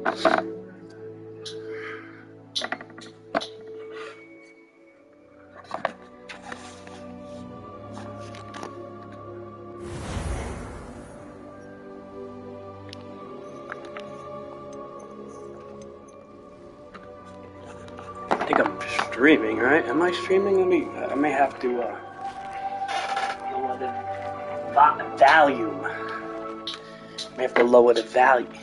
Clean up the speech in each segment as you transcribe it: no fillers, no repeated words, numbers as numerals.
I think I'm streaming, right? Am I streaming? I may have to lower the volume. I may have to lower the volume.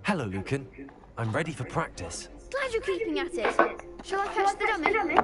Hello, Lucan. I'm ready for practice. Glad you're keeping at it. Shall I fetch the dummy?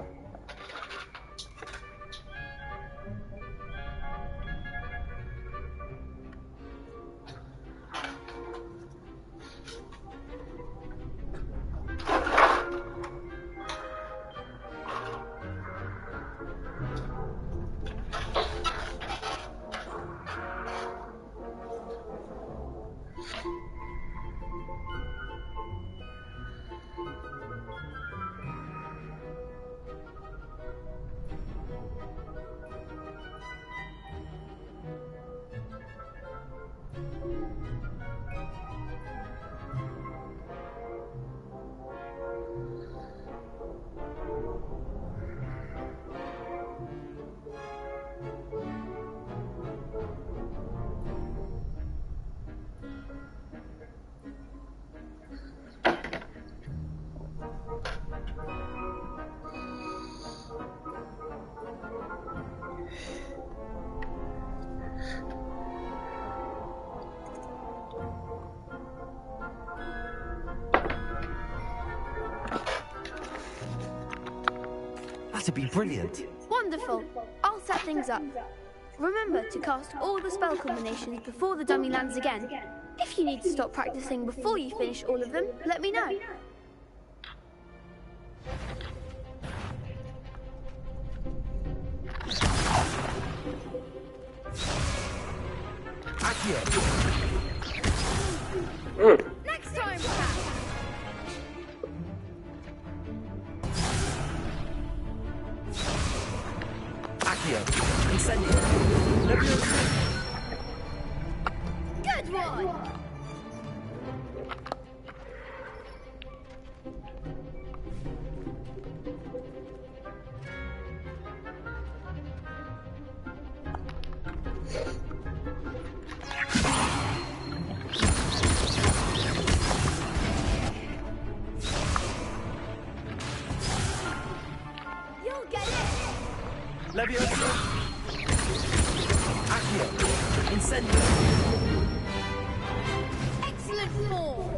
That'd be brilliant. Wonderful. I'll set things up. Remember to cast all the spell combinations before the dummy lands again. If you need to stop practicing before you finish all of them, let me know. Next time, perhaps. Good one. You'll get it. Leviosa. Accio. Incendio. Excellent form.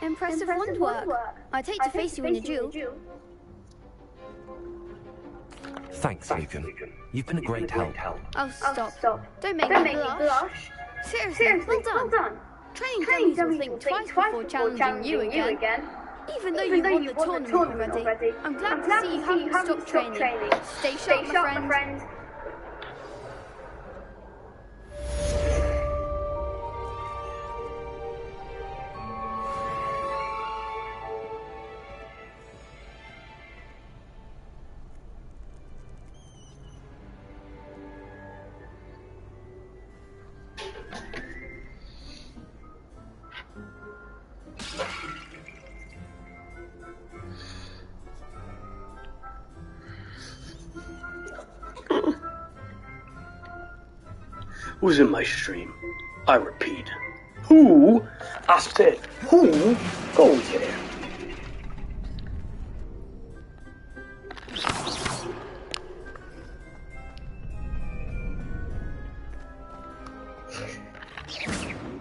Impressive wand work. I'd hate to face you in a duel. Thanks, Lucan. You've been a great help. Oh, stop. Don't make me blush. Seriously, well done. Training dummies will think twice before challenging you again. Even though you won the tournament already, I'm glad to see you haven't stopped training. Stay sharp, my friend. Who's in my stream? I repeat. Who? I said, who goes there?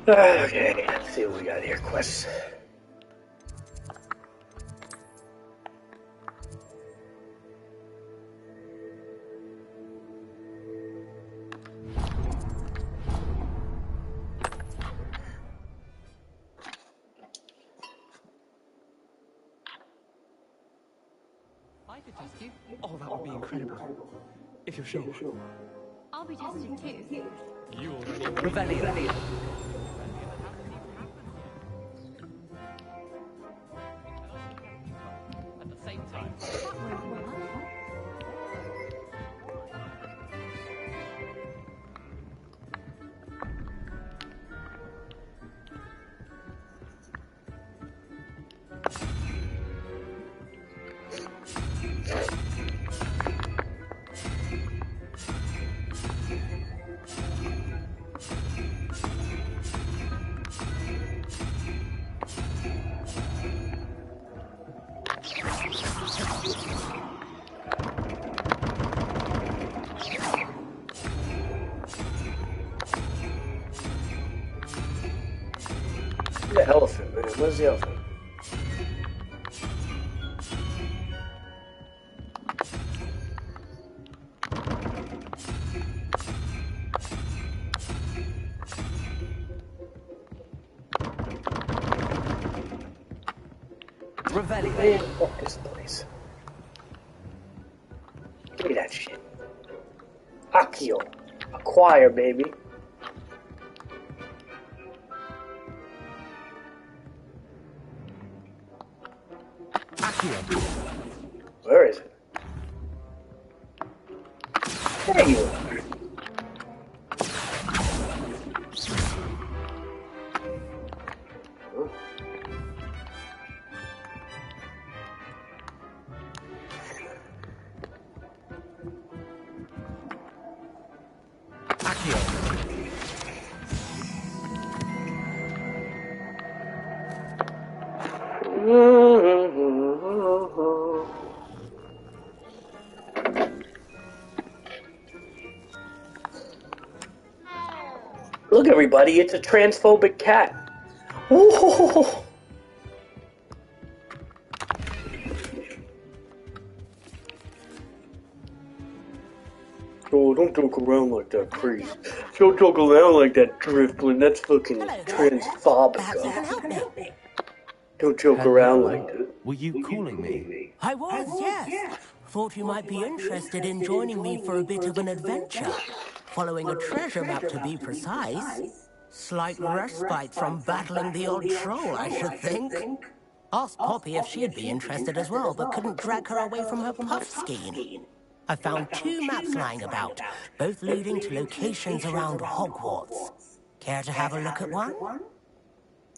Okay, let's see what we got here, quests. I could test you. Oh, that would be incredible. If you're sure. I'll be tested too. You already Revelio. at the same time. The elephant, man. Where's the elephant? Revelio. Man, fuck this place. Give me that shit. Accio. Acquire, baby. Accio. Where is it? There you are. Look, everybody, it's a transphobic cat. Whoa. Oh, don't joke around like that, crazy. Don't joke around like that, Driftlin. That's fucking transphobic. Don't joke around like that. Were you calling me? I was, yes. Thought you might be interested in joining me for a bit of an adventure. Following a treasure map, to be precise. Slight respite from battling the odd troll, I should think. Asked Poppy if she'd be interested as well, but couldn't drag her away from her puff scheme. I found 2 maps lying about, both leading to locations around Hogwarts. Care to have a look at one?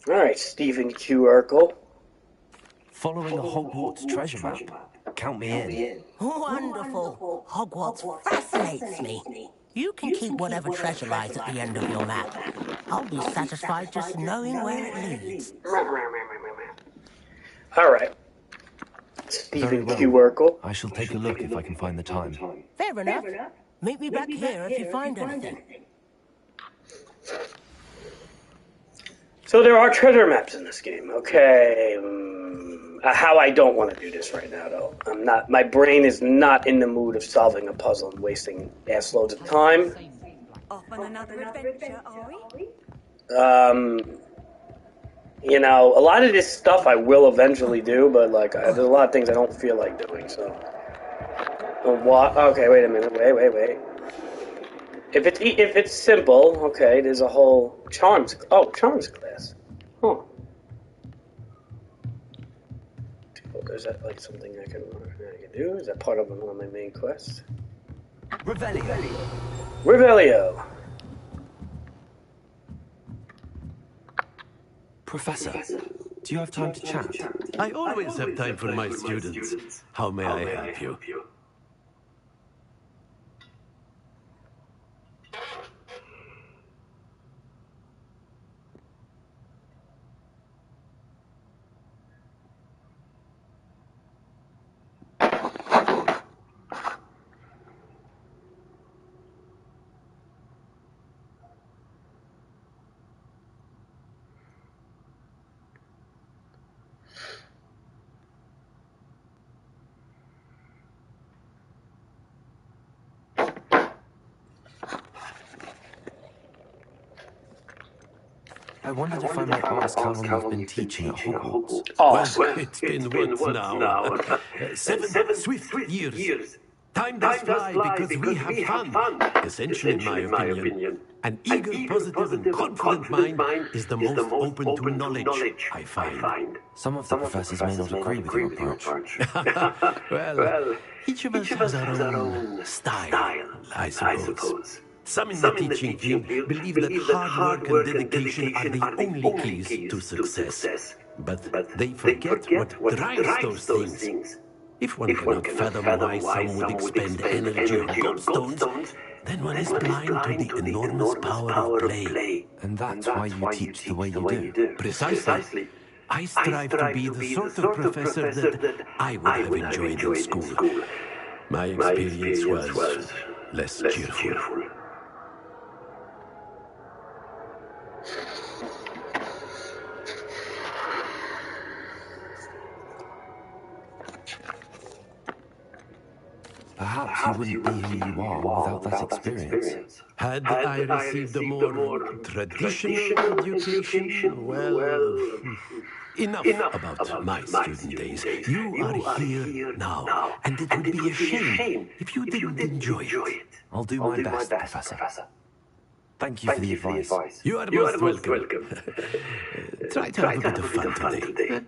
Alright, Stephen Q. Urkel. Following a Hogwarts treasure map. Count me in. Wonderful. Hogwarts fascinates me. You can keep whatever treasure lies at the end of your map. I'll be satisfied just knowing where it leads. Alright. Stephen Q. Urkel. I shall take a look if I can find the time. Fair enough. Meet me back here if you find anything. So there are treasure maps in this game. Okay. How I don't want to do this right now, though. I'm not. My brain is not in the mood of solving a puzzle and wasting ass loads of time. Off on another adventure, are we? You know, a lot of this stuff I will eventually do, but like, there's a lot of things I don't feel like doing. So, what? Okay, wait a minute. Wait. If it's simple, okay. There's a whole charms. Oh, charms class. Huh. Is that like something I can do? Is that part of one of my main quests? Revelio. Professor, do you have time to chat? I always have time for my students. How may I help you? I wondered if I might ask how long you've been teaching at Hogwarts. Well, it's been what now? 7 swift years. Time does fly because we have fun. Essentially, in my opinion, an eager, positive, and confident mind is the most open to knowledge, I find. Some of the professors may not agree with your approach. Well, each of us has our own style, I suppose. Some in the teaching field believe that hard work and dedication are the only keys to success. But they forget what drives those things. If one cannot fathom why some would expend energy on gobstones, then one is blind to the enormous power of play. And that's why you teach the way you do. Precisely. I strive to be the sort of professor that I would have enjoyed in school. My experience was less cheerful. Perhaps you wouldn't be who you are without that experience. Had I received a more traditional education, well, enough about my student days. You are here now, and it would be a shame if you didn't enjoy it. I'll do my best, Professor. Thank you for the advice. You are most welcome. Try to have a bit of fun today.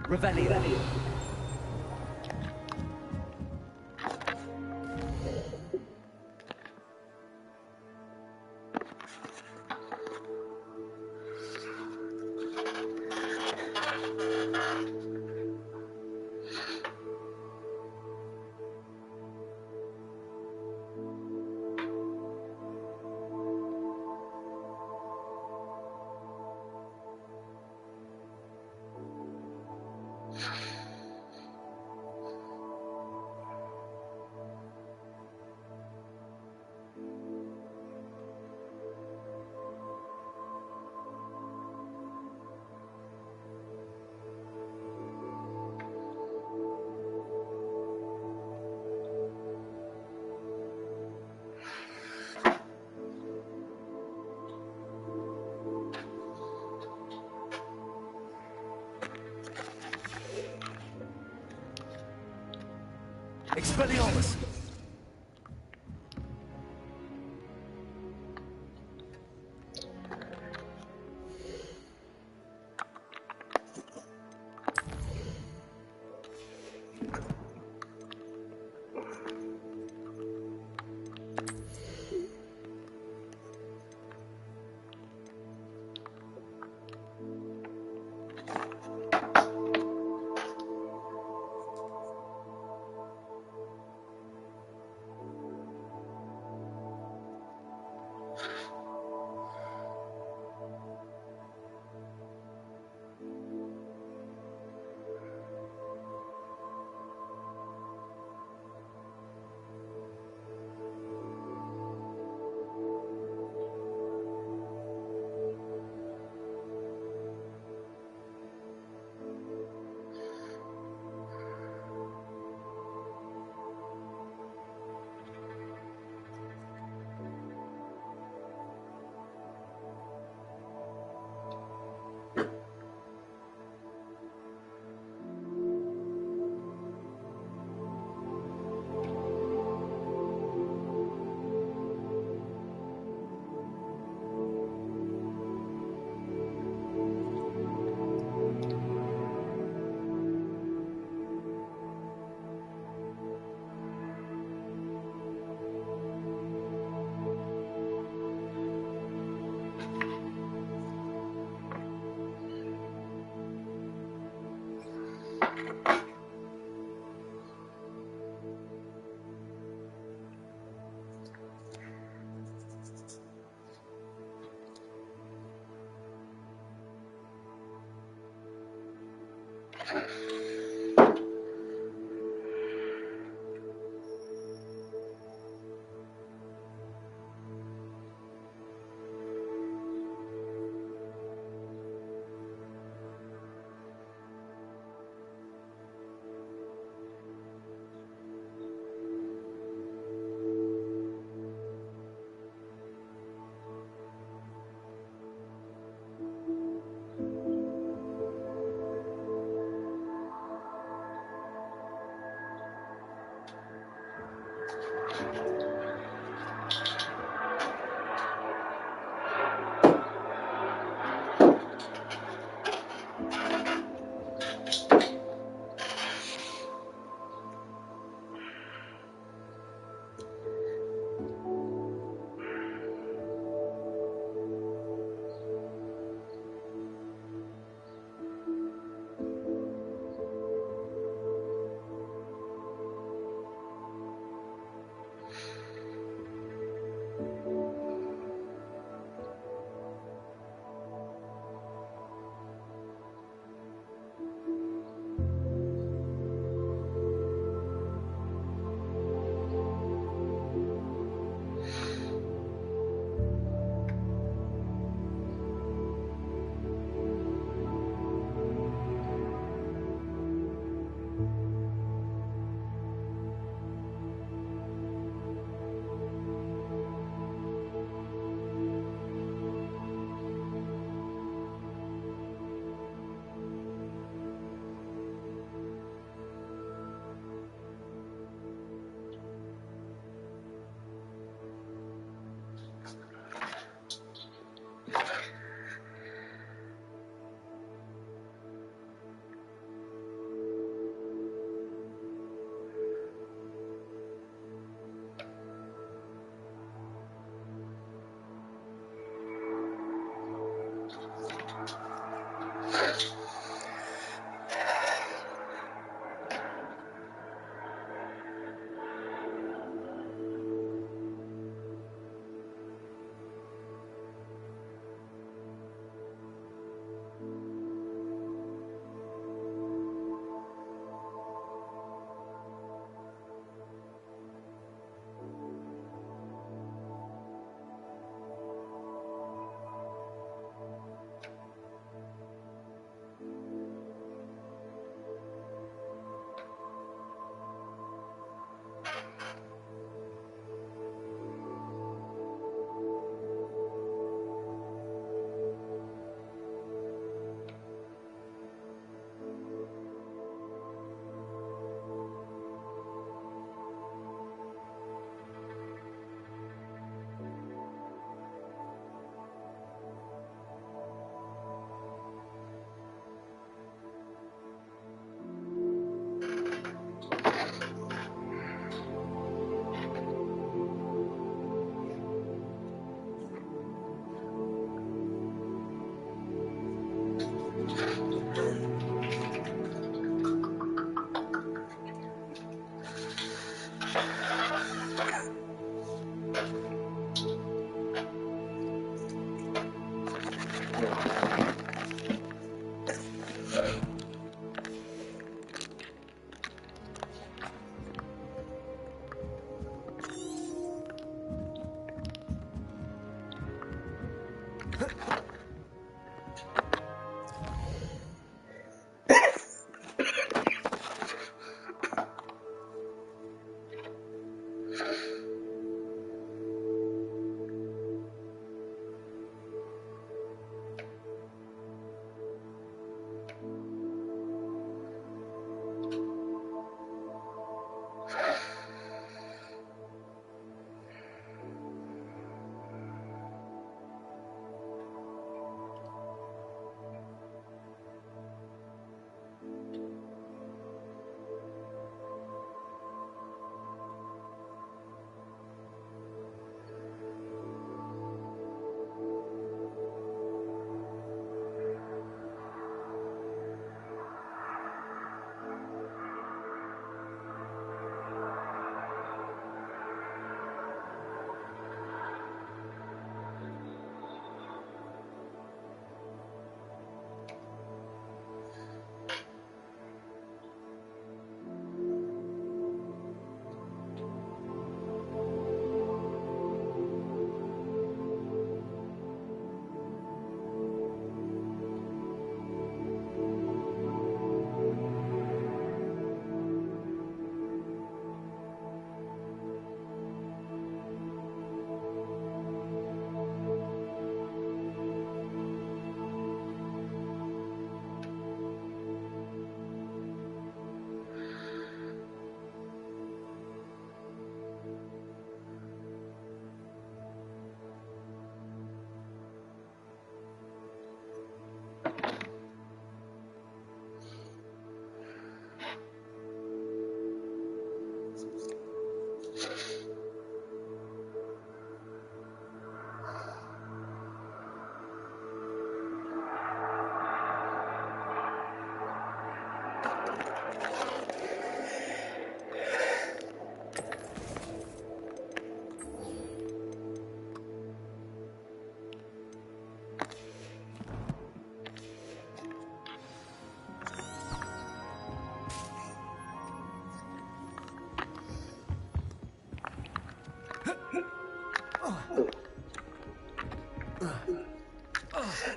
Revelio. Expelliarmus!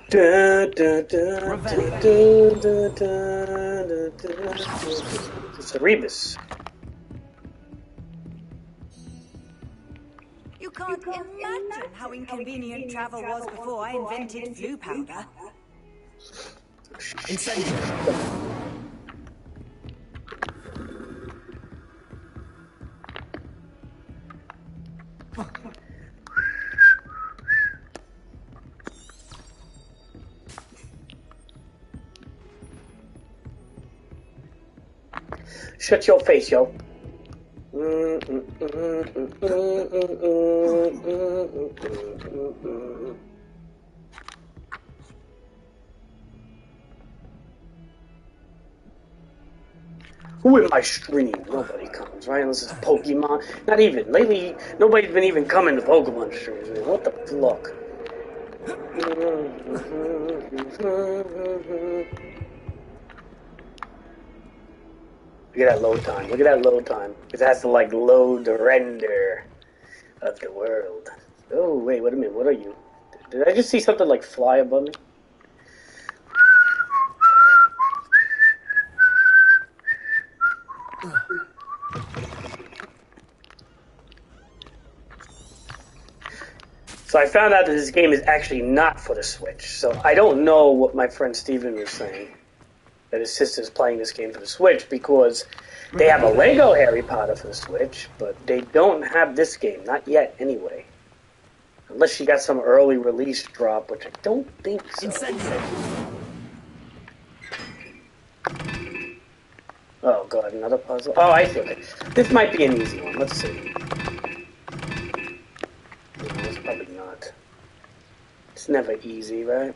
Da, da, da, da, da, da, da, da. It's a rebus. You can't imagine how inconvenient travel was before I invented flu powder. Incendiary. Shut your face, yo. Who in my stream? Nobody comes, right? Unless it's Pokemon. Not even. Lately, nobody's been even coming to Pokemon streams, man. What the fuck? Look at that load time. Look at that load time. Because it has to, like, load the render of the world. Oh, wait, wait a minute. What are you? Did I just see something, like, fly above me? So I found out that this game is actually not for the Switch. So I don't know what my friend Steven was saying, that his sister's playing this game for the Switch, because they have a Lego Harry Potter for the Switch, but they don't have this game. Not yet, anyway. Unless she got some early release drop, which I don't think so. Oh god, another puzzle? Oh, I see. Okay. This might be an easy one. Let's see. No, it's probably not. It's never easy, right?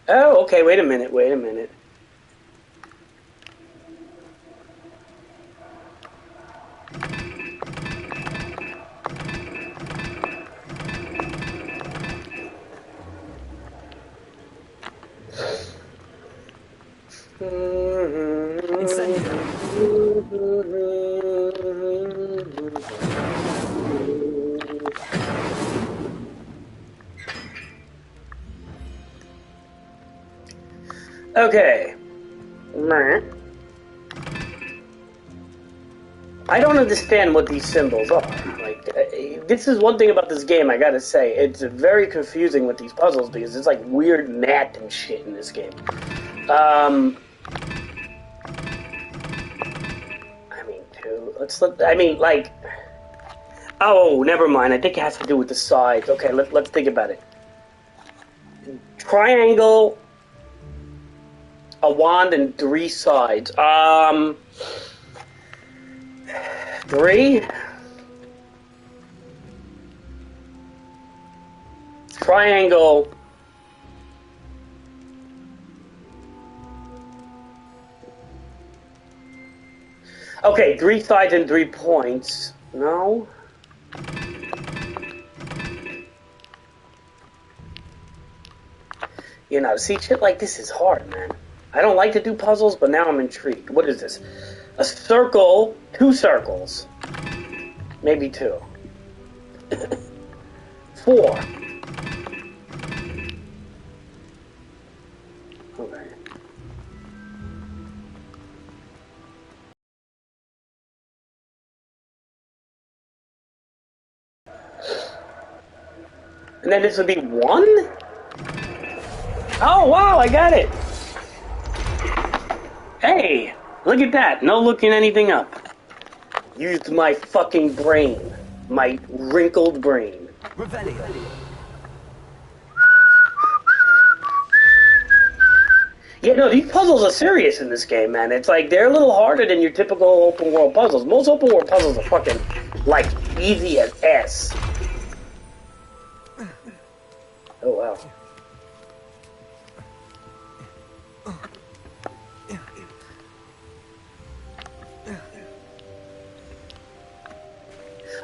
Oh, okay, wait a minute, wait a minute. Okay. I don't understand what these symbols are. Like, this is one thing about this game, I gotta say. It's very confusing with these puzzles because it's like weird math and shit in this game. I mean, like... Oh, never mind. I think it has to do with the sides. Okay, let's think about it. Triangle, a wand, and 3 sides. 3? Triangle. Okay, 3 sides and 3 points. No? You know, see, shit like this is hard, man. I don't like to do puzzles, but now I'm intrigued. What is this? A circle, 2 circles. Maybe 2. 4. Okay. And then this would be 1? Oh, wow, I got it! Hey, look at that. No looking anything up. Used my fucking brain. My wrinkled brain. Yeah, no, these puzzles are serious in this game, man. It's like, they're a little harder than your typical open world puzzles. Most open world puzzles are fucking, like, easy as S. Oh, wow.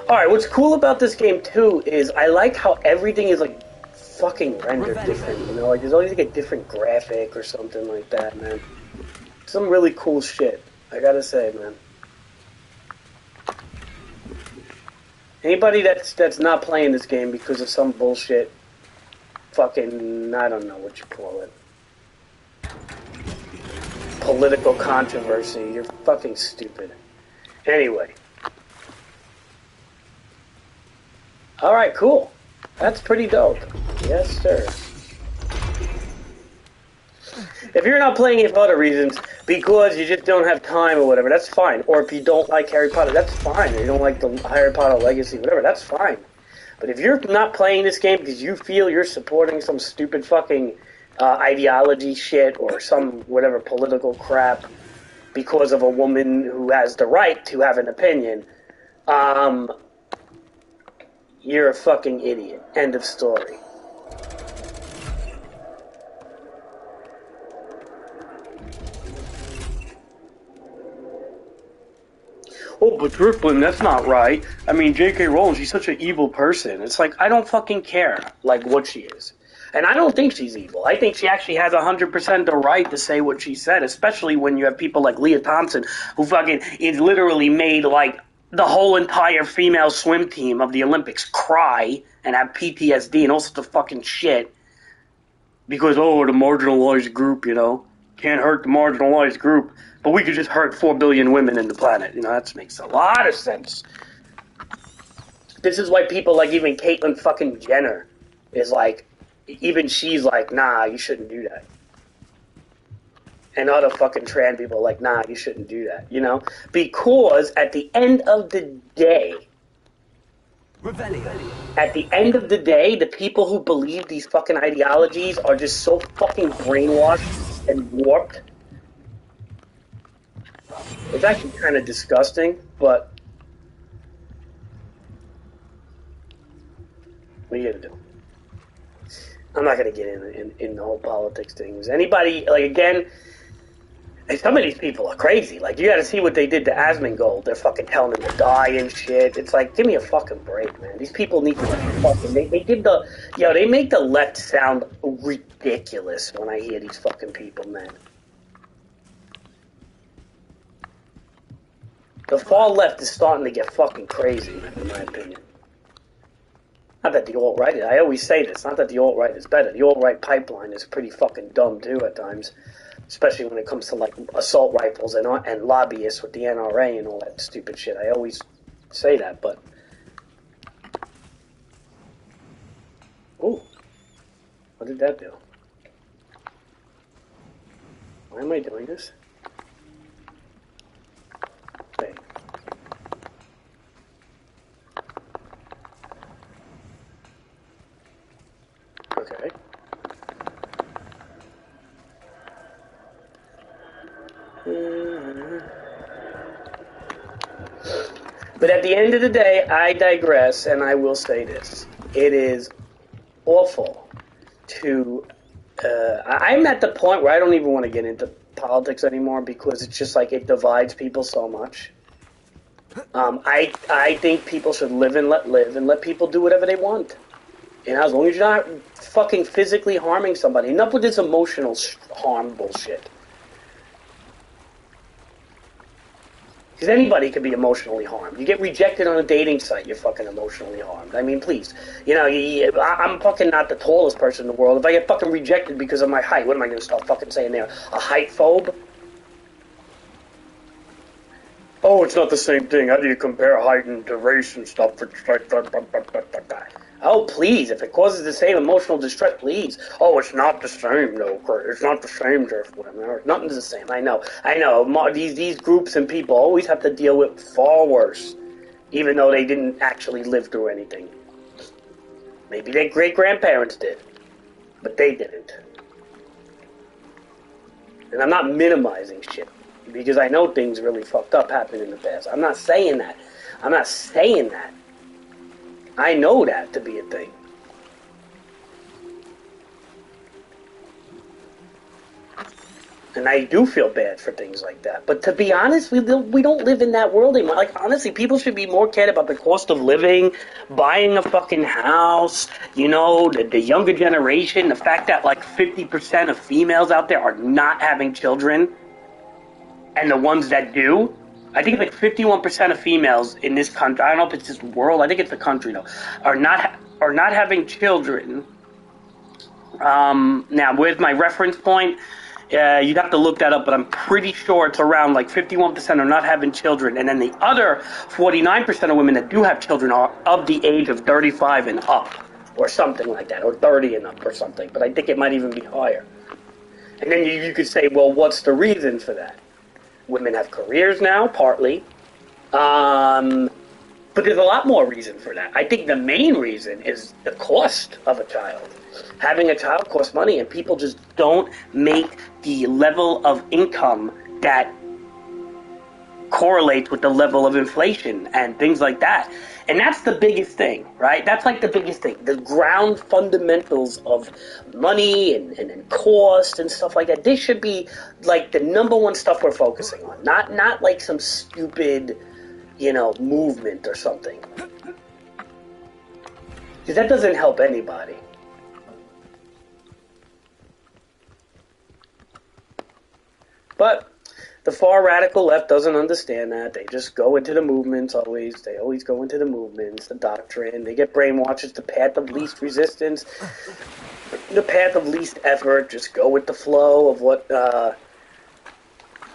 Alright, what's cool about this game, too, is I like how everything is, like, fucking rendered different, you know? Like, there's always, like, a different graphic or something like that, man. Some really cool shit, I gotta say, man. Anybody that's not playing this game because of some bullshit, fucking, I don't know what you call it, political controversy, you're fucking stupid. Anyway. Alright, cool. That's pretty dope. Yes, sir. If you're not playing it for other reasons, because you just don't have time or whatever, that's fine. Or if you don't like Harry Potter, that's fine. Or you don't like the Harry Potter Legacy, whatever, that's fine. But if you're not playing this game because you feel you're supporting some stupid fucking ideology shit or some whatever political crap because of a woman who has the right to have an opinion, you're a fucking idiot. End of story. oh, but Brooklyn, that's not right. I mean, J.K. Rowling, she's such an evil person. It's like, I don't fucking care, like, what she is. And I don't think she's evil. I think she actually has 100% the right to say what she said, especially when you have people like Leah Thompson, who fucking is literally made, like, the whole entire female swim team of the Olympics cry and have PTSD and all sorts of fucking shit. Because, oh, the marginalized group, you know. Can't hurt the marginalized group. But we could just hurt 4 billion women in the planet. You know, that makes a lot of sense. This is why people like even Caitlyn fucking Jenner is like, even she's like, nah, you shouldn't do that. And other fucking trans people are like, nah, you shouldn't do that, you know? Because at the end of the day, the people who believe these fucking ideologies are just so fucking brainwashed and warped. It's actually kind of disgusting, but what are you gonna do? I'm not gonna get in the whole politics things. Anybody, like, again, some of these people are crazy. Like, you gotta see what they did to Asmongold. They're fucking telling him to die and shit. It's like, give me a fucking break, man. These people need to fucking, they give the, they make the left sound ridiculous when I hear these fucking people, man. The far left is starting to get fucking crazy, in my opinion. Not that the alt-right, I always say this, not that the alt-right is better. The alt-right pipeline is pretty fucking dumb, too, at times. Especially when it comes to, like, assault rifles and lobbyists with the NRA and all that stupid shit. I always say that, but... Ooh. What did that do? Why am I doing this? Wait. Okay. But at the end of the day, I digress, and I will say this. It is awful to... I'm at the point where I don't even want to get into politics anymore because it's just like it divides people so much. I think people should live and let people do whatever they want. You know, as long as you're not fucking physically harming somebody. Enough with this emotional harm bullshit. Because anybody can be emotionally harmed. You get rejected on a dating site, you're fucking emotionally harmed. I mean, please. You know, I'm fucking not the tallest person in the world. If I get fucking rejected because of my height, what am I going to start fucking saying there? A height phobe? Oh, it's not the same thing. How do you compare height and to race and stuff? Oh, please. If it causes the same emotional distress, please. Oh, it's not the same, no. It's not the same, Jeff. Nothing's the same. I know. These groups and people always have to deal with far worse, even though they didn't actually live through anything. Maybe their great-grandparents did, but they didn't. And I'm not minimizing shit, because I know things really fucked up happened in the past. I'm not saying that. I know that to be a thing. And I do feel bad for things like that. But to be honest, we don't live in that world anymore. Like, honestly, people should be more cared about the cost of living, buying a fucking house, you know, the younger generation, the fact that, like, 50% of females out there are not having children, and the ones that do, I think it's like 51% of females in this country, I don't know if it's this world, I think it's the country though, are not having children. Now, where's my reference point? You'd have to look that up, but I'm pretty sure it's around like 51% are not having children, and then the other 49% of women that do have children are of the age of 35 and up, or something like that, or 30 and up or something, but I think it might even be higher. And then you could say, well, what's the reason for that? Women have careers now, partly. But there's a lot more reason for that. I think the main reason is the cost of a child. Having a child costs money, and people just don't make the level of income that correlates with the level of inflation and things like that. And that's the biggest thing, right? That's like the biggest thing. The ground fundamentals of money and cost and stuff like that. This should be like the number one stuff we're focusing on. Not like some stupid you know, movement or something. Because that doesn't help anybody. But the far radical left doesn't understand that. They just go into the movements always. They always go into the movements, the doctrine. They get brainwashed. It's the path of least resistance, the path of least effort. Just go with the flow of what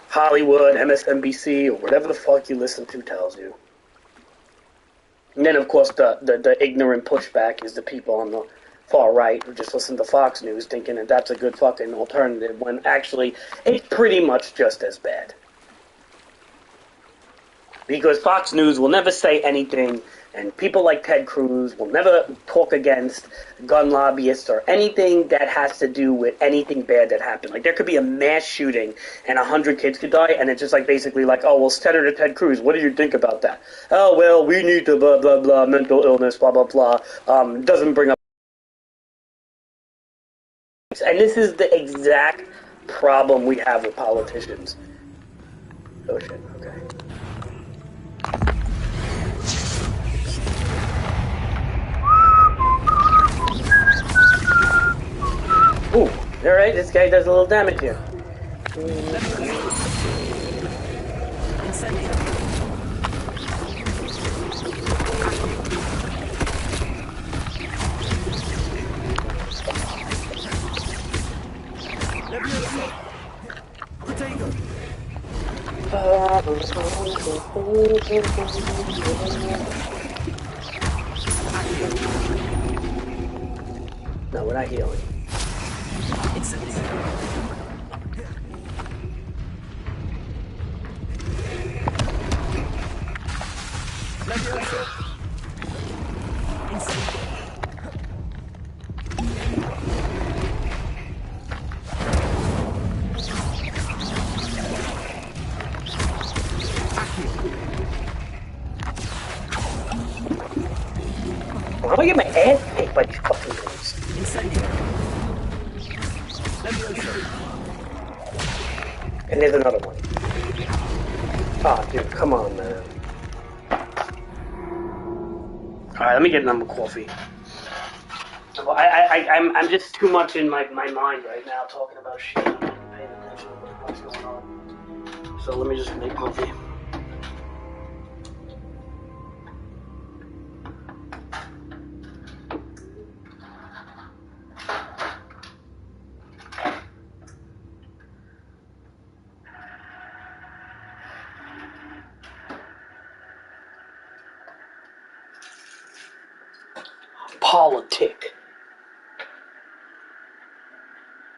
Hollywood, MSNBC, or whatever the fuck you listen to tells you. And then, of course, the ignorant pushback is the people on the far right who just listen to Fox News thinking that that's a good fucking alternative when actually it's pretty much just as bad. Because Fox News will never say anything, and people like Ted Cruz will never talk against gun lobbyists or anything that has to do with anything bad that happened. Like, there could be a mass shooting and 100 kids could die, and it's just like basically like, oh, well, Senator Ted Cruz, what do you think about that? Oh, well, we need to blah, blah, blah, mental illness, blah, blah, blah. Doesn't bring up. And this is the exact problem we have with politicians. Oh, shit, okay. Ooh, alright, this guy does a little damage here. No, we're not healing. I'm gonna get my ass kicked by these fucking things. And there's another one. Oh, dude, come on, man. Alright, let me get another coffee. I'm just too much in my mind right now talking about shit. I'm not paying attention to what's going on. So let me just make coffee. Politic.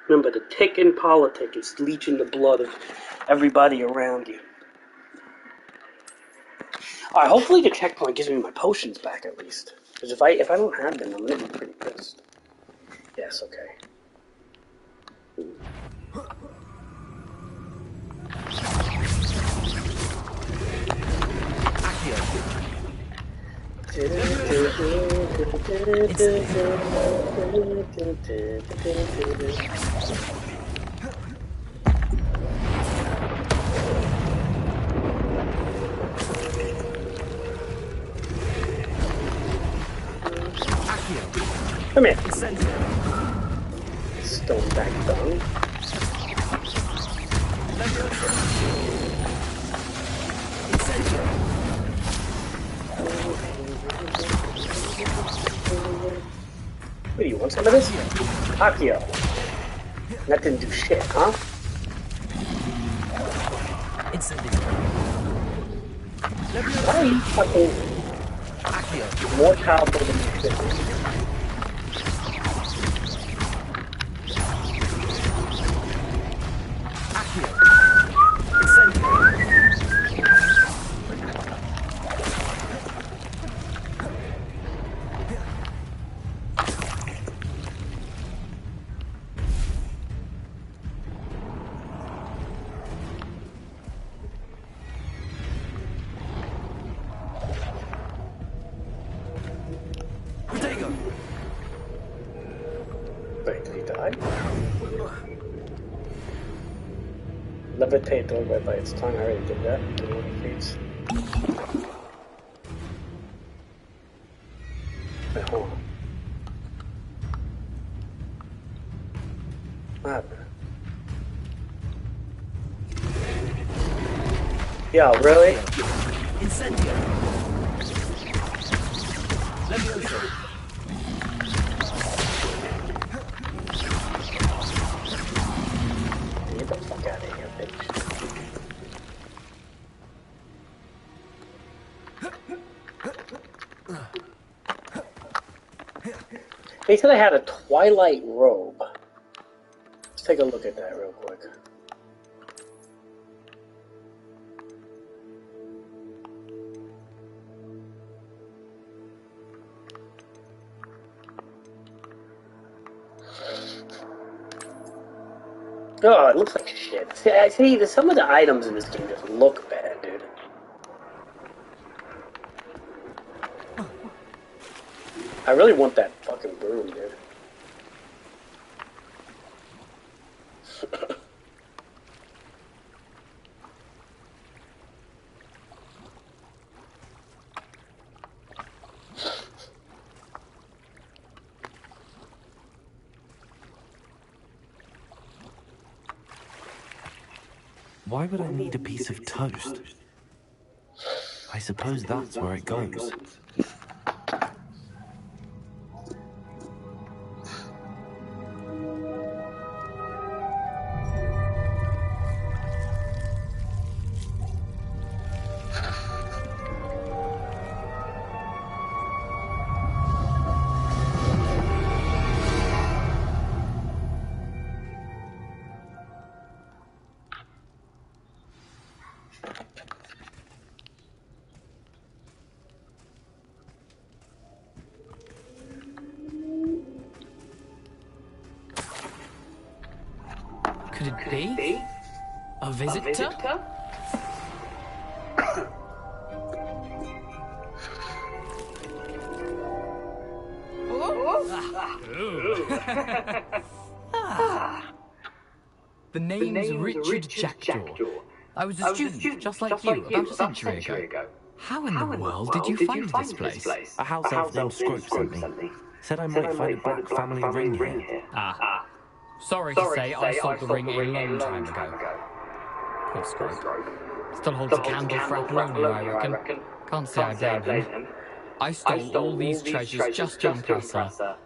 Remember, the tick in politic is leeching the blood of everybody around you. Alright, hopefully the checkpoint gives me my potions back at least. Because if I don't have them, I'm gonna be pretty pissed. Yes, okay. Come here. Stone back down. What do you want some of this? Akio. That didn't do shit, huh? Why are you fucking more powerful than you think? Wait, did he die? Levitate over by its tongue. I already did that. What happened? Yo, really? Incendio. Levioso. Get the fuck out of here, bitch. They said I had a twilight robe. Let's take a look at that real quick. Oh, it looks like shit. See, some of the items in this game just look bad, dude. I really want that fucking broom, dude. Why would I need a piece of toast? I suppose that's where it goes. Could it be? A visitor? The name's Richard Jackdaw. I was a student, just like you, about a century ago. How in the world did you find this place? A house elf named Scrope sent me. Said I might find a black family ring here. Ah. Sorry to say, I sold the ring a long time ago. Poor Scrope. Still holds a candle for Apollonia, I reckon. Can't say I blame him. I stole all these treasures just to impress her.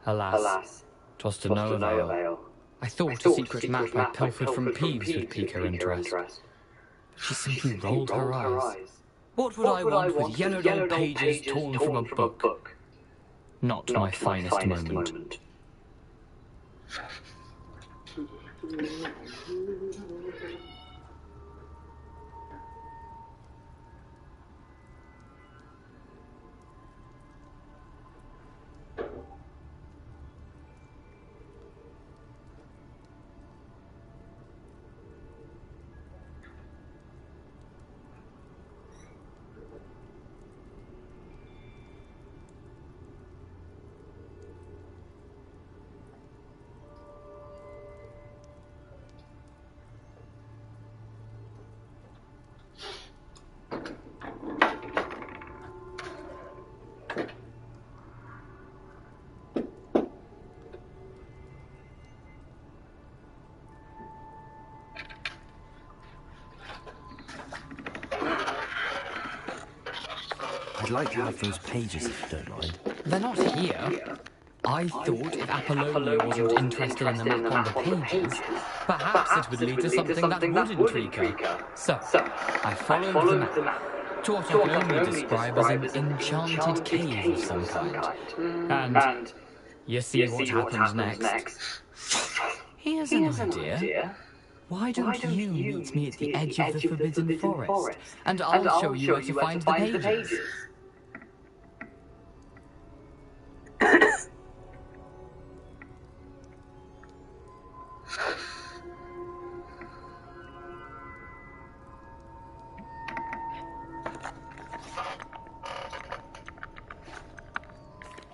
Alas, 'twas to no avail. I thought a secret map I pilfered from Peeves would pique her interest. She simply rolled her eyes. What would I want with yellowed old pages torn from a book? Not my finest moment. I'd like to have those pages if you don't mind. They're not here. I thought if Apollonia wasn't interested in the map on the pages, perhaps it would lead to something that would intrigue her. So, I followed the map to what I can only describe as an enchanted cave of some kind. And you see what happens next. Here's an idea. Why don't you meet me at the edge of the Forbidden Forest, and I'll show you where to find the pages.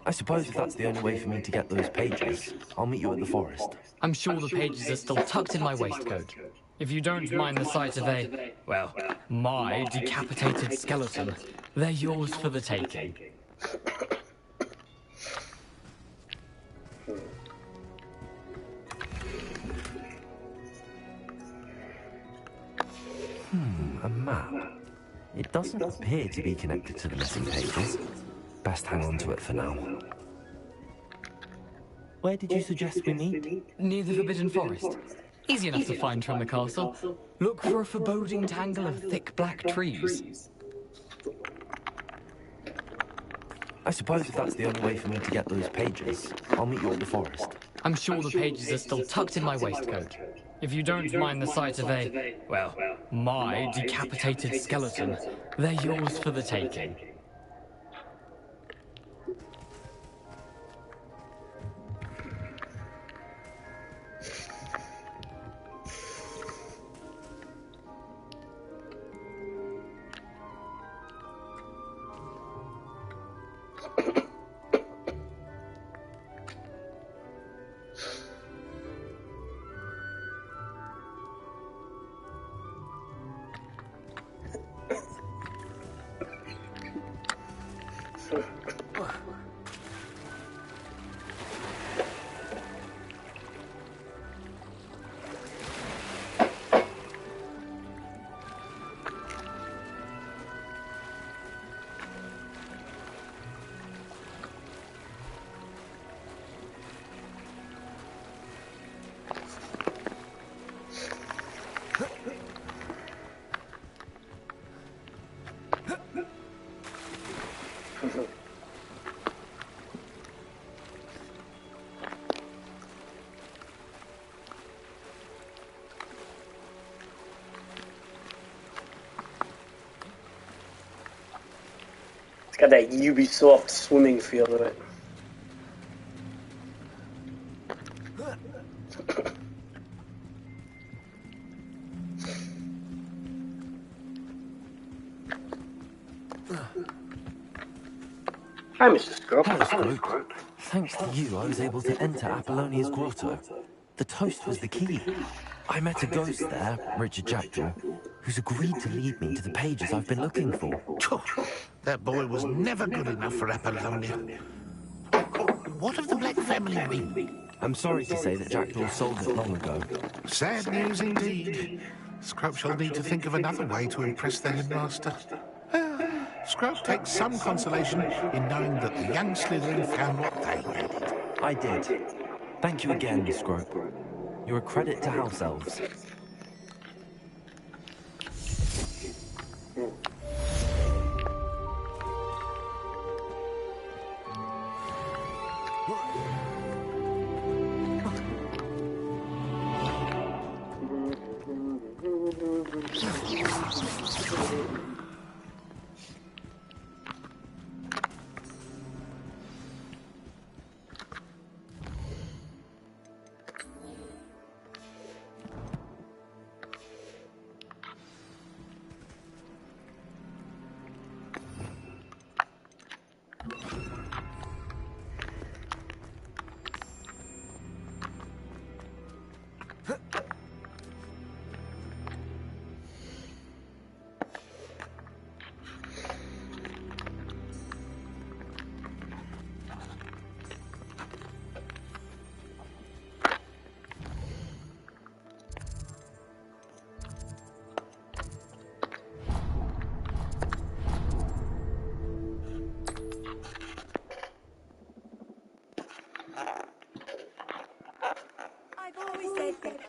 I suppose if that's the only way for me to get those pages, I'll meet you at the forest. I'm sure the pages are still tucked in my waistcoat. If you don't mind the sight of my decapitated skeleton, they're yours for the taking. map. It doesn't appear to be connected to the missing pages. Best hang on to it for now. Where did you suggest we meet? Near the Forbidden Forest. Easy enough to find from the castle. Look for a foreboding tangle of thick black trees. I suppose if that's the only way for me to get those pages, I'll meet you at the forest. I'm sure the pages are still tucked in my waistcoat. If you don't mind the sight of my decapitated skeleton, they're yours for the taking. Got that Ubisoft swimming feel to it. Hi, Mr. Scrub. Hello, Scrope. Thanks to you, I was able to enter Apollonia's grotto. The toast was the key. I met a ghost there, Richard Jackdaw, who's agreed to lead me to the pages I've been looking for. That boy was never good enough for Apollonia. What of the Black Family ring? I'm sorry to say that Jackdaw sold it long ago. Sad news indeed. Scrope shall need to think of another way to impress the headmaster. Scrope takes some consolation in knowing that the young Slytherin found what they needed. I did. Thank you again, Scrope. You're a credit to House Elves.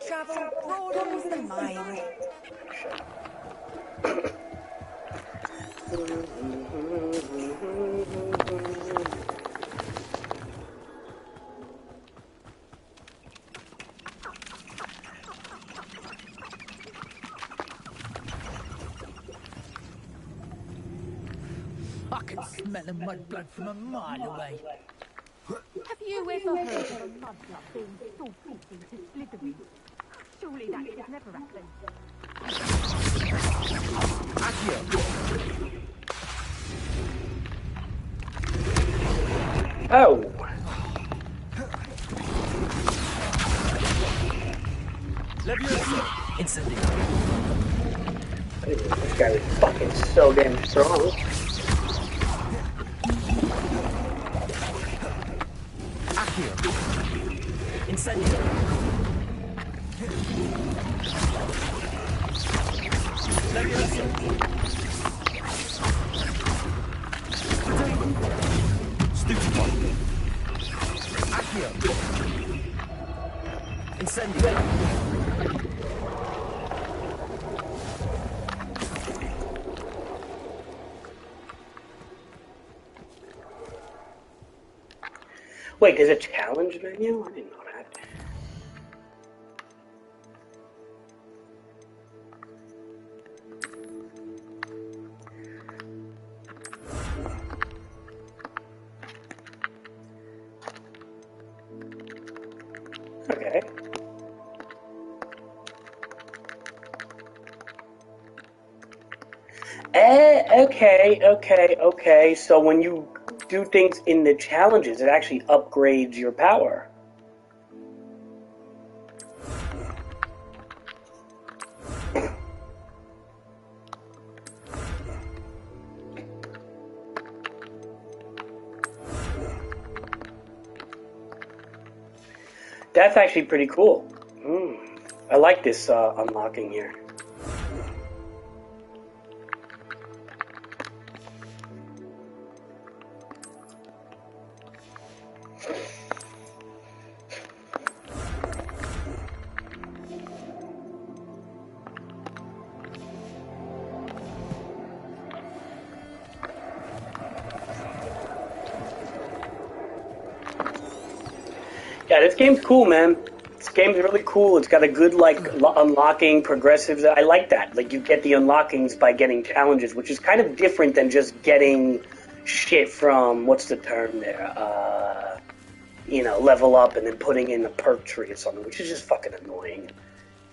Travel broadens the mind. I can smell the mudblood from a mile away. Have you ever heard of a mudblood being forced into Slytherin? Surely that should never happen. Oh! Incendio. This guy is fucking so damn strong. Incendio. Wait, there's a challenge menu? I didn't know that. Okay. Okay. So when you do things in the challenges, it actually upgrades your power. That's actually pretty cool. I like this unlocking here. Yeah, this game's cool, man. This game's really cool. It's got a good, unlocking progressives. I like that. Like, you get the unlockings by getting challenges, which is kind of different than just getting shit from, what's the term there? Level up and then putting in a perk tree or something, which is just fucking annoying.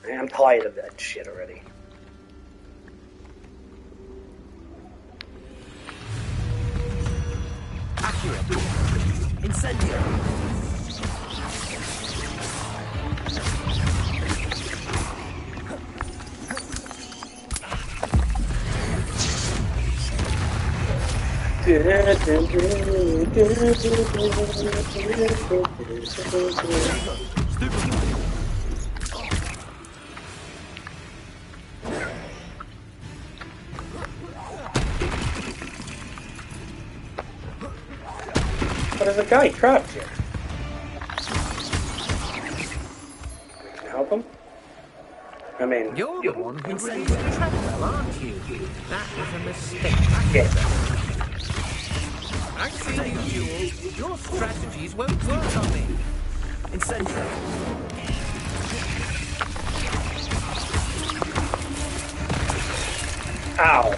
I'm tired of that shit already. Accurate. Incendio. But there's a guy trapped here. Can I help him? I mean... You're the one who released the treadmill, aren't you? That was a mistake. Yeah. I've seen you, Jules. Your strategies won't work on me. Incendio. Ow.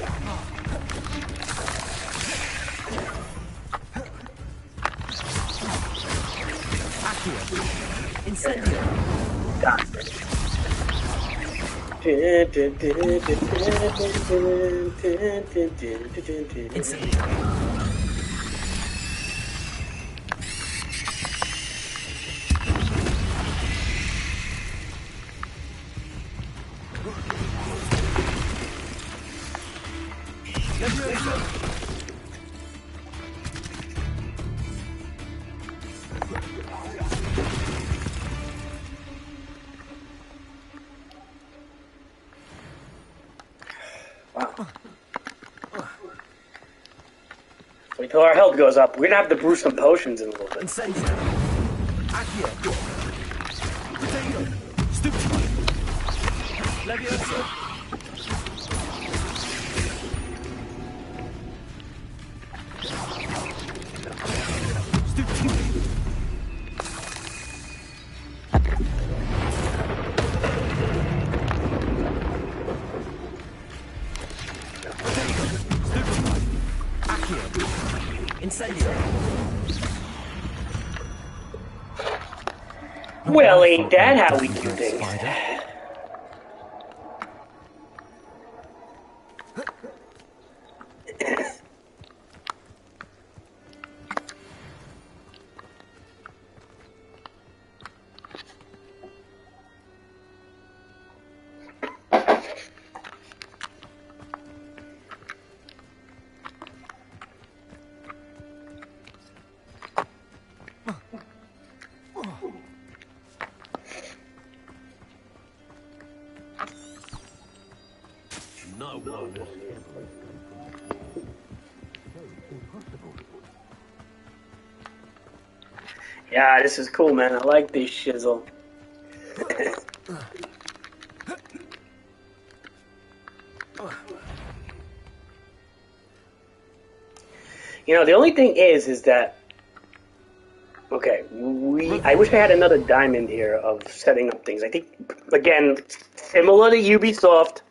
Accurate. Incendio. Incendio. Wait till our health goes up. We're gonna have to brew some potions in a little bit. Incendio. Accio. Potato. Stupefy. Leviosa. Well, ain't that how we do things? No one has Yeah, this is cool, man. I like this shizzle. You know, the only thing is that, okay, I wish I had another diamond here of setting up things. I think, again, similar to Ubisoft.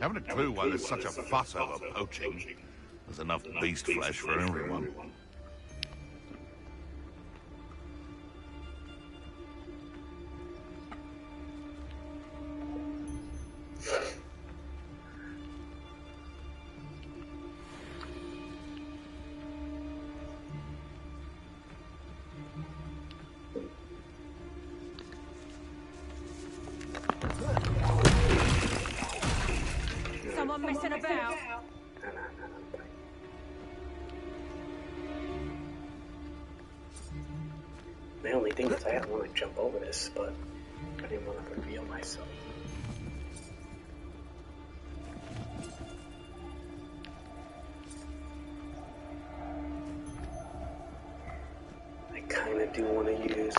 Haven't a clue why there's such a fuss over poaching. There's enough beast flesh for everyone. Someone messing about? The only thing is I don't want to jump over this, but I didn't want to reveal myself. I kind of do want to use...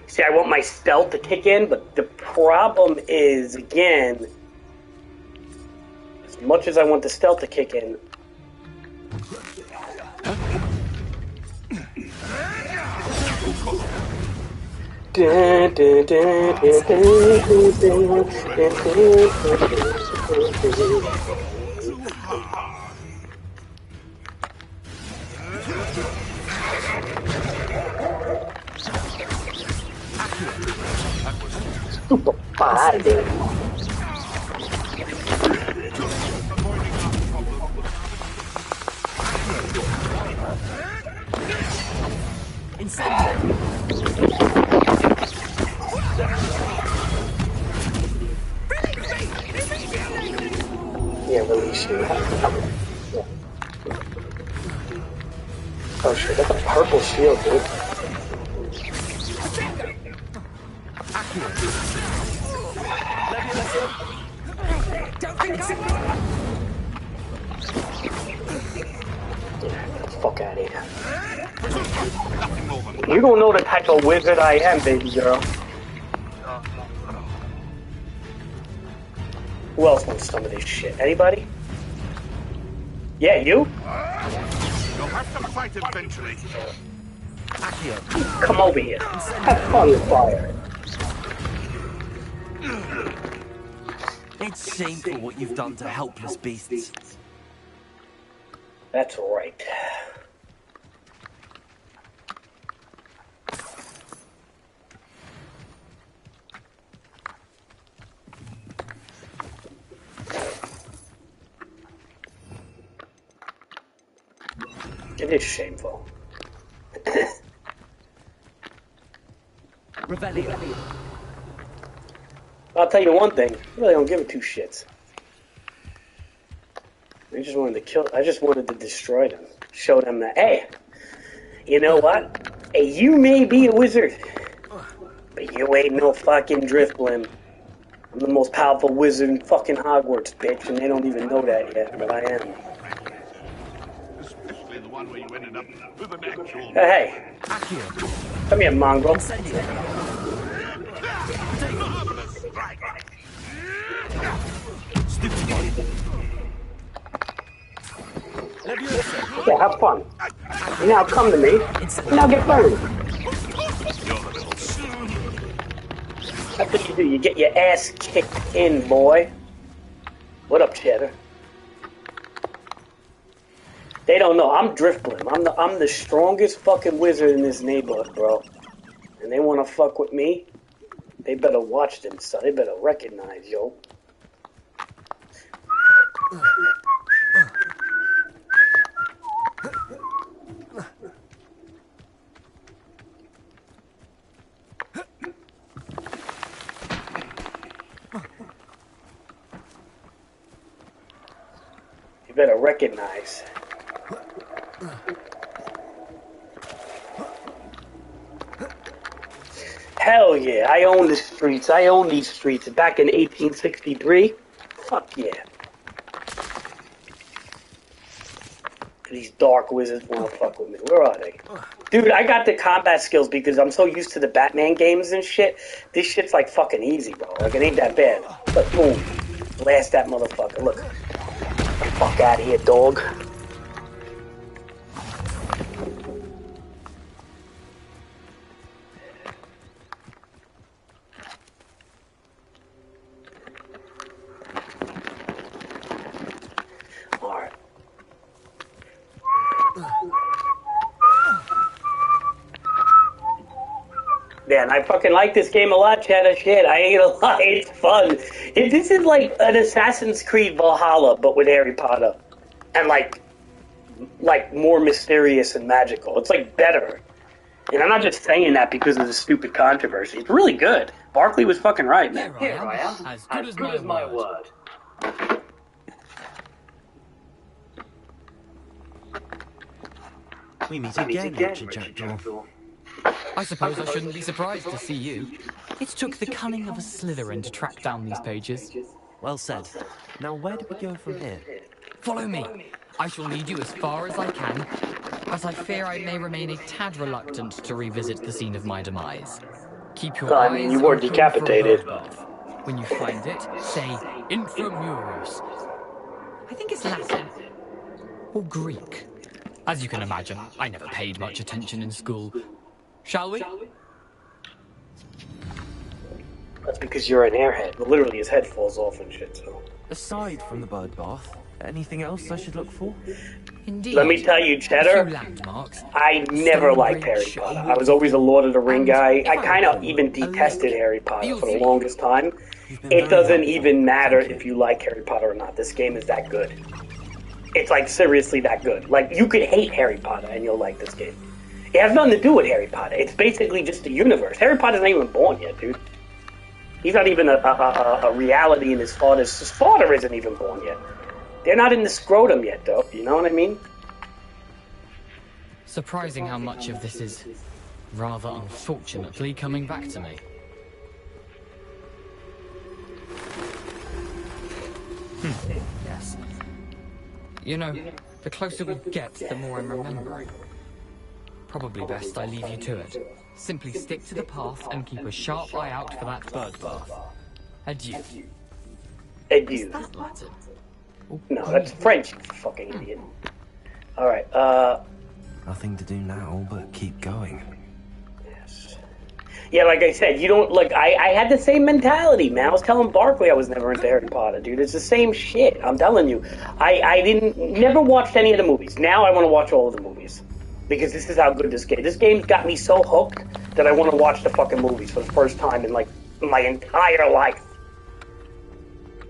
See, I want my stealth to kick in, but the problem is, again, as much as I want the stealth to kick in, super far out of there. Yeah, release you. Yeah. Oh shit, that's a purple shield, dude. Yeah, get the fuck out of here. You don't know the type of wizard I am, baby girl. Who else wants some of this shit? Anybody? Yeah, you? You'll have to fight eventually. Come over here. Have fun with fire. It's shameful what you've done to helpless beasts. That's right. It is shameful. Revelio. I'll tell you one thing. I really don't give a two shits. I just wanted to kill. I just wanted to destroy them. Show them that, hey, you know what? Hey, you may be a wizard, but you ain't no fucking Driftblim. I'm the most powerful wizard in fucking Hogwarts, bitch, and they don't even know that yet, but I am. Especially the one where you ended up with an actual... Hey, come here, mongrel. Yeah, have fun. And now come to me, and now get burned. That's what you do. You get your ass kicked in, boy. What up, Cheddar? They don't know. I'm Driftblim. I'm the strongest fucking wizard in this neighborhood, bro. And they want to fuck with me. They better watch themselves. They better recognize, yo. You better recognize. Hell yeah, I own the streets. I own these streets. Back in 1863. Fuck yeah. These dark wizards want to fuck with me. Where are they? Dude, I got the combat skills because I'm so used to the Batman games and shit. This shit's like fucking easy, bro. Like, it ain't that bad. But boom. Blast that motherfucker. Look. Get the fuck out of here, dog. Alright. Man, I fucking like this game a lot, Cheddar. Shit, I ain't gonna lie, it's fun. This is like an Assassin's Creed Valhalla, but with Harry Potter. And like more mysterious and magical. It's like better. And I'm not just saying that because of the stupid controversy. It's really good. Barkley was fucking right, man. Here I am, as good as my word. We meet again, Richard Jackdaw. I suppose I shouldn't be surprised to see you. It took the cunning of a Slytherin to track down these pages. Well said. Now where do we go from here? Follow me. I shall lead you as far as I can, as I fear I may remain a tad reluctant to revisit the scene of my demise. Keep your eyes you were open decapitated. for birth. When you find it, say Intramuros. I think it's Latin. Or Greek. As you can imagine, I never paid much attention in school. Shall we? That's because you're an airhead. Literally, his head falls off and shit, so. Aside from the bird bath, anything else I should look for? Indeed. Let me tell you, Cheddar, I never liked Harry Potter. I was always a Lord of the Ring guy. I kind of even detested Harry Potter for the longest time. It doesn't even matter if you like Harry Potter or not. This game is that good. It's like seriously that good. Like, you could hate Harry Potter and you'll like this game. It has nothing to do with Harry Potter. It's basically just the universe. Harry Potter's not even born yet, dude. He's not even a reality in his father isn't even born yet. They're not in the scrotum yet, though. You know what I mean? Surprising how much of this is rather unfortunately coming back to me. Yes. You know, the closer we get, the more I'm remembering. Probably best I leave you to it. Simply stick to the path and keep a sharp eye out for that bird bath. Adieu. Adieu. Is that Latin? No, that's French, you fucking idiot. Alright, Nothing to do now but keep going. Yes. Yeah, like I said, you don't, like, I had the same mentality, man. I was telling Barkley I was never into Harry Potter, dude. It's the same shit, I'm telling you. I never watched any of the movies. Now I want to watch all of the movies. Because this is how good this game's got me so hooked that I want to watch the fucking movies for the first time in, like, my entire life.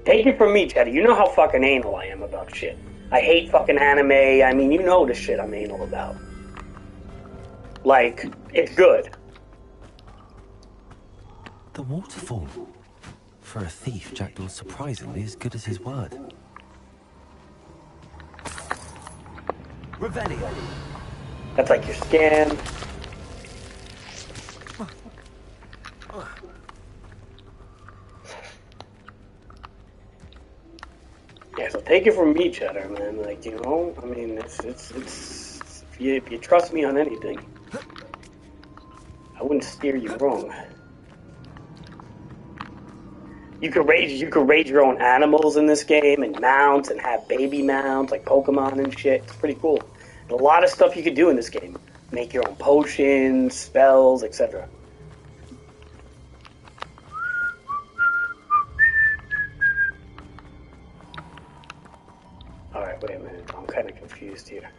Take it from me, Teddy. You know how fucking anal I am about shit. I hate fucking anime. I mean, you know the shit I'm anal about. Like, it's good. The waterfall. For a thief, Jackdaw's surprisingly as good as his word. Revelio. That's like your scan. Yeah, so take it from me, Cheddar, man. Like, you know, I mean, it's if you trust me on anything, I wouldn't steer you wrong. You could raise your own animals in this game and mounts and have baby mounts like Pokemon and shit. It's pretty cool. There's a lot of stuff you could do in this game. Make your own potions, spells, etc. Alright, wait a minute. I'm kind of confused here.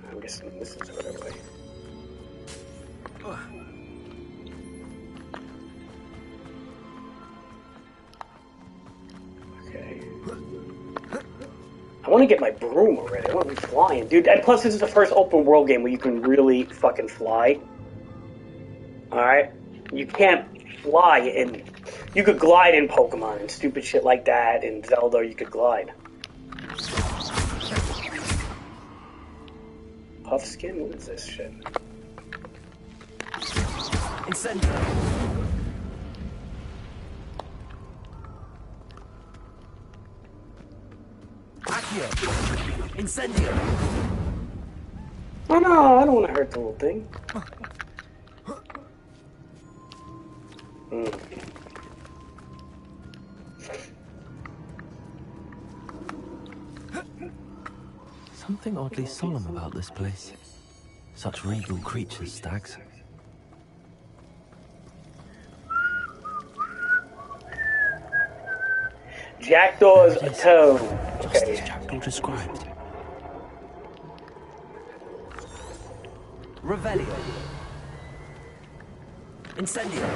I'm guessing this is the right way. Okay. I want to get my broom already. I want to be flying, dude. And plus, this is the first open world game where you can really fucking fly. Alright? You can't fly in... You could glide in Pokemon and stupid shit like that. In Zelda, you could glide. Puffskin? What is this shit? Incendio. Accio. Incendio. Oh no, I don't want to hurt the little thing. Something oddly solemn about this place. Such regal creatures, stags. Jackdaw's a toad. Just as Jackdaw described. Revelio. Incendio.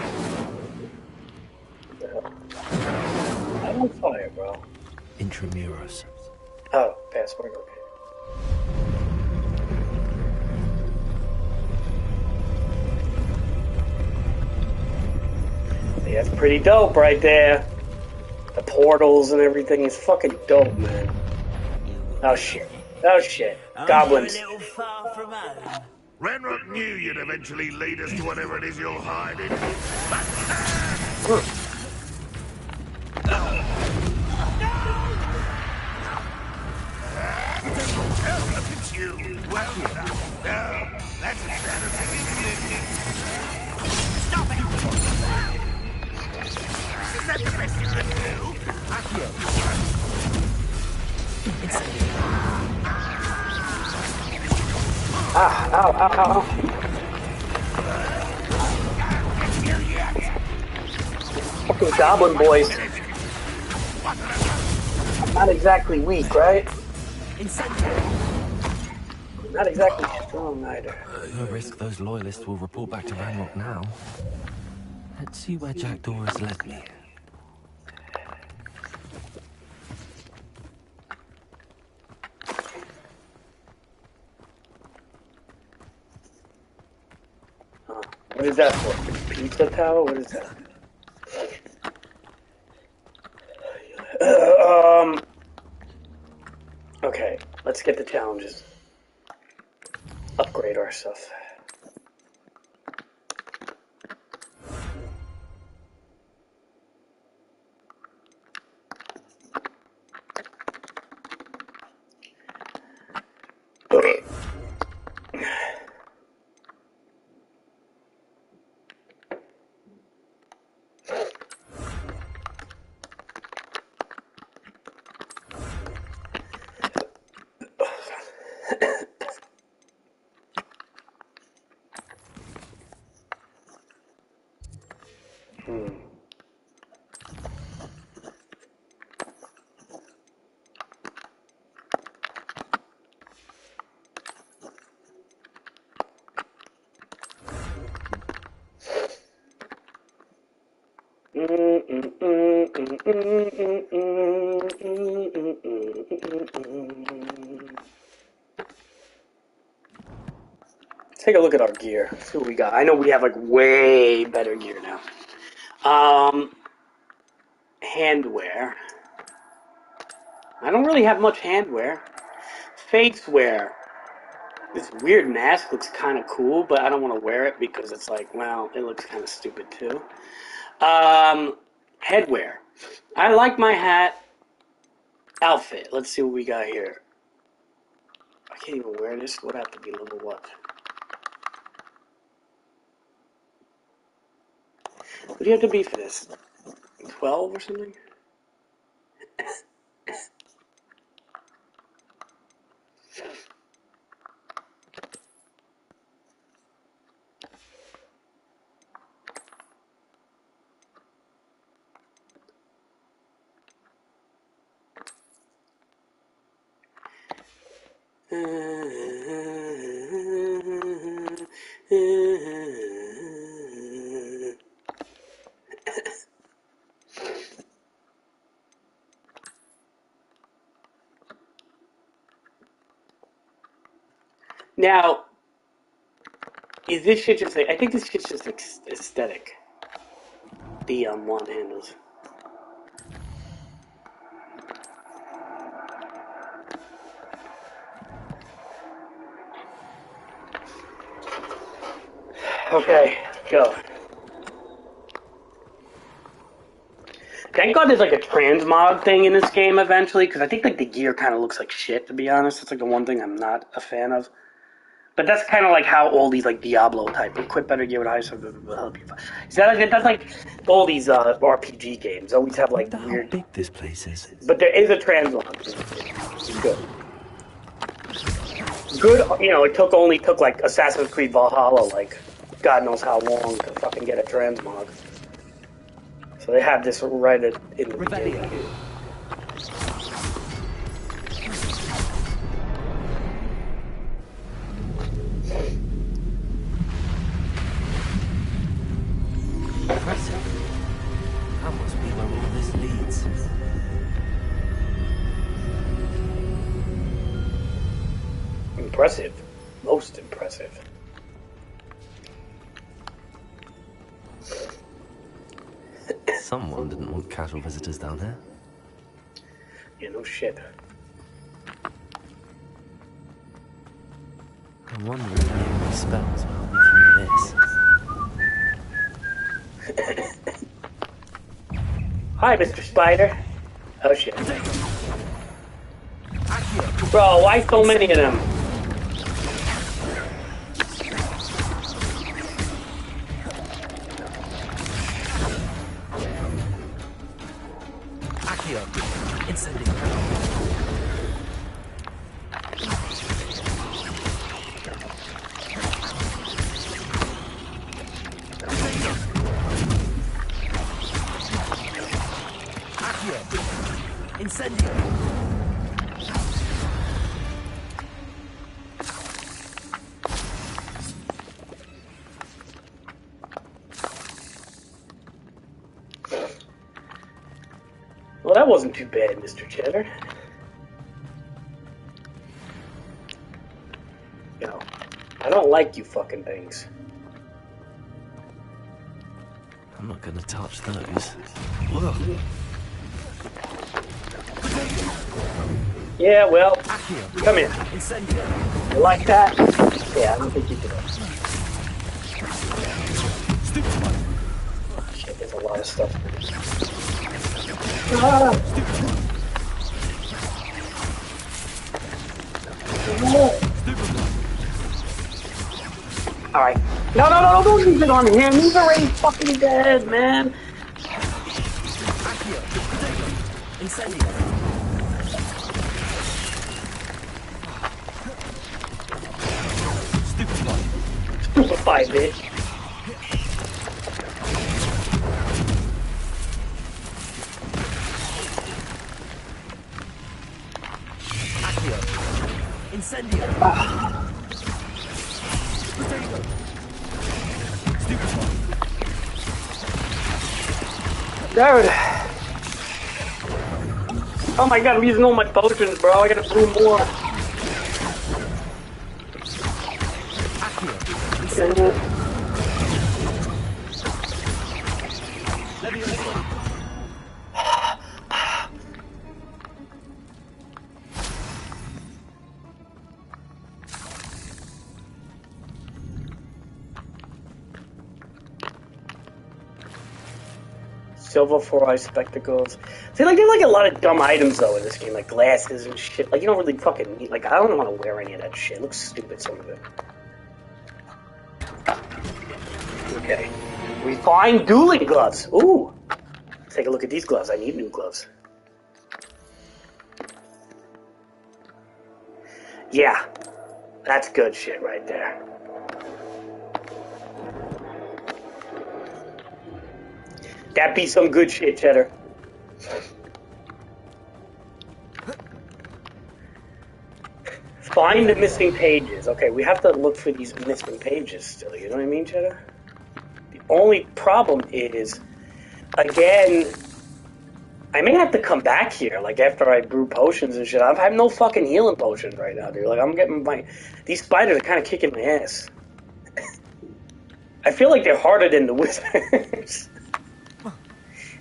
I'm on fire, bro. Intramuros. Oh, password, okay. Yeah, that's pretty dope right there. The portals and everything is fucking dope, man. Oh shit. Oh shit. Goblins. A little far from home. Ranrock knew you'd eventually lead us to whatever it is you're hiding. Look at you. Well done. Now, that's as bad as anything. Stop it! Is that the best you can do? Ah, ow, ow, ow, ow. Fucking goblin boys. Not exactly weak, right? Not exactly strong either. No risk those loyalists will report back to Ranrock now. Let's see where Jackdaw has led me. What is that for? Pizza tower? What is that? Okay, let's get the challenges. Upgrade our stuff. Take a look at our gear. See what we got. I know we have like way better gear now. Handwear. I don't really have much handwear. Face wear. This weird mask looks kind of cool, but I don't want to wear it because it's like, well, it looks kind of stupid too. Headwear. I like my hat. Outfit. Let's see what we got here. I can't even wear this. Would have to be level what? What do you have to be for this? 12 or something? Now, is this shit just like, I think this shit's just aesthetic. the wand handles. Okay, go. Thank God there's like a transmog thing in this game eventually, because I think like the gear kind of looks like shit, to be honest. That's like the one thing I'm not a fan of. But that's kind of like how all these like Diablo type equip better gear with high stuff will help you. That's like all these RPG games always have like weird. How big this place is. But there is a transmog. It's good. Good, you know, it only took like Assassin's Creed Valhalla like God knows how long to fucking get a transmog. So they have this right in the beginning. Impressive. That must be where all this leads. Impressive. Most impressive. Someone didn't want casual visitors down here. Yeah, no shit. I'm wondering if any of my spells will help me through this. Hi, Mr. Spider. Oh shit. Bro, why so many of them? Well, that wasn't too bad, Mr. Cheddar. No, I don't like you fucking things. I'm not gonna touch those. Ugh. Yeah, well, come here. You like that? Yeah, I don't think you do. Oh, shit, there's a lot of stuff. Ah. Alright. No, don't use it on him. He's already fucking dead, man. Stupefy, bitch. Incendio. Dude. Oh my god, I'm using all my potions, bro. I gotta brew more. Silver 4-eye spectacles. See, like, there's like a lot of dumb items though in this game, like glasses and shit. Like, you don't really fucking need. Like, I don't want to wear any of that shit. It looks stupid, some of it. Okay, we find dueling gloves. Ooh, take a look at these gloves. I need new gloves. Yeah, that's good shit right there. That be some good shit, Cheddar. Find the missing pages. Okay, we have to look for these missing pages still. You know what I mean, Cheddar? The only problem is, again, I may have to come back here, like, after I brew potions and shit. I have no fucking healing potions right now, dude. Like, I'm getting my... These spiders are kind of kicking my ass. I feel like they're harder than the wizards.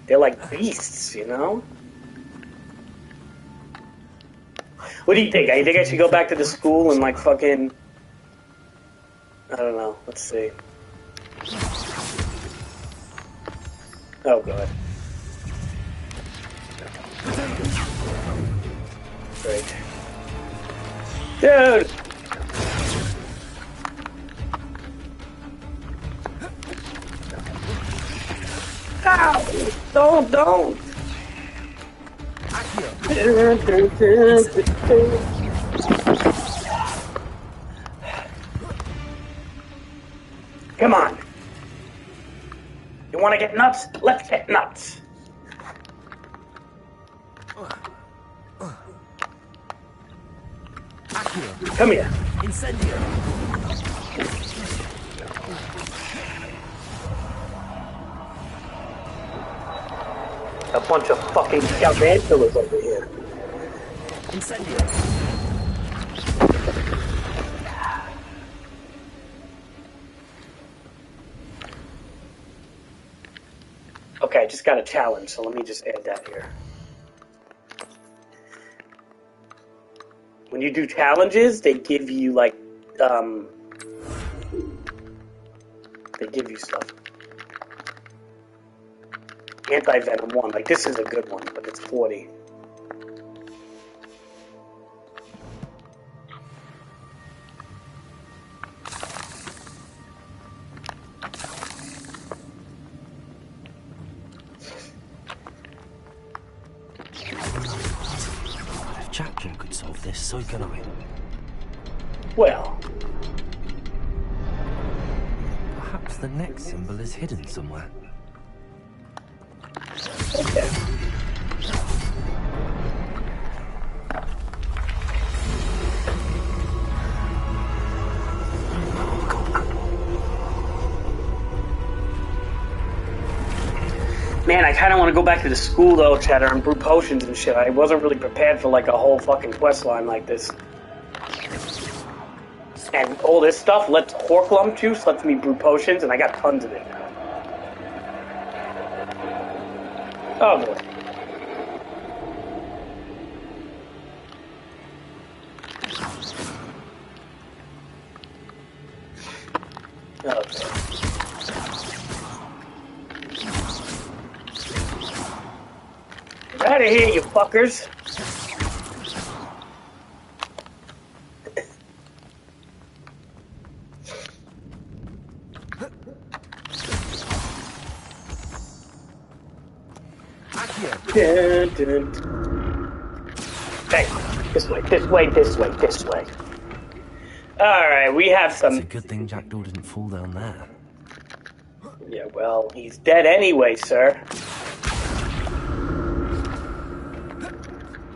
They're like beasts, you know? What do you think? I think I should go back to the school and like fucking... I don't know. Let's see. Oh, God. Great. Dude! Ow! Don't! Come on. You want to get nuts? Let's get nuts. Come here. Incendio. A bunch of fucking tarantulas over here. Incendio. Okay, I just got a challenge, so let me just add that here. When you do challenges, they give you, like, they give you stuff. Anti-Venom 1, like, this is a good one, but it's 40. Jackson could solve this, so can I. Well, perhaps the next symbol is hidden somewhere. Okay. Man, I kind of want to go back to the school, though, Cheddar, and brew potions and shit. I wasn't really prepared for, like, a whole fucking quest line like this. And all this stuff, Horklump juice lets me brew potions, and I got tons of it now. Oh, boy. Okay. Get out of here, you fuckers! Dun, dun. Hey, this way. Alright, we have some... It's a good thing Jackdaw didn't fall down there. Yeah, well, he's dead anyway, sir.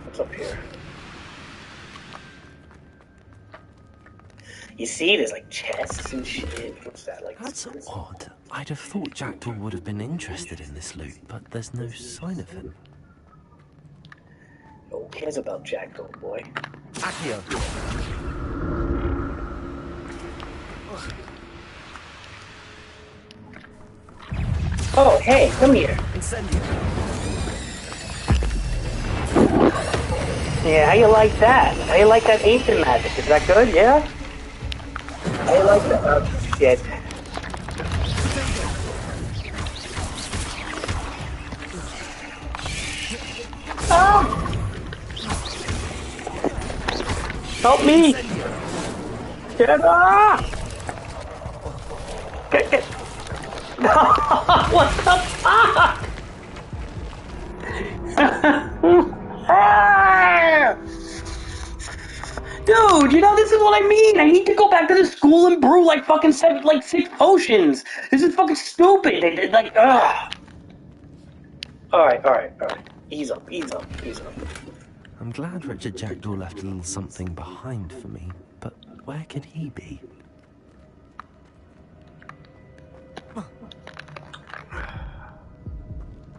What's up here? You see, there's like chests and shit. What's that like? That's odd. I'd have thought Jackdaw would have been interested in this loot, but there's no sign of him. Who cares about Jackdaw, boy? Accio. Oh, hey, come here. Incendio. Yeah, how you like that? How you like that ancient magic? Is that good? Yeah? How you like that? Oh, shit. Oh! Help me! Get up! Get. What the fuck? Dude, you know, this is what I mean. I need to go back to the school and brew like fucking 6 potions. This is fucking stupid. They did like, ugh. Alright. Ease up. I'm glad Richard Jackdaw left a little something behind for me, but where could he be?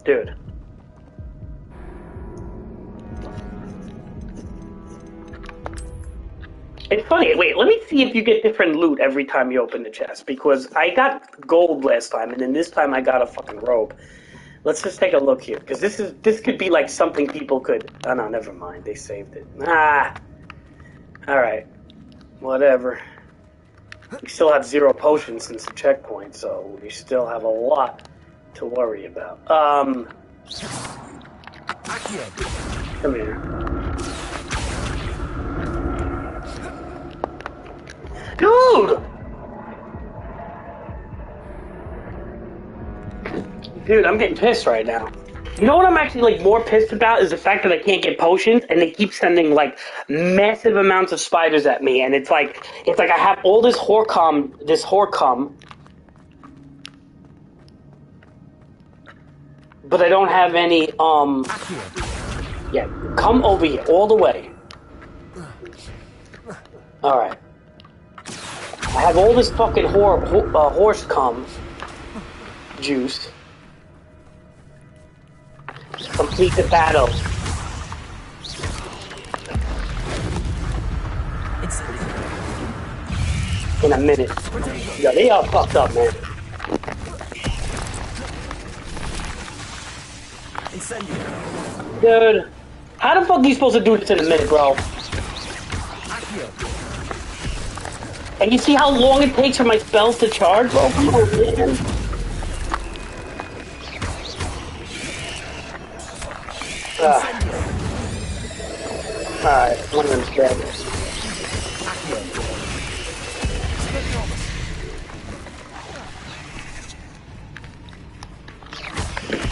Dude. It's funny. Wait, let me see if you get different loot every time you open the chest, because I got gold last time, and then this time I got a fucking robe. Let's just take a look here, because this could be like something people could. Oh no, never mind. They saved it. Ah. All right. Whatever. We still have 0 potions since the checkpoint, so we still have a lot to worry about. Come here. Dude, I'm getting pissed right now. You know what I'm actually like more pissed about is the fact that I can't get potions, and they keep sending like massive amounts of spiders at me, and it's like I have all this Horcum, but I don't have any yeah, come over here all the way. All right. I have all this fucking horse cum juice. Complete the battle. In a minute. Yeah, they are fucked up, man. Dude, how the fuck are you supposed to do this in a minute, bro? And you see how long it takes for my spells to charge, bro? Come on, man. Alright, one of them's dead.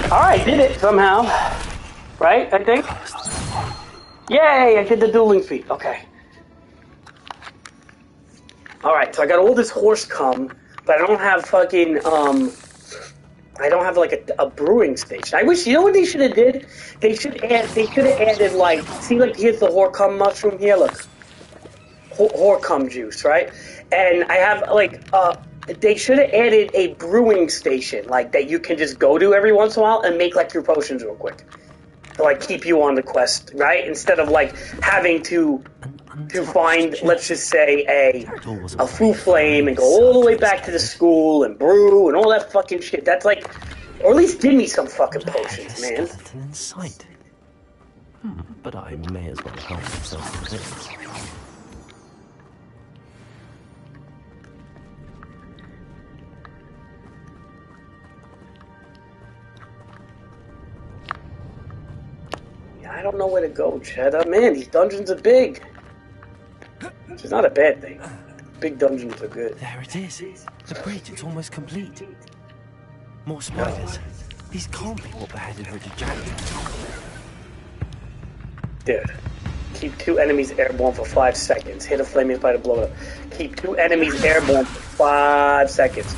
Alright, did it somehow. Right, I think? Yay, I did the dueling feat. Okay. Alright, so I got all this horse cum, but I don't have fucking, I don't have like a brewing station. I wish, you know what they should have did? They should have added like, see like here's the Horcum mushroom here, look. Horcum juice, right? And I have like, they should have added a brewing station, like that you can just go to every once in a while and make like your potions real quick. To like keep you on the quest, right? Instead of like having to find, let's just say, a foo flame and go all the way back to the school and brew and all that fucking shit. That's like, or at least give me some fucking potions, man. In sight. But I may as well help myself with this. I don't know where to go, Cheddar. Man, these dungeons are big. Which is not a bad thing. Big dungeons are good. There it is. The bridge, it's almost complete. More spiders. These can't be what beheaded Richard Jackson. Dude. Keep 2 enemies airborne for 5 seconds. Hit a flaming spider, blow it up. Keep 2 enemies airborne for 5 seconds.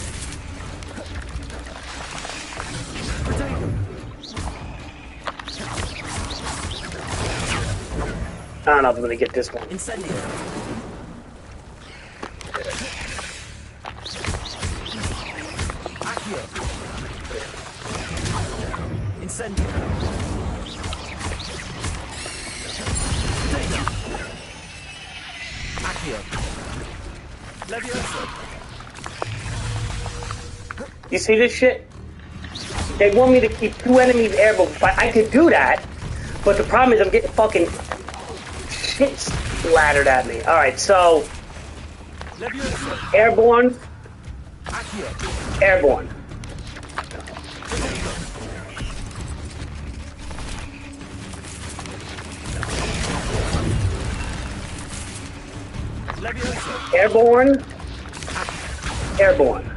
I don't know if I'm gonna get this one. Incendio. Accio. Incendio. Accio. Levioso. You see this shit? They want me to keep 2 enemies airborne. I could do that, but the problem is I'm getting fucking shit splattered at me. Alright, so airborne. Airborne. Airborne. Airborne.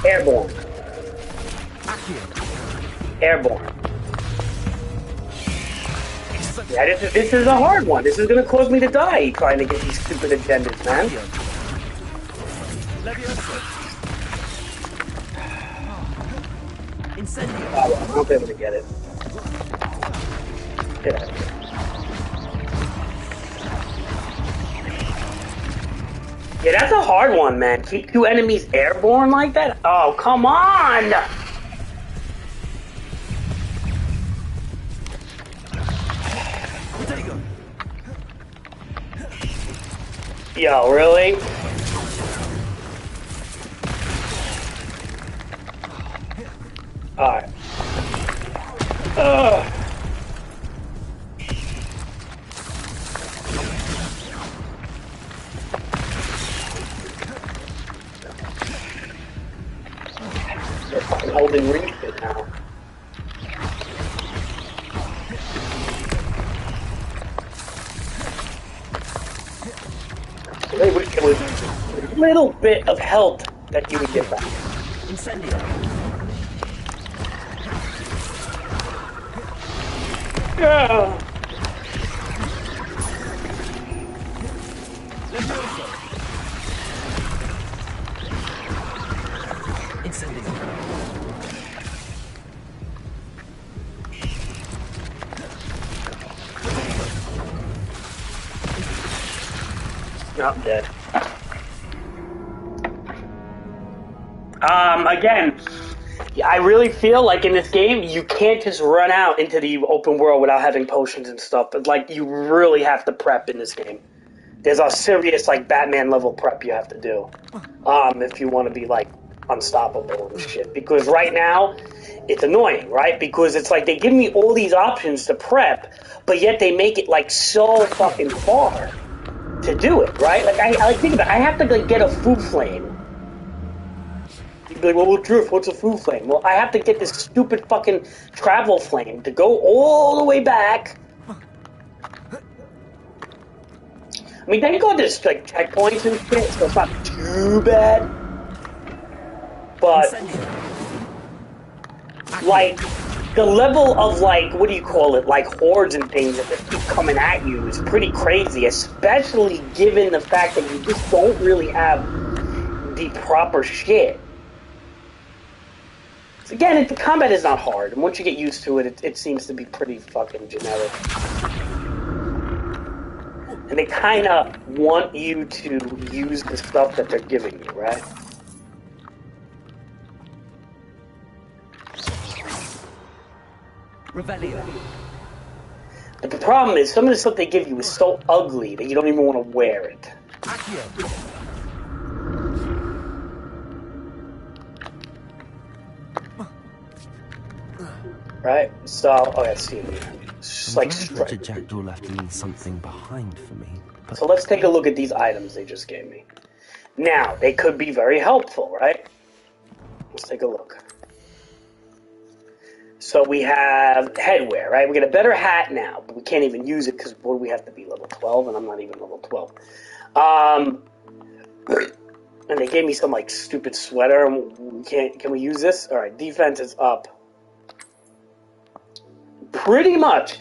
Airborne. Airborne. Yeah, this is a hard one. This is gonna cause me to die trying to get these stupid agendas, man. Oh, I won't be able to get it. Yeah. Yeah, that's a hard one, man. Keep 2 enemies airborne like that? Oh, come on! Yo, really? Alright. Holding ring fit now. They would get a little bit of health that you would get back. Incendio. Yeah. Not dead. Again, I really feel like in this game, you can't just run out into the open world without having potions and stuff. But like, you really have to prep in this game. There's a serious like Batman level prep you have to do, if you want to be like unstoppable and shit. Because right now, it's annoying, right? Because it's like they give me all these options to prep, but yet they make it like so fucking far to do it, right? Like I think about it, I have to like get a food flame. You'd be like, well, Drift, what's a food flame? Well, I have to get this stupid fucking travel flame to go all the way back. I mean, thank God there's like checkpoints and shit, so it's not too bad. But like the level of like, what do you call it? Like hordes and things that keep coming at you is pretty crazy, especially given the fact that you just don't really have the proper shit. Again, the combat is not hard, and once you get used to it, it seems to be pretty fucking generic. And they kind of want you to use the stuff that they're giving you, right? Revelio. But the problem is, some of the stuff they give you is so ugly that you don't even want to wear it. Right? So, oh, let's see. It's like Richard Jackdaw left me something behind for me. But so let's take a look at these items they just gave me. Now, they could be very helpful, right? Let's take a look. So we have headwear, right? We get a better hat now, but we can't even use it because we have to be level 12, and I'm not even level 12. And they gave me some like stupid sweater. And can we use this? All right, defense is up. Pretty much.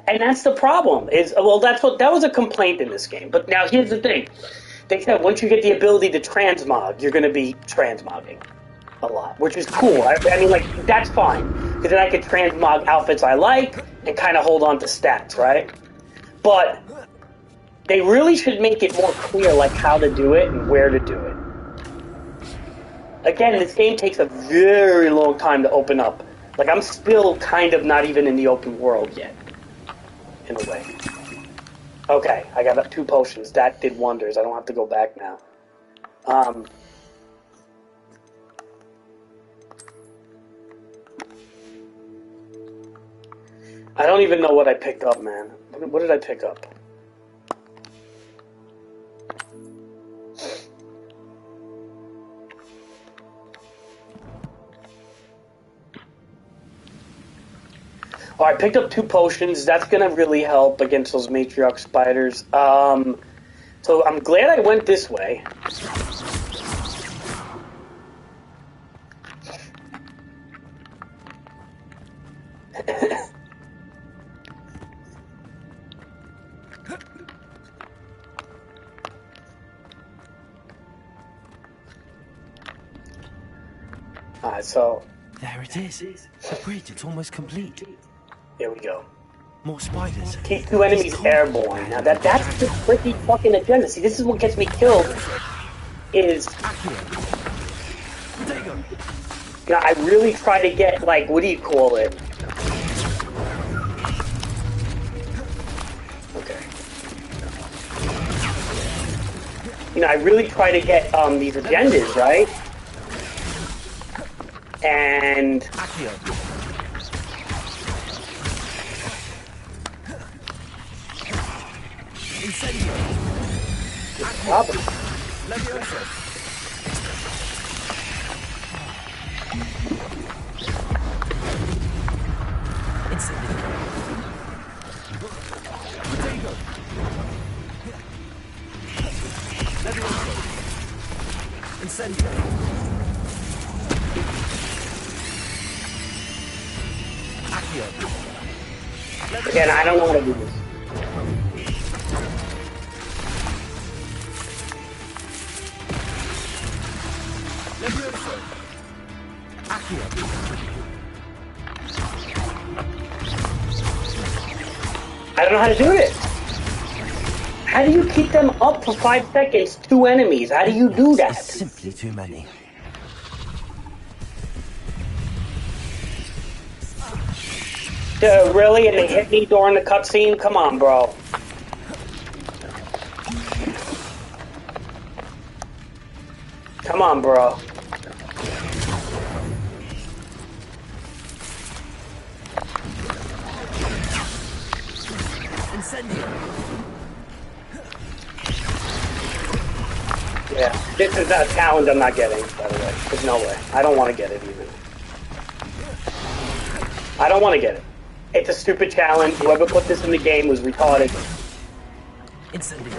And that's the problem. That was a complaint in this game. But now here's the thing. They said once you get the ability to transmog, you're going to be transmogging a lot, which is cool. I mean, like, that's fine. Because then I can transmog outfits I like and kind of hold on to stats, right? But they really should make it more clear, like, how to do it and where to do it. Again, this game takes a very long time to open up. Like, I'm still kind of not even in the open world yet, in a way. Okay, I got 2 potions. That did wonders. I don't have to go back now. I don't even know what I picked up, man. What did I pick up? Oh, I picked up 2 potions. That's gonna really help against those matriarch spiders. So I'm glad I went this way. Alright, so there it is. The bridge, it's almost complete. Here we go. More spiders. Keep 2 enemies airborne. Now that's the tricky fucking agenda. See, this is what gets me killed. Is you know, I really try to get like, what do you call it? Okay. You know, I really try to get these agendas, right? And Incendio. Robert. Levioso. Incendio. Potato. Levioso. Incendio. Accio. Again, I don't know how to do this. Levioso. Accio. I don't know how to do this. How do you keep them up for 5 seconds? 2 enemies. How do you do that? It's simply too many. Really? And they hit me during the cutscene? Come on, bro. Come on, bro. Incendio. Yeah, this is a challenge I'm not getting, by the way. There's no way. I don't want to get it, even. I don't want to get it. It's a stupid challenge. Whoever put this in the game was retarded. Incendio.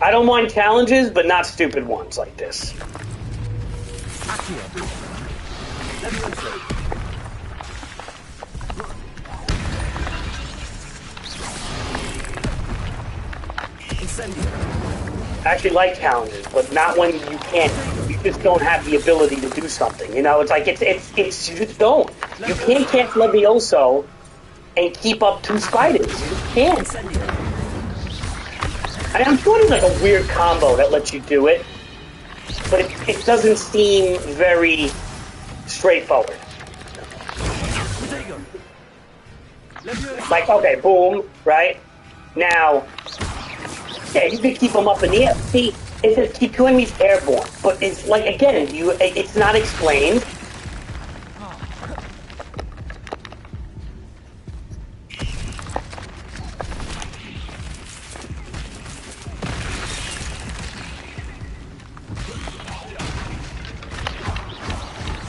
I don't mind challenges, but not stupid ones like this. Accio. Levioso. Incendio. I actually like challenges, but not when you can't. You just don't have the ability to do something. You know, it's like it's you just don't. You can't catch Levioso and keep up 2 spiders. You just can't. I mean, I'm sure there's like a weird combo that lets you do it, but it doesn't seem very straightforward. Like, okay, boom, right? Now, yeah, you can keep them up in the air. See, it says keep 2 enemies airborne, but it's like, again, it's not explained.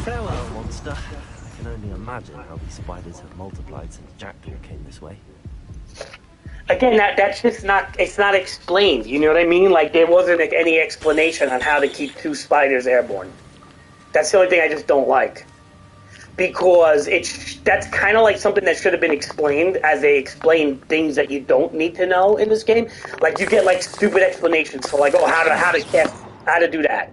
Farewell, monster. I can only imagine how these spiders have multiplied since Jackdaw came this way. Again, that's just not, it's not explained, you know what I mean? Like, there wasn't like, any explanation on how to keep 2 spiders airborne. That's the only thing I just don't like. Because that's kind of like something that should have been explained, as they explain things that you don't need to know in this game. Like, you get, like, stupid explanations for, like, oh, how to cast, how to do that.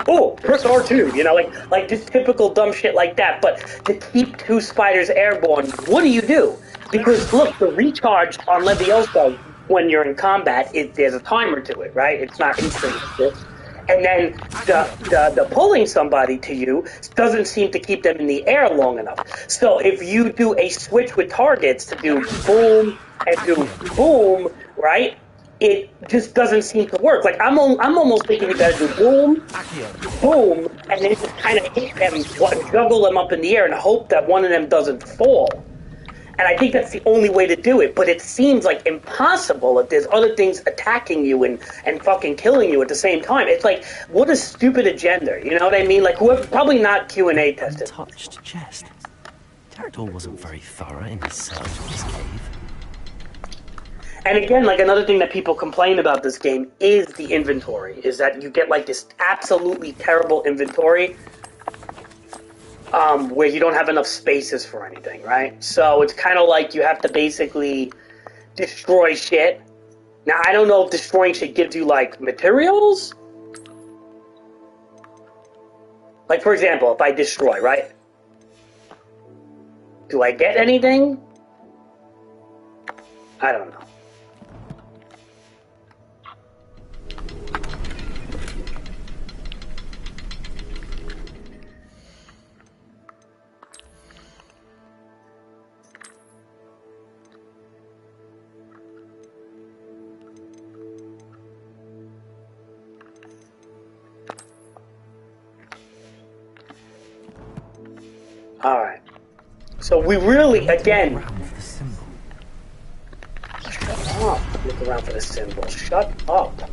Oh, press R2, you know, like just typical dumb shit like that. But to keep 2 spiders airborne, what do? Because, look, the recharge on Levioso when you're in combat, there's a timer to it, right? It's not instant. And then the pulling somebody to you doesn't seem to keep them in the air long enough. So if you do a switch with targets to do boom and do boom, right? It just doesn't seem to work. Like, I'm almost thinking you gotta do boom, boom, and then just kind of hit them, juggle them up in the air and hope that one of them doesn't fall. And I think that's the only way to do it, but it seems like impossible if there's other things attacking you and fucking killing you at the same time. It's like, what a stupid agenda, you know what I mean? Like, whoever, probably not Q&A tested. Untouched chest. Jackdaw wasn't very thorough in his search of this cave. And again, like, another thing that people complain about this game is the inventory, is that you get, like, this absolutely terrible inventory where you don't have enough spaces for anything, right? So it's kind of like you have to basically destroy shit. Now, I don't know if destroying shit gives you, like, materials. Like, for example, if I destroy, right? Do I get anything? I don't know. Alright. So we really, again... Shut up. Look around for the symbol. Shut up.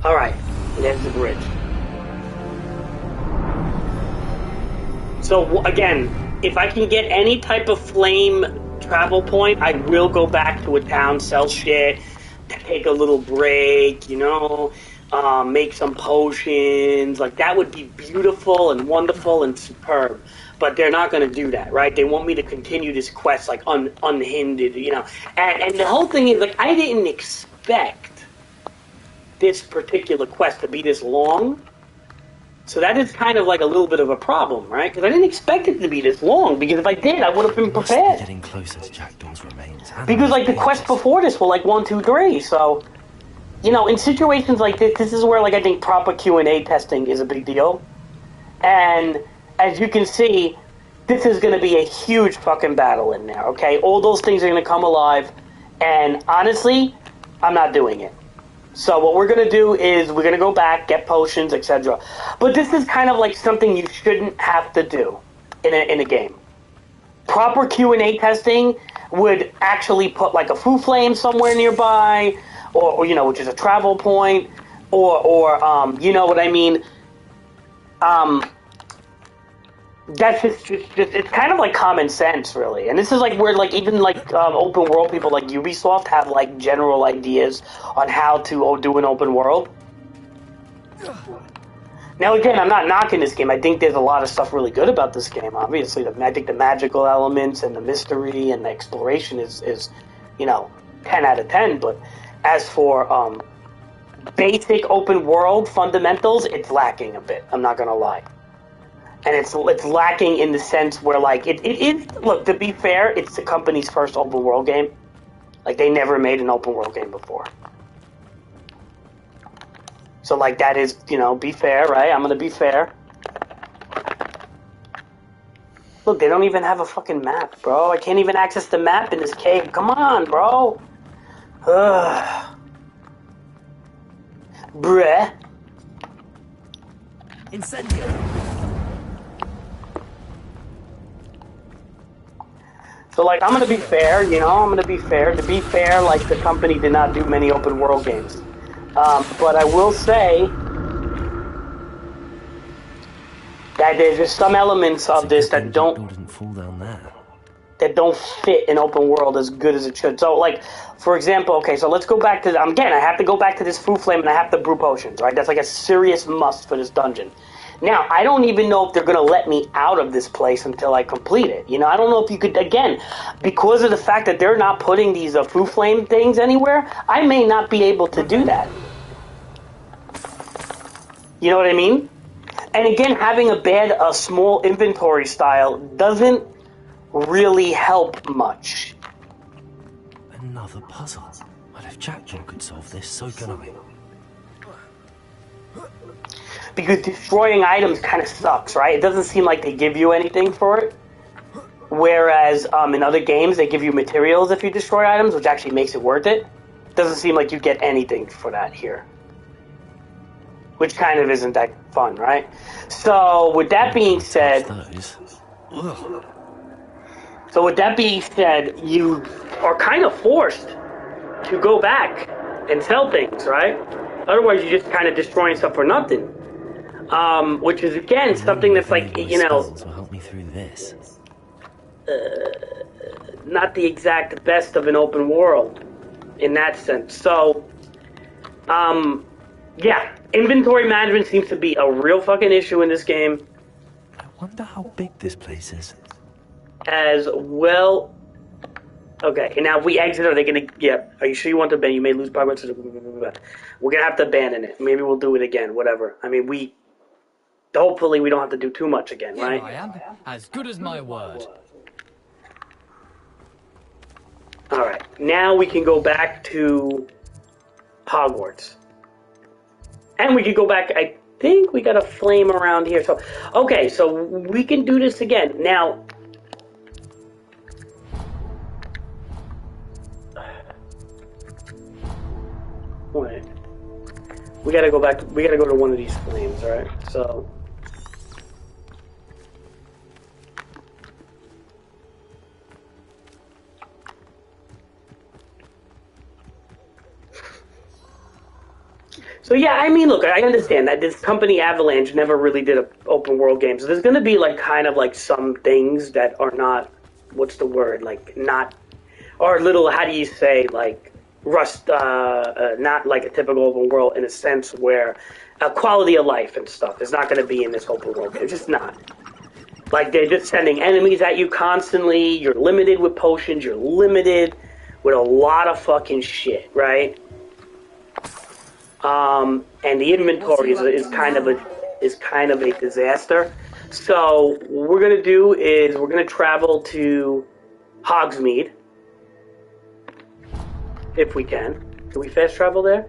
Alright, there's the bridge. So, again, if I can get any type of flame travel point, I will go back to a town, sell shit, take a little break, you know, make some potions. Like, that would be beautiful and wonderful and superb. But they're not going to do that, right? They want me to continue this quest, like, unhindered, you know. And the whole thing is, like, I didn't expect this particular quest to be this long. So that is kind of like a little bit of a problem, right? Because I didn't expect it to be this long, because if I did, I would have been prepared. Getting closer to Jackdaw's remains. Because, like, the quests before this were, like, 1, 2, 3, so... You know, in situations like this is where, like, I think proper Q&A testing is a big deal. And, as you can see, this is going to be a huge fucking battle in there, okay? All those things are going to come alive, and, honestly, I'm not doing it. So what we're going to do is we're going to go back, get potions, etc. But this is kind of like something you shouldn't have to do in a game. Proper Q&A testing would actually put like a foo flame somewhere nearby, or you know, which is a travel point, or you know what I mean. That's just it's kind of like common sense, really. And this is like where like even like open world people like Ubisoft have like general ideas on how to do an open world. Now again, I'm not knocking this game. I think there's a lot of stuff really good about this game. Obviously, I think the magical elements and the mystery and the exploration is you know, 10 out of 10. But as for basic open world fundamentals, it's lacking a bit. I'm not gonna lie. And it's lacking in the sense where, like, it is... Look, to be fair, it's the company's first open world game. Like, they never made an open world game before. So, like, that is, you know, be fair, right? I'm gonna be fair. Look, they don't even have a fucking map, bro. I can't even access the map in this cave. Come on, bro. Ugh. Bruh. Incendio. So, like, I'm gonna be fair, you know, I'm gonna be fair. To be fair, like, the company did not do many open world games. But I will say that there's just some elements of this that don't fit an open world as good as it should. So, like, for example, okay, so let's go back to, again, I have to go back to this foo flame and I have to brew potions, right? That's like a serious must for this dungeon. Now, I don't even know if they're going to let me out of this place until I complete it. You know, I don't know if you could, again, because of the fact that they're not putting these foo flame things anywhere, I may not be able to do that. You know what I mean? And again, having a small inventory style doesn't really help much. Another puzzle. Well, if Jackdaw could solve this, so can I. Because destroying items kind of sucks, right? It doesn't seem like they give you anything for it. Whereas in other games, they give you materials if you destroy items, which actually makes it worth it. Doesn't seem like you get anything for that here. Which kind of isn't that fun, right? So, with that being said... So, with that being said, you are kind of forced to go back and sell things, right? Otherwise, you're just kind of destroying stuff for nothing. Which is, again, something that's like, you know... will help me through this. Not the exact best of an open world, in that sense. So, yeah, inventory management seems to be a real fucking issue in this game. I wonder how big this place is. As well... Okay, and now if we exit, are they gonna... Yeah, are you sure you want to ban? You may lose progress. We're gonna have to abandon it. Maybe we'll do it again, whatever. I mean, hopefully we don't have to do too much again, right? Here I am, as good as my word. Alright, now we can go back to Hogwarts. And we could go back. I think we got a flame around here. So, okay, so we can do this again. Now, wait. We gotta go back. We gotta go to one of these flames, right? So. So yeah, I mean, look, I understand that this company Avalanche never really did a open world game. So there's going to be like kind of like some things that are not, what's the word, like not, or little, how do you say, like rust, not like a typical open world in a sense where quality of life and stuff is not going to be in this open world game. It's just not. Like they're just sending enemies at you constantly. You're limited with potions. You're limited with a lot of fucking shit, right? And the inventory is kind of a disaster. So what we're gonna do is we're gonna travel to Hogsmeade if we can. Can we fast travel there?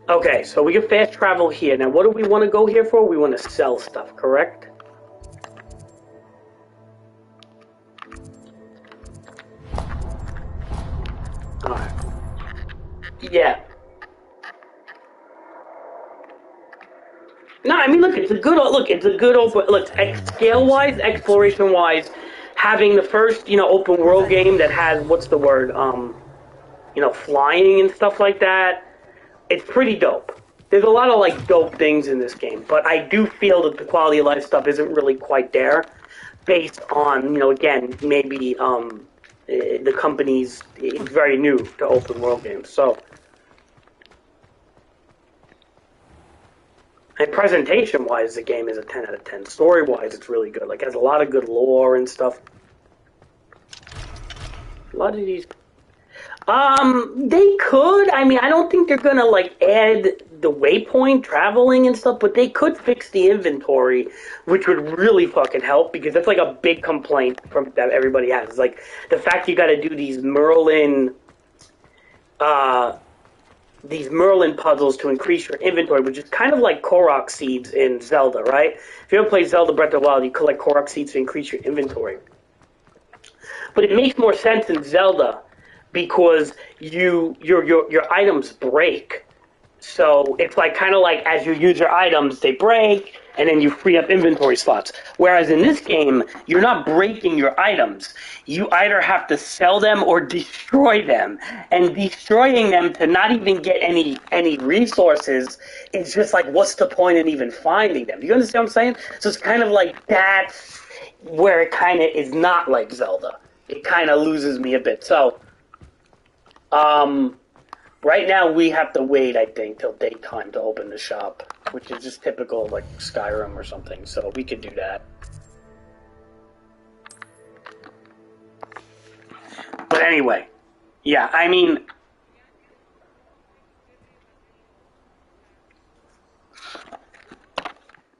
Okay, so we can fast travel here. Now, what do we want to go here for? We want to sell stuff, correct? Alright. Yeah. No, I mean, look, it's a good open, look, scale-wise, exploration-wise, having the first, open world game that has, what's the word, flying and stuff like that, it's pretty dope. There's a lot of, like, dope things in this game, but I do feel that the quality of life stuff isn't really quite there, based on, again, maybe, the company's very new to open world games, so. And presentation-wise, the game is a 10 out of 10. Story-wise, it's really good. Like, it has a lot of good lore and stuff. A lot of these... They could. I mean, I don't think they're gonna, like, add the waypoint traveling and stuff, but they could fix the inventory, which would really fucking help, because that's, like, a big complaint that everybody has. It's like, the fact you gotta do these Merlin puzzles to increase your inventory, which is kind of like Korok seeds in Zelda, right? If you ever play Zelda Breath of the Wild, you collect Korok seeds to increase your inventory. But it makes more sense in Zelda because your items break. So it's like kind of like as you use your items, they break, and then you free up inventory slots. Whereas in this game, you're not breaking your items. You either have to sell them or destroy them. And destroying them to not even get any resources is just like, what's the point in even finding them? Do you understand what I'm saying? So it's kind of like that's where it kind of is not like Zelda. It kind of loses me a bit. So, right now we have to wait, I think, till daytime to open the shop, which is just typical of, like, Skyrim or something, so we could do that. But anyway, yeah, I mean...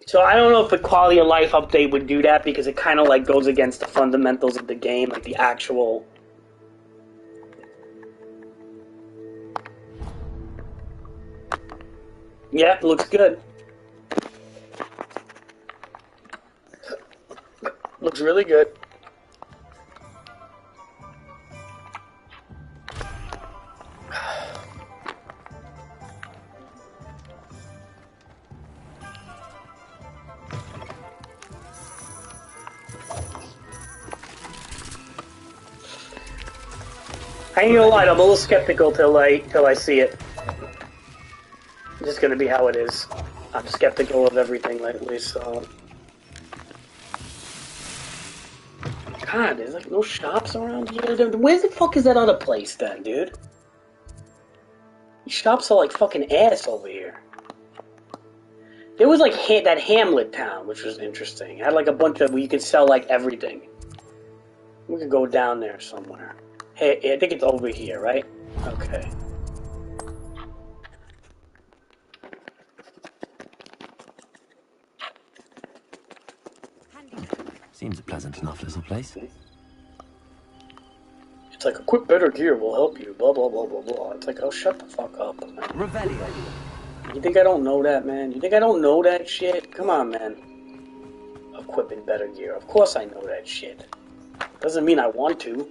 So I don't know if the quality of life update would do that, because it kind of, like, goes against the fundamentals of the game, like the actual... Yeah, looks good. Looks really good. I ain't gonna lie, I'm a little skeptical till I see it. It's just gonna be how it is. I'm skeptical of everything lately, so... God, there's like no shops around here. Where the fuck is that other place then, dude? These shops are like fucking ass over here. There was like that Hamlet town, which was interesting. It had like a bunch of where you could sell like everything. We could go down there somewhere. Hey, I think it's over here, right? Okay. pleasant enough little place. It's like, equip better gear will help you, blah, blah, blah, blah, blah. It's like, oh, shut the fuck up. Revelio. You think I don't know that, man? You think I don't know that shit? Come on, man. Equipping better gear. Of course I know that shit. Doesn't mean I want to.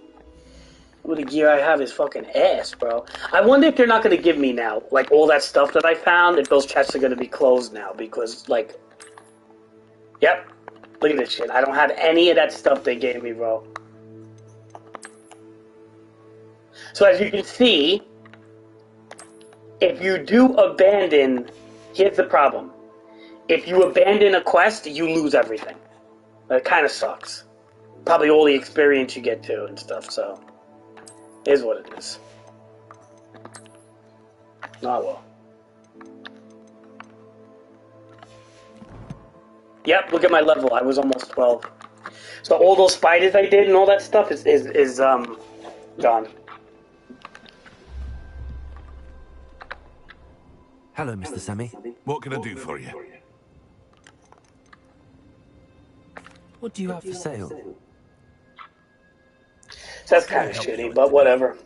Well, the gear I have is fucking ass, bro. I wonder if they're not going to give me now, like, all that stuff that I found, if those chests are going to be closed now, because, like... Yep. Look at this shit. I don't have any of that stuff they gave me, bro. So as you can see, if you do abandon... Here's the problem. If you abandon a quest, you lose everything. It kind of sucks. Probably all the experience you get too and stuff, so... Is what it is. Oh well. Yep, look at my level. I was almost 12. So all those spiders I did and all that stuff is gone. Hello, Mr. Semi. What can I do for you? What do you have for sale? So that's kind of shitty, but whatever.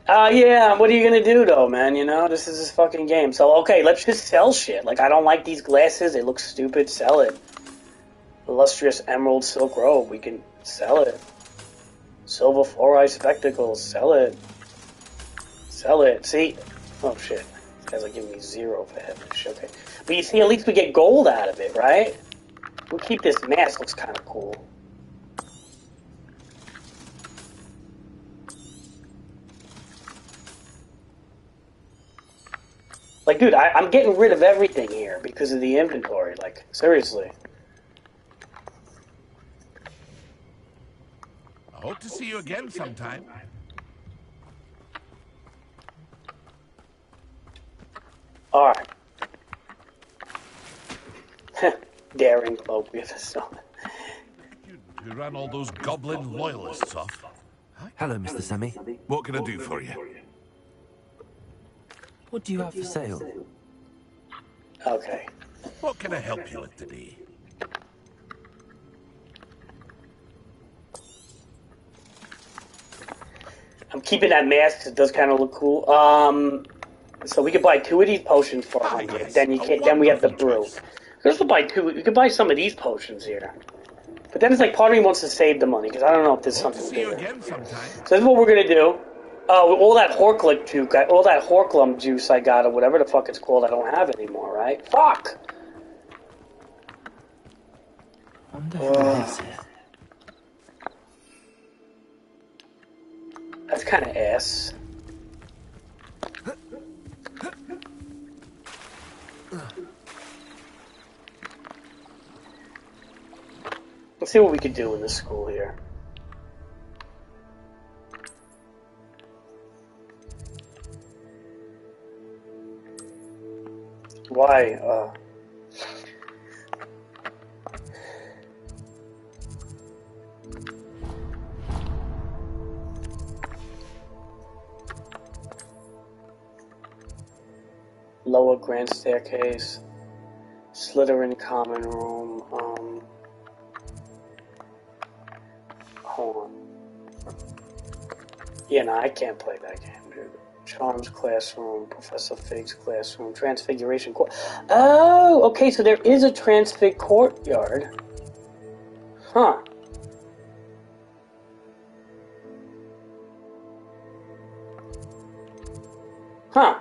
Yeah, what are you gonna do though, man? You know, this is this fucking game. So, okay, let's just sell shit. Like, I don't like these glasses. They look stupid. Sell it. Illustrious Emerald Silk Robe. We can sell it. Silver Four-Eye Spectacles. Sell it. Sell it. See? Oh, shit. These guys are giving me 0 for heaven's. Okay. But you see, at least we get gold out of it, right? We'll keep this mask. Looks kind of cool. Like, dude, I'm getting rid of everything here because of the inventory. Like, seriously. I hope to see you again sometime. Alright. Daring folk with us. You ran all those goblin loyalists off. Hello, Mr. Semi. What can I do for you? What do you have for sale? Okay. What can I help you with today? I'm keeping that mask 'cause it does kind of look cool. So we could buy 2 of these potions for 100. Yes. Then you can't. Then we have the brew. Let's buy 2. You could buy some of these potions here. But then it's like part of me wants to save the money because I don't know if there's something See you bigger. again sometime. So this is what we're gonna do. All that Horklum juice, all that Horklum juice I got, or whatever the fuck it's called, I don't have anymore, right? Fuck. Wonder who lives here. That's kind of ass. Let's see what we could do in this school here. Why? Lower grand staircase, Slytherin common room. Hold on. Yeah, no, I can't play that game, dude. Charms classroom, Professor Fig's classroom, Transfiguration court. Oh, okay, so there is a Transfig courtyard. Huh. Huh.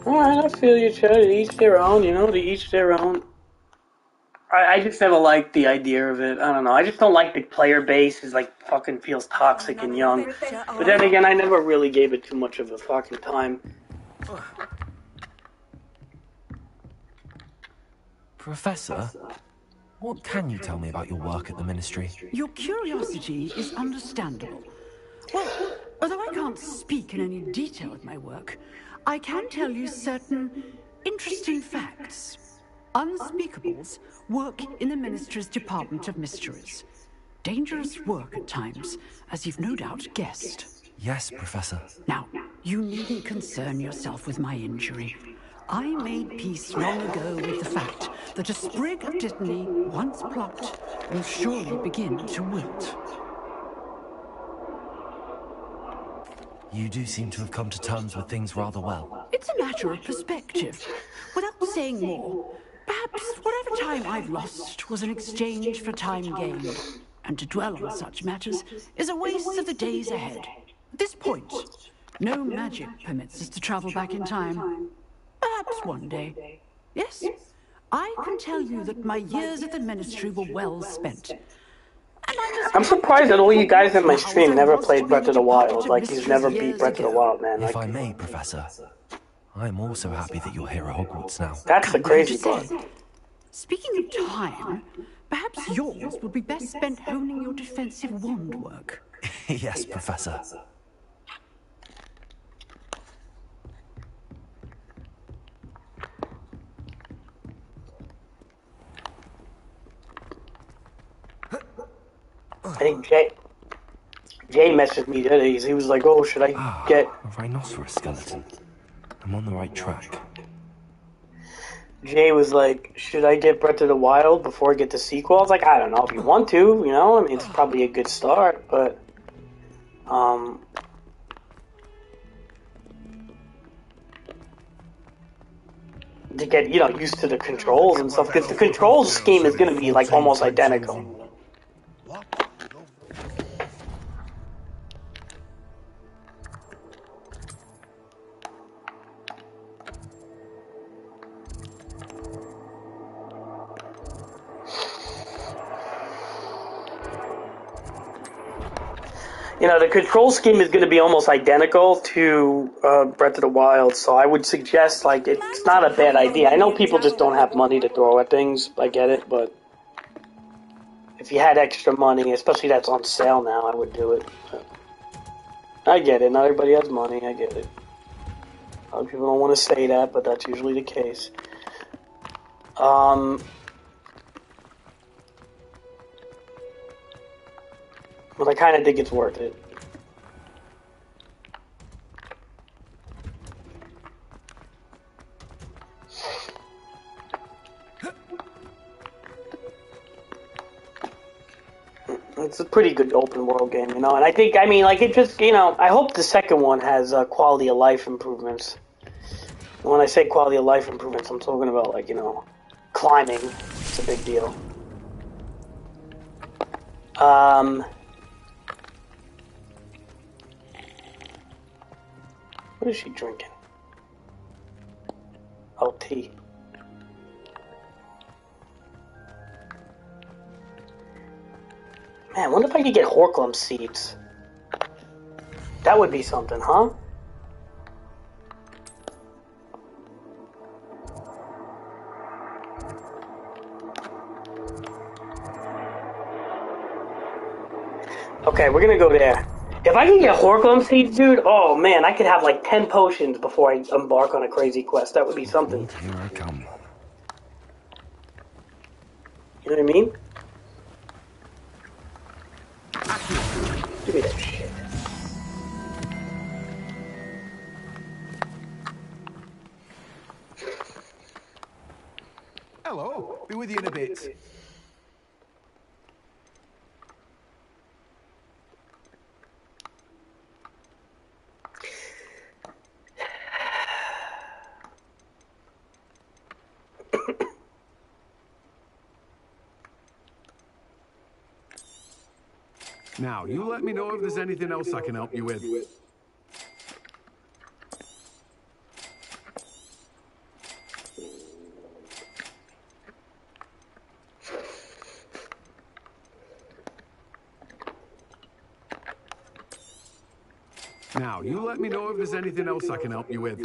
Alright, I feel you, Chad. To each their own, you know, to each their own. I just never liked the idea of it. I don't know. I just don't like the player base. Is like fucking feels toxic and young. But then again, I never really gave it too much of a fucking time. Professor, what can you tell me about your work at the Ministry? Your curiosity is understandable. Well, although I can't speak in any detail of my work, I can tell you certain interesting facts. Unspeakables work in the Ministry's Department of Mysteries. Dangerous work at times, as you've no doubt guessed. Yes, Professor. Now, you needn't concern yourself with my injury. I made peace long ago with the fact that a sprig of dittany, once plucked, will surely begin to wilt. You do seem to have come to terms with things rather well. It's a matter of perspective. Without saying more, perhaps whatever time I've lost was an exchange for time gained. And to dwell on such matters is a waste of the days ahead. At this point, no magic permits us to travel back in time. Perhaps one day. Yes, I can tell you that my years at the Ministry were well spent. I'm surprised that all you guys in my stream never played Breath of the Wild. Like, you've never beat Breath of the Wild, man. If I may, Professor, I'm also happy that you're here at Hogwarts now. That's the crazy part. Speaking of time, perhaps yours would be best spent honing your defensive wand work. Yes, Professor. I think Jay messaged me today. He was like, "Oh, should I get a rhinoceros skeleton? I'm on the right track." Jay was like, "Should I get Breath of the Wild before I get the sequel?" I was like, "I don't know if you want to. You know, I mean, it's probably a good start, but to get used to the controls and stuff, because the controls scheme is going to be like almost identical." The control scheme is going to be almost identical to Breath of the Wild, so I would suggest, like, it's not a bad idea. I know people just don't have money to throw at things, I get it, but if you had extra money, especially that's on sale now, I would do it. But I get it, not everybody has money, I get it. A lot of people don't want to say that, but that's usually the case. But I kind of think it's worth it. It's a pretty good open world game, and I think, it just, I hope the second one has quality of life improvements. And when I say quality of life improvements, I'm talking about, like, climbing. It's a big deal. What is she drinking? Oh, tea. Man, I wonder if I could get Horklum seeds. That would be something, huh? Okay, we're gonna go there. If I can get Horklum seeds, dude, oh man, I could have like 10 potions before I embark on a crazy quest. That would be something. Here I come. You know what I mean? Give me that shit. Hello, be with you in a bit. Now, you let me know if there's anything else I can help you with. Now, you let me know if there's anything else I can help you with.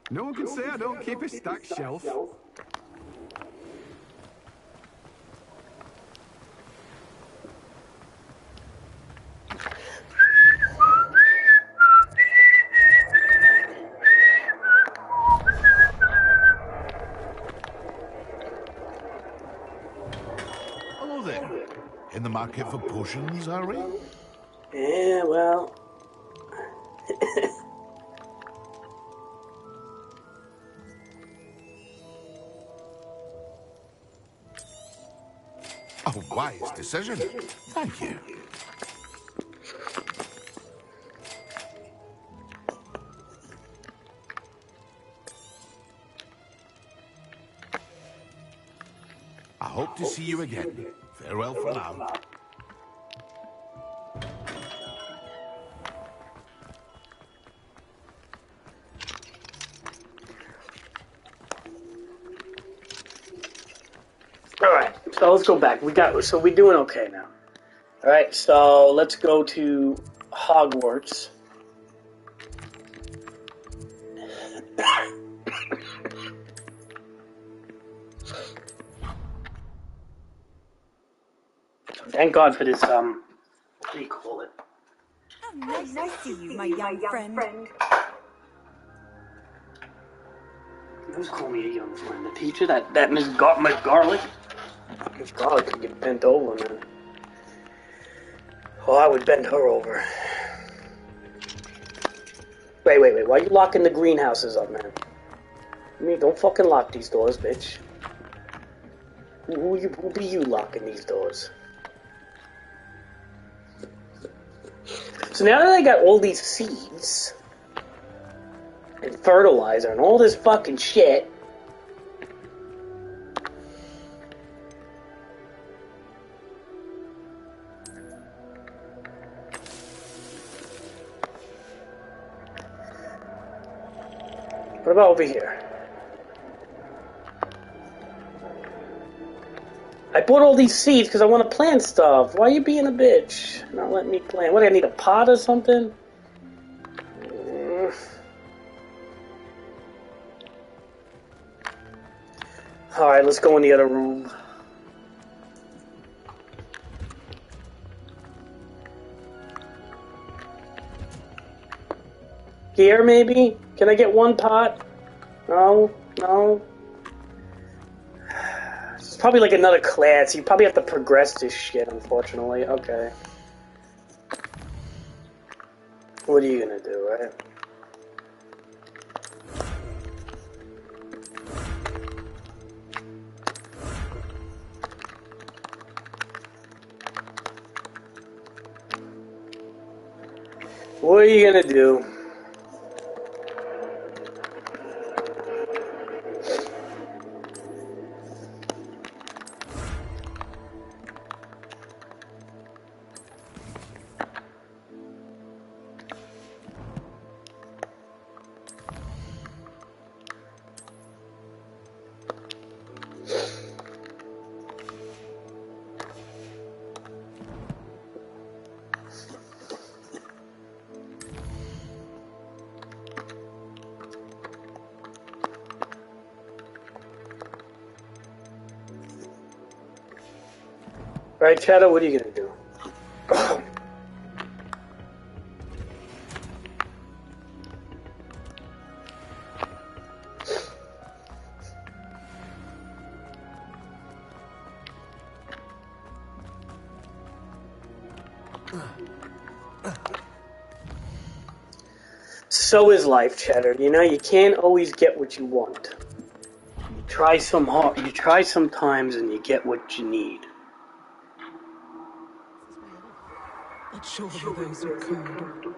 No one can say I don't keep a stacked shelf. then. In the market for potions, are we? Yeah, well... A wise decision. Thank you. I hope to see you again. Farewell for now. Alright, so let's go back. So we're doing okay now. Alright, so let's go to Hogwarts. Thank God for this, what do you call it? Oh, nice to see you, my young friend. Who's calling me a young friend? The teacher? That Miss Garlic? Miss Garlic could get bent over, man. Oh, I would bend her over. Wait. Why are you locking the greenhouses up, man? I mean, don't fucking lock these doors, bitch. Who be you locking these doors? So now that I got all these seeds and fertilizer and all this fucking shit, what about over here? I bought all these seeds because I want to plant stuff. Why are you being a bitch? Not letting me plant. What, I need a pot or something? Alright, let's go in the other room. Here, maybe? Can I get one pot? No? It's probably like another class. You probably have to progress this shit, unfortunately. Okay. What are you gonna do, right? What are you gonna do? Right, Shadow, what are you gonna do? So is life, Cheddar. You know, you can't always get what you want. You try sometimes and you get what you need. But surely those who could.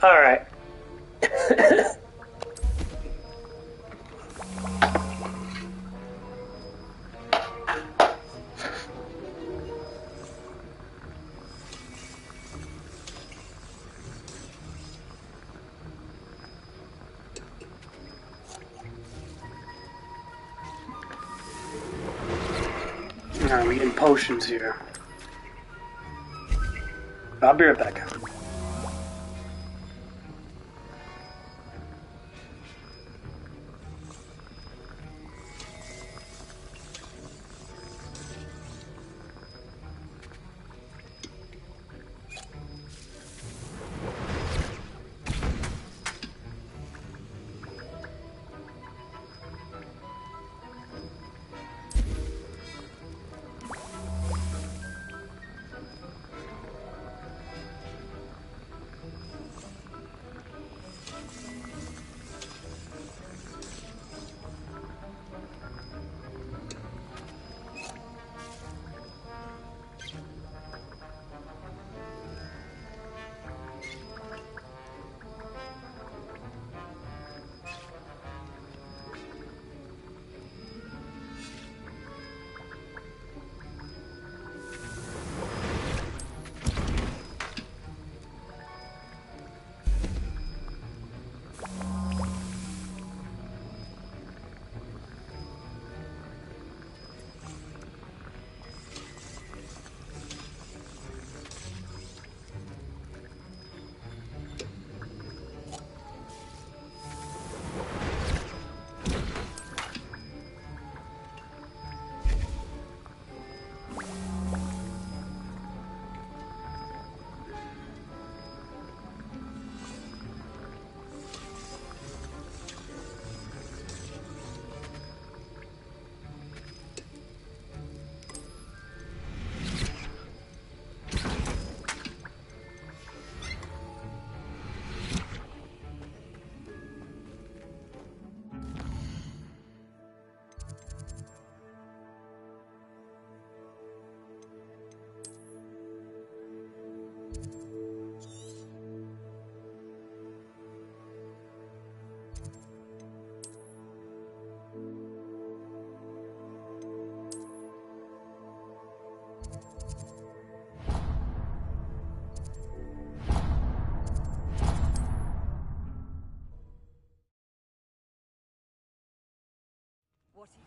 All right. Alright, we're getting potions here. I'll be right back.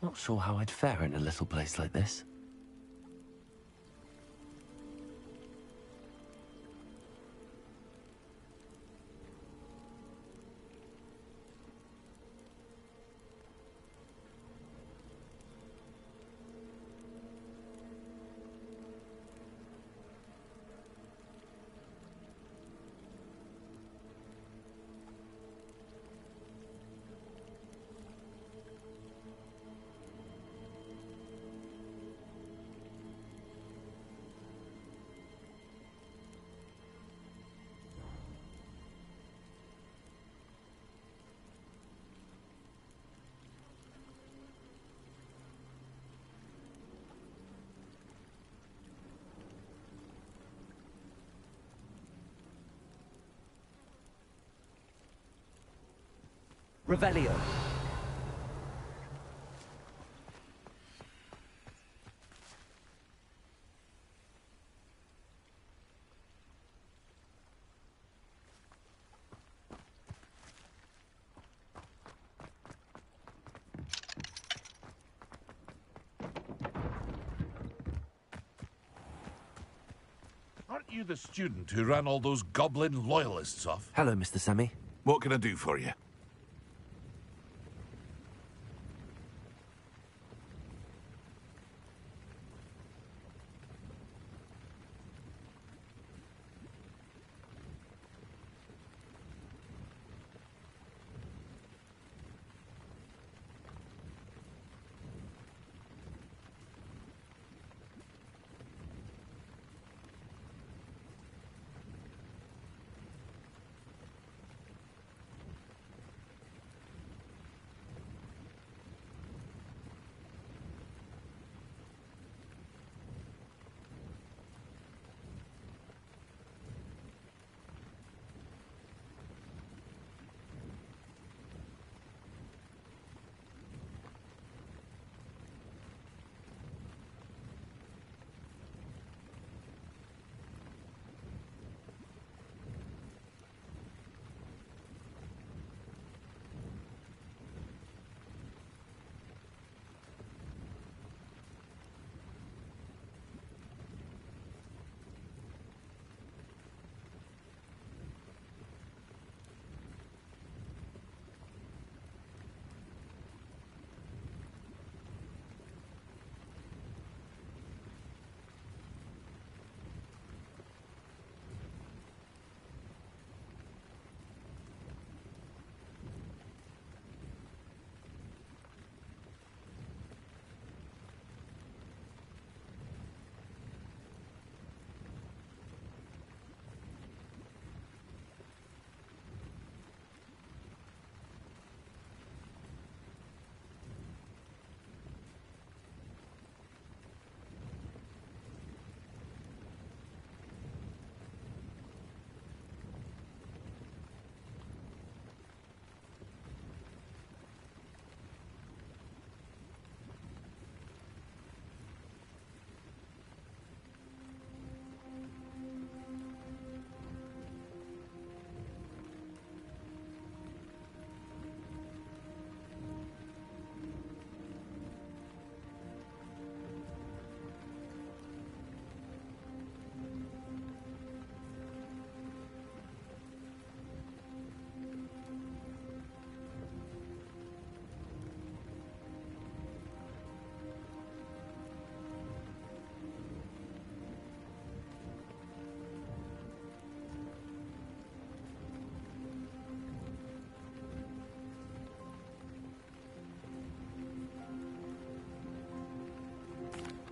Not sure how I'd fare in a little place like this. Revelio. Aren't you the student who ran all those goblin loyalists off? Hello, Mr. Sammy. What can I do for you?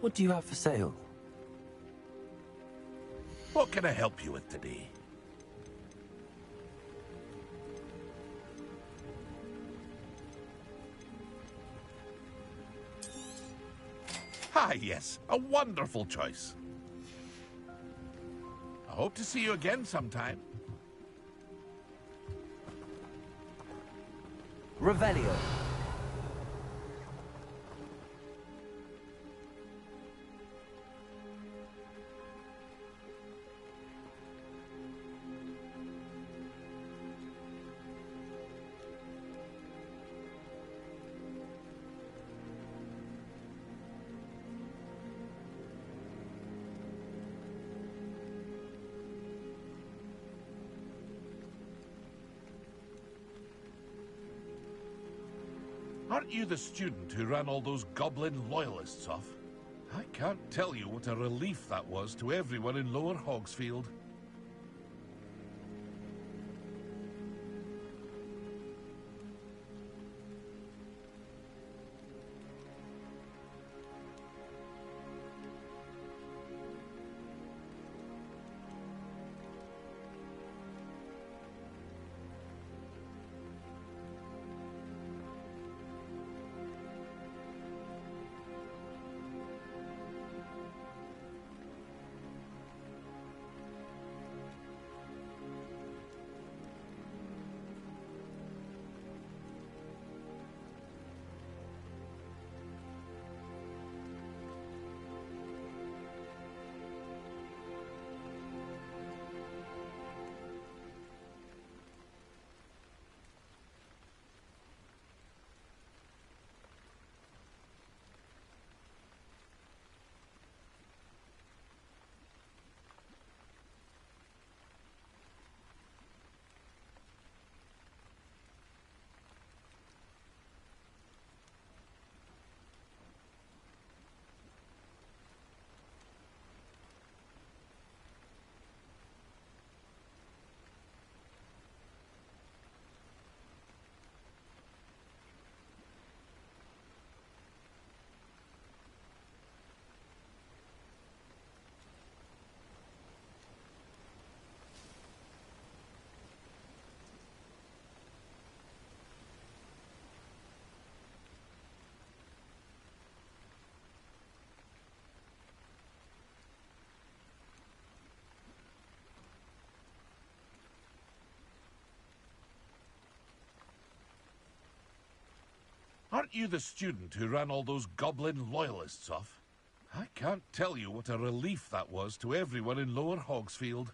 What do you have for sale? What can I help you with today? Ah, yes, a wonderful choice. I hope to see you again sometime. Revelio. Aren't you the student who ran all those goblin loyalists off? I can't tell you what a relief that was to everyone in Lower Hogsfield. Aren't you the student who ran all those goblin loyalists off? I can't tell you what a relief that was to everyone in Lower Hogsfield.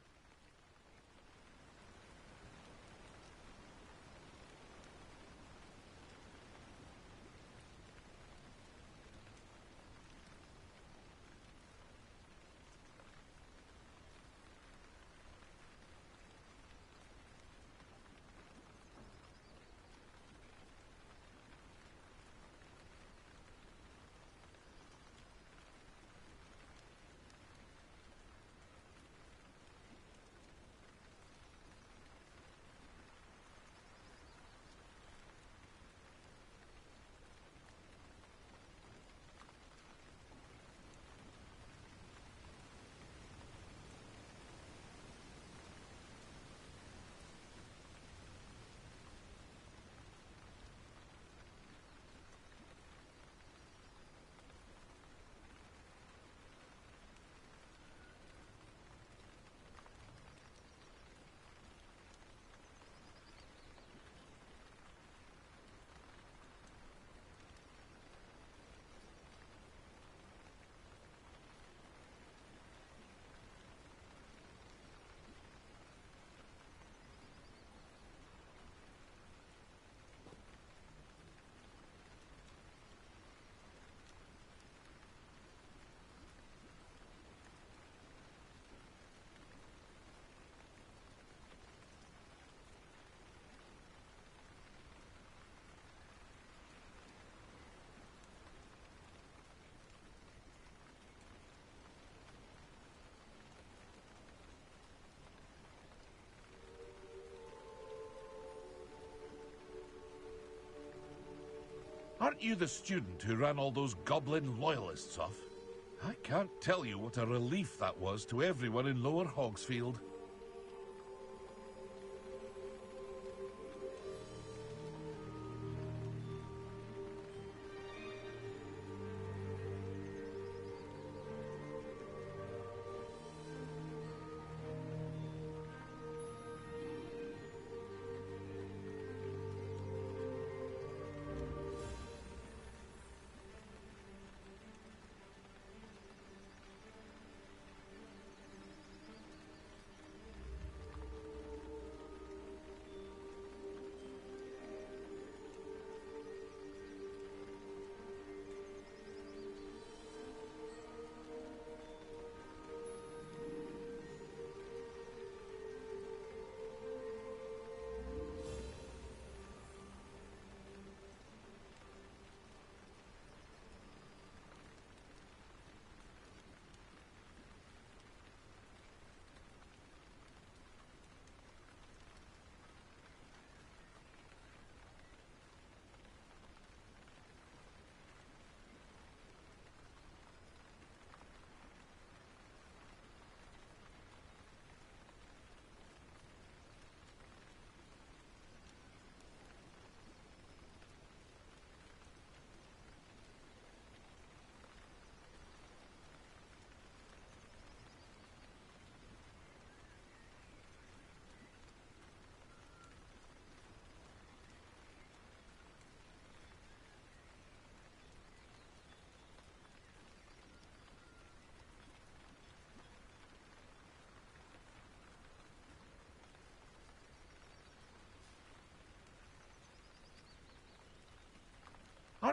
Aren't you the student who ran all those goblin loyalists off? I can't tell you what a relief that was to everyone in Lower Hogsfield.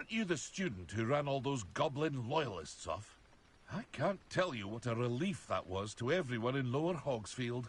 Aren't you the student who ran all those goblin loyalists off? I can't tell you what a relief that was to everyone in Lower Hogsfield.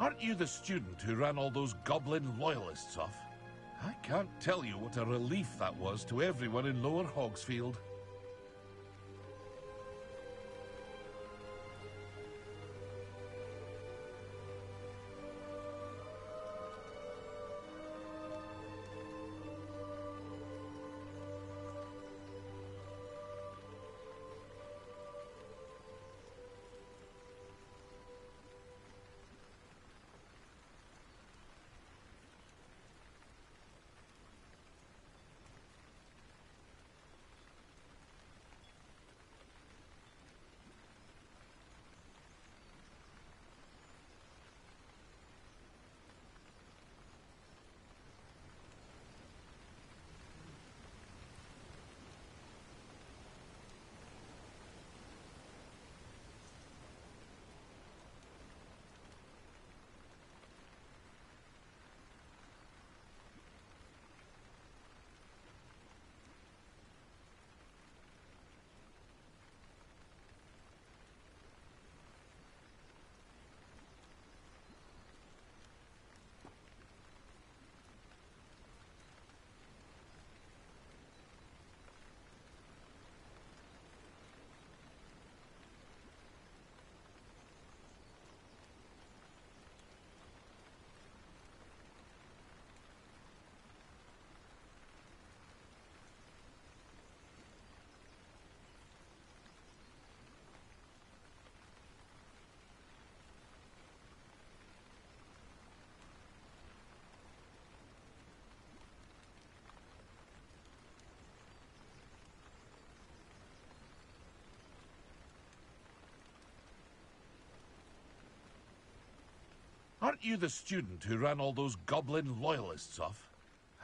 Aren't you the student who ran all those goblin loyalists off? I can't tell you what a relief that was to everyone in Lower Hogsfield. Aren't you the student who ran all those goblin loyalists off?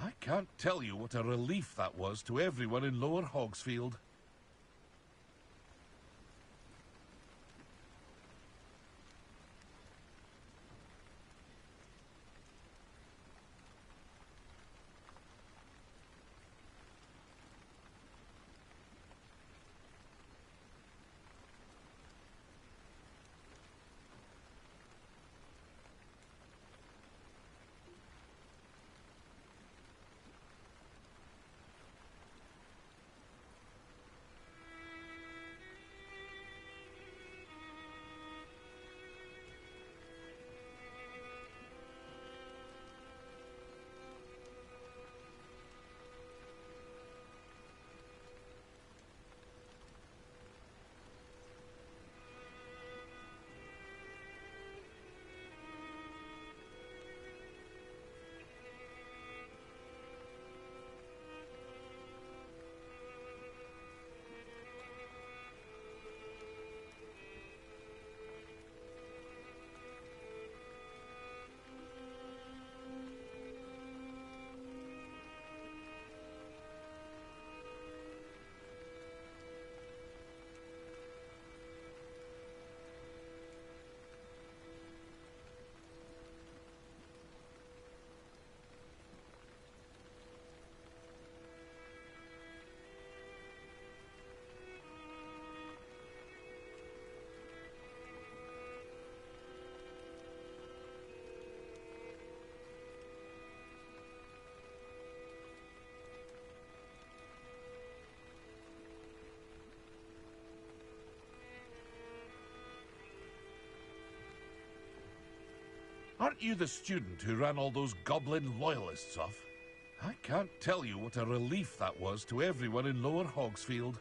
I can't tell you what a relief that was to everyone in Lower Hogsfield. Aren't you the student who ran all those goblin loyalists off? I can't tell you what a relief that was to everyone in Lower Hogsfield.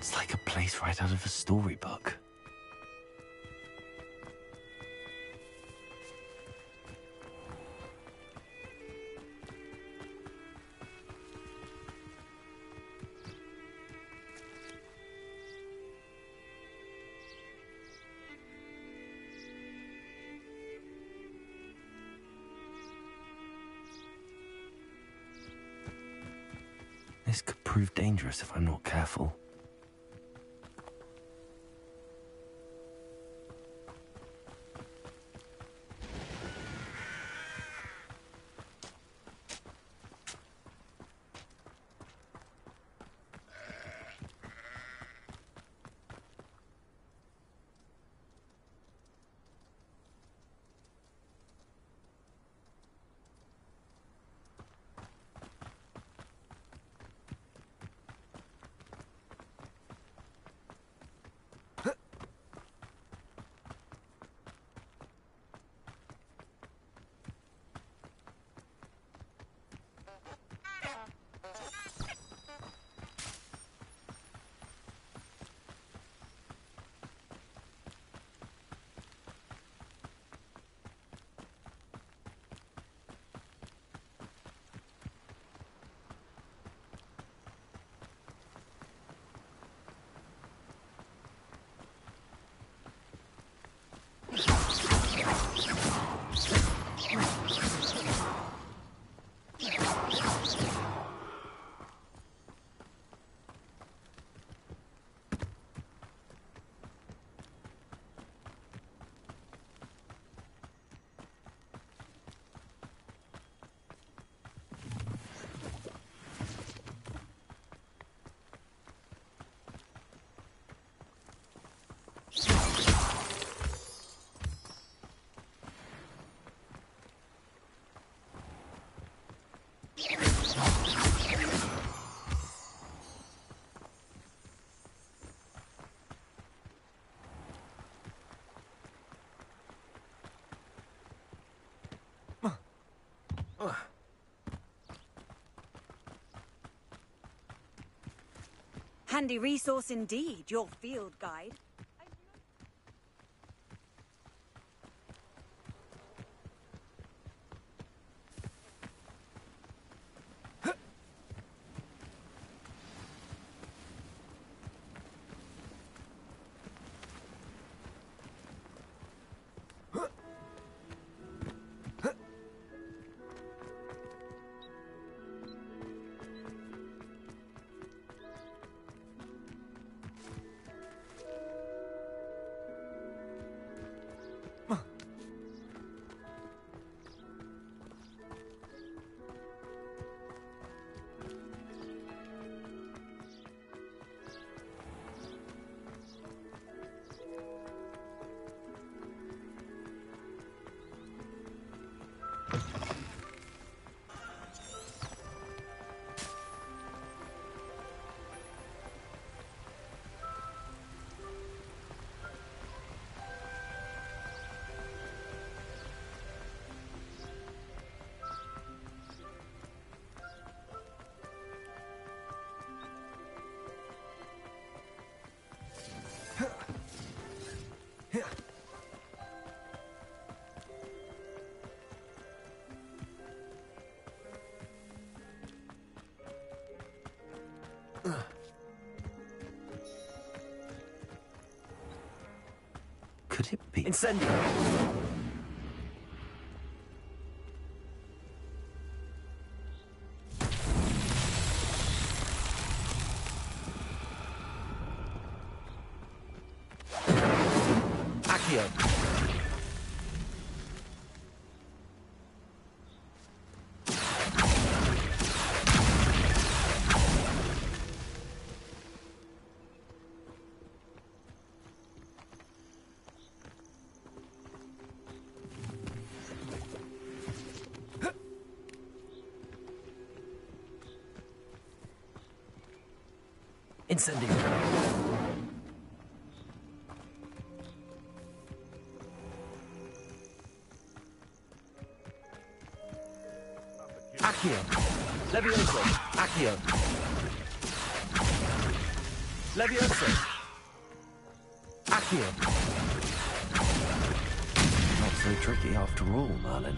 It's like a place right out of a storybook. This could prove dangerous if I'm not careful. Handy resource indeed, your field guide. could it be? Incendio! Accio! Incendio! Accio! Levioso! Accio! Levioso! Accio! Not so tricky after all, Merlin.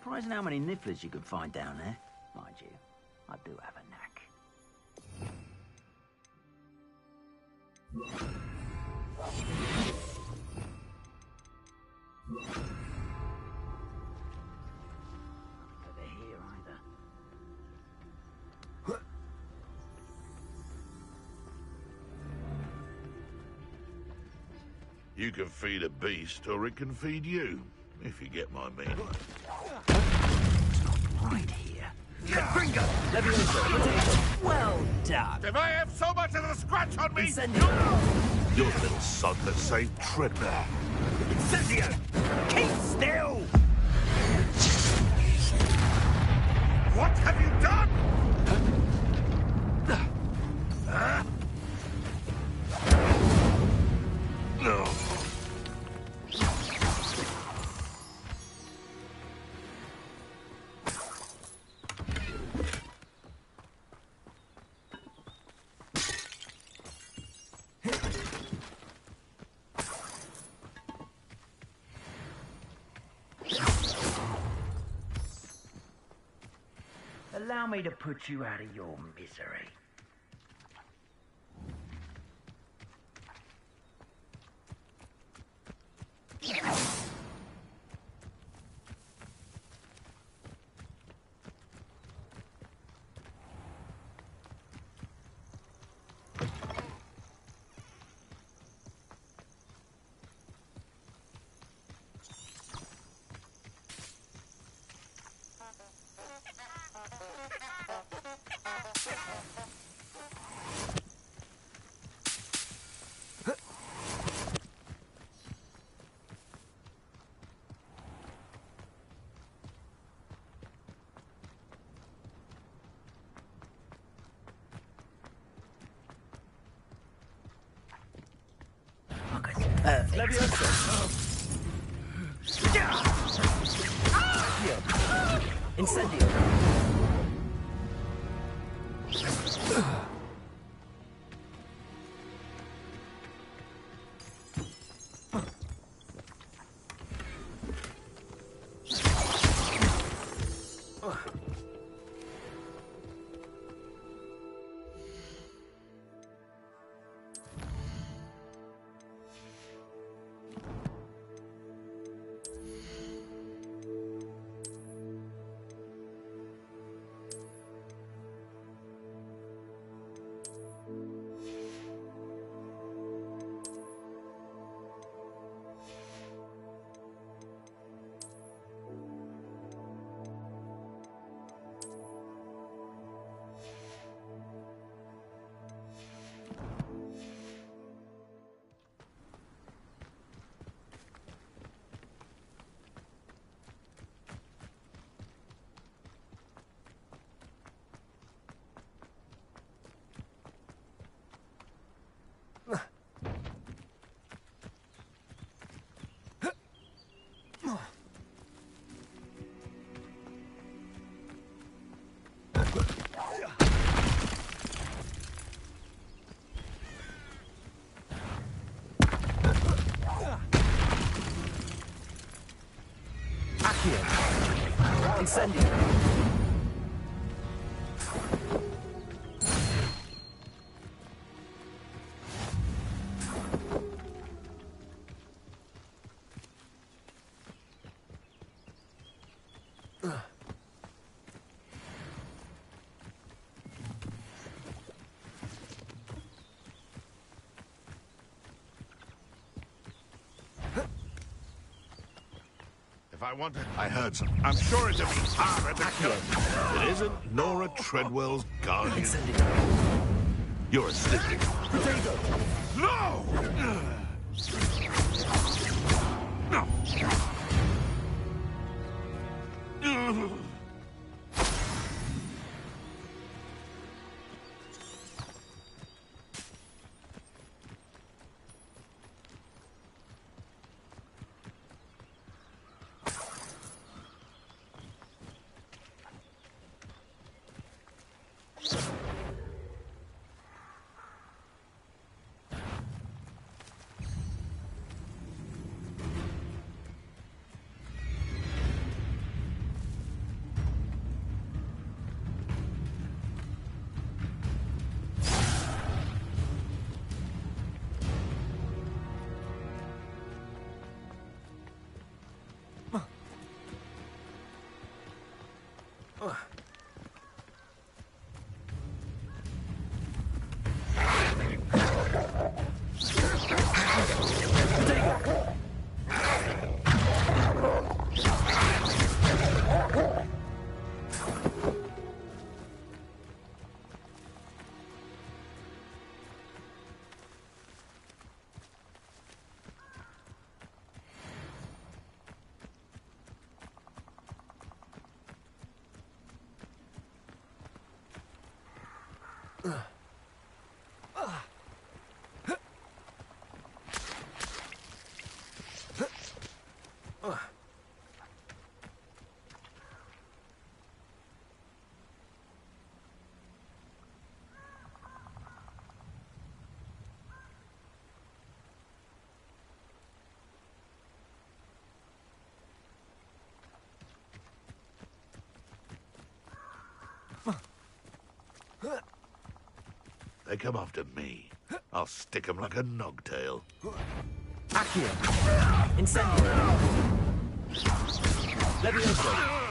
Surprising how many nifflers you could find down there. Mind you, I do have a knack. Over here either. You can feed a beast, or it can feed you, if you get my meaning. Right here. Gringo! Leviosa! Well done! If I have so much as a scratch on me, you're the little sod that saved Treadmill. Incendio! Keep still! What have you done? No. Allow me to put you out of your misery. Leviosa! Incendio! Incendio! I heard some. I'm sure it's a Mihara the killer. It isn't Nora Treadwell's guardian. You're a stick. Potato! No! No! They come after me. I'll stick 'em like a nogtail. Accio! Incendio! Levioso!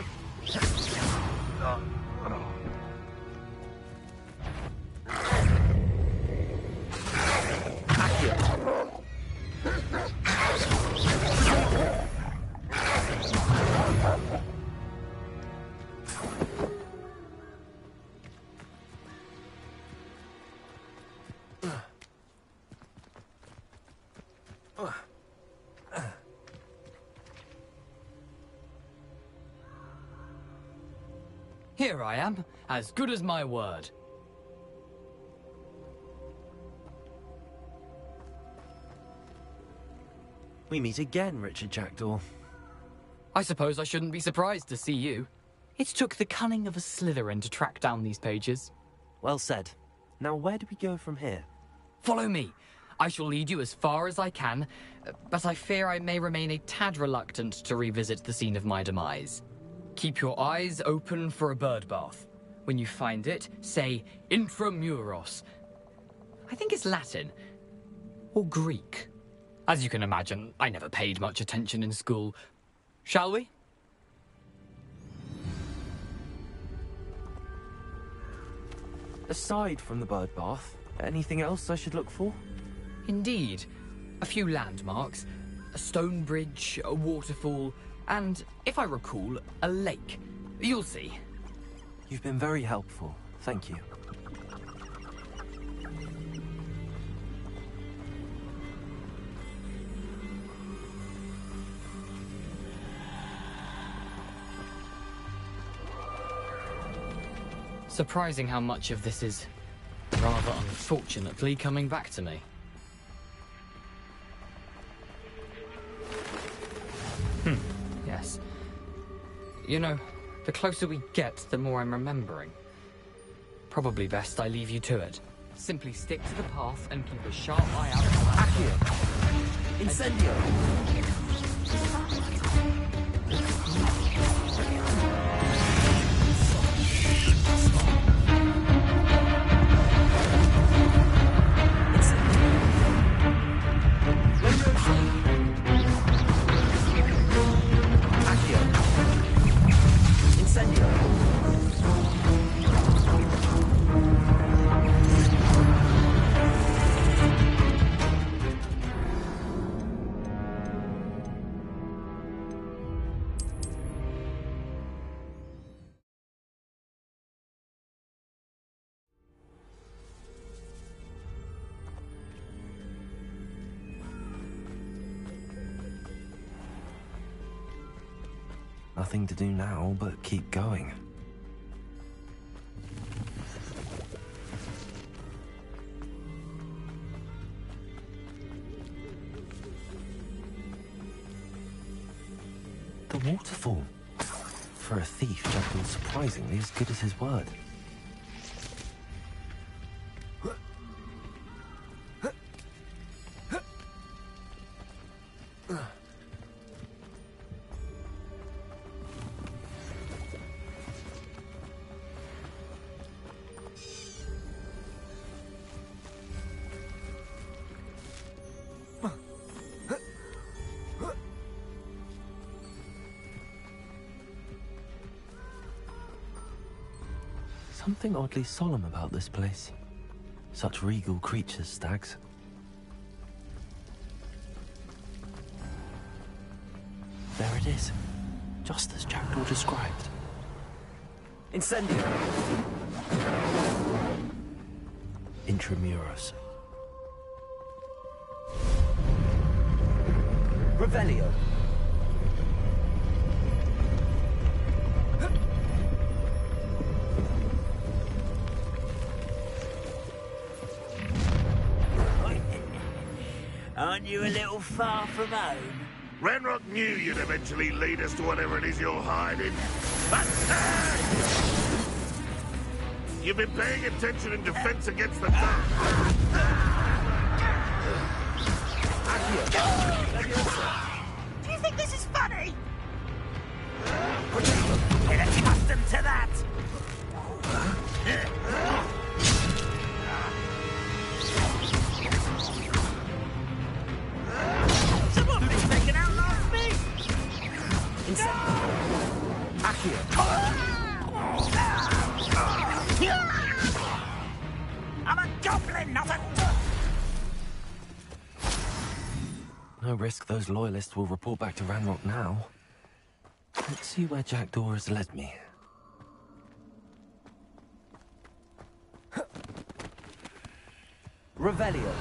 Here I am, as good as my word. We meet again, Richard Jackdaw. I suppose I shouldn't be surprised to see you. It took the cunning of a Slytherin to track down these pages. Well said. Now where do we go from here? Follow me. I shall lead you as far as I can, but I fear I may remain a tad reluctant to revisit the scene of my demise. Keep your eyes open for a bird bath. When you find it, say intramuros. I think it's Latin. Or Greek. As you can imagine, I never paid much attention in school. Shall we? Aside from the bird bath, anything else I should look for? Indeed. A few landmarks. A stone bridge, a waterfall, and, if I recall, a lake. You'll see. You've been very helpful. Thank you. Surprising how much of this is, rather unfortunately, coming back to me. Yes. You know, the closer we get, the more I'm remembering. Probably best I leave you to it. Simply stick to the path and keep a sharp eye out for Accio! Incendio! Nothing to do now but keep going. The waterfall. For a thief, Jackdaw surprisingly as good as his word. Something oddly solemn about this place. Such regal creatures, stags. There it is, just as Jackdaw described. Incendio! Intramuros. Revelio! Aren't you a little far from home? Ranrock knew you'd eventually lead us to whatever it is you're hiding. But you've been paying attention in defense against the dark. Do you think this is funny? Get accustomed to that! No risk those loyalists will report back to Ranrock now. Let's see where Jackdaw has led me. Revelio.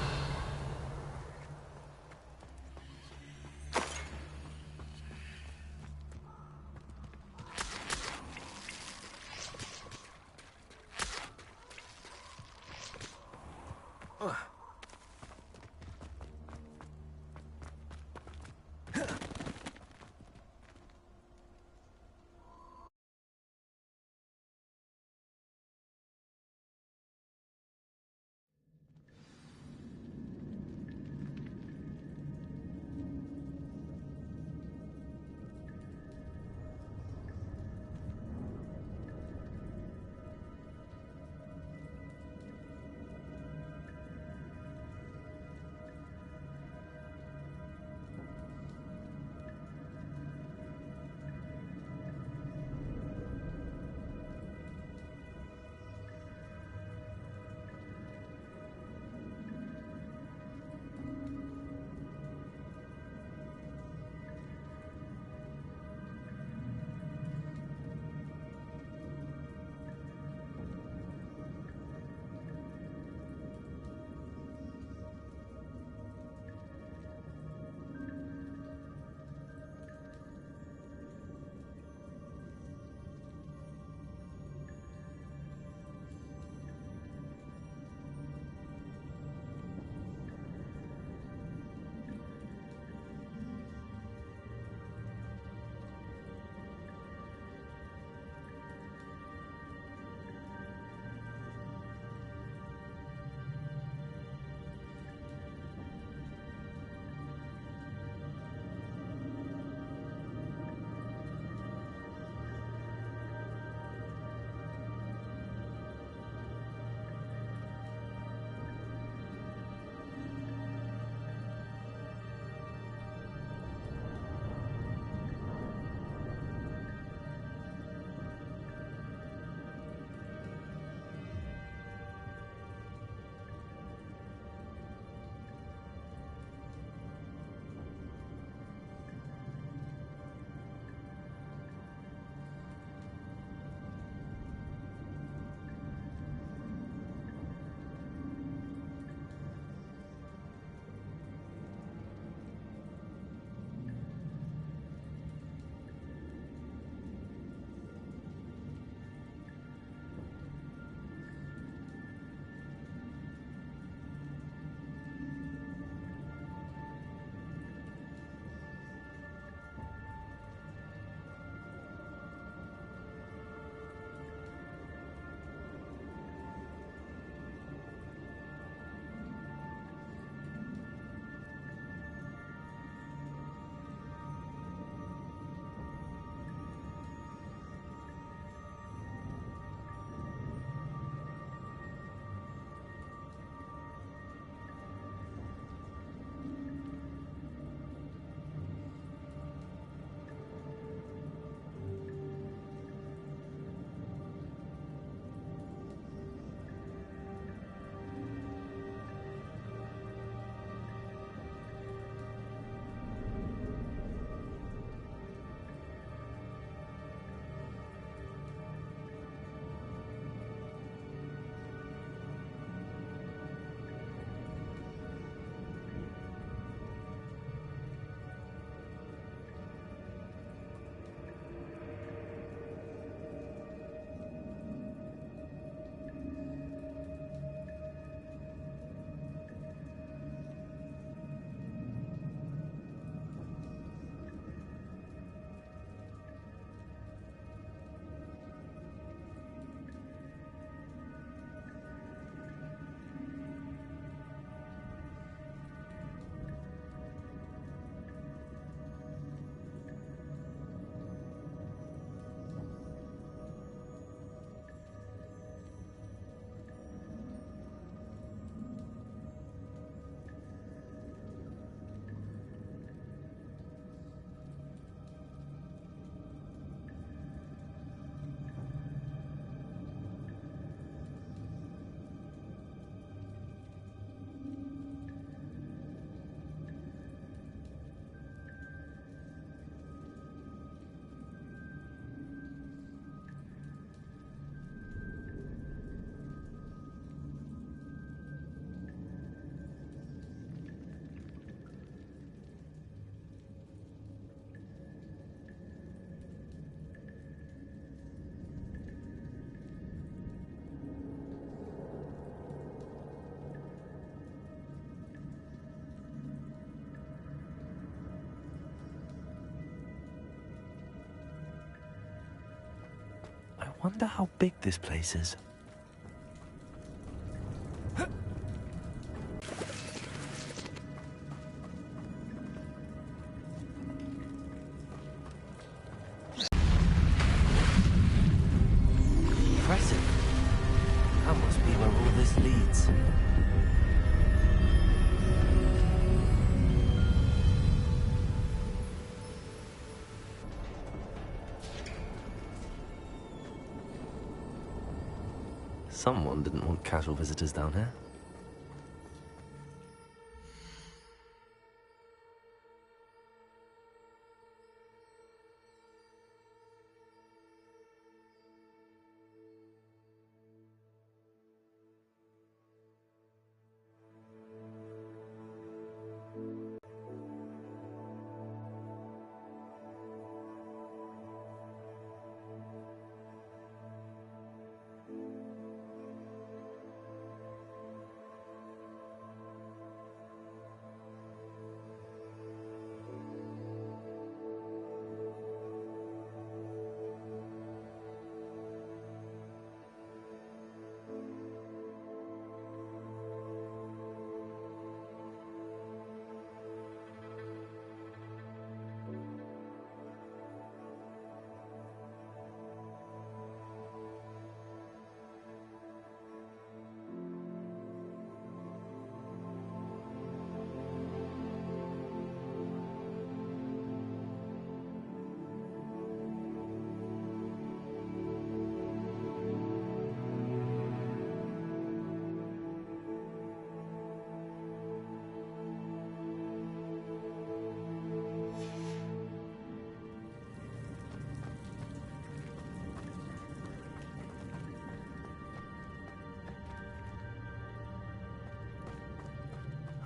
Wonder how big this place is. Impressive. That must be where all this leads. Someone didn't want casual visitors down here.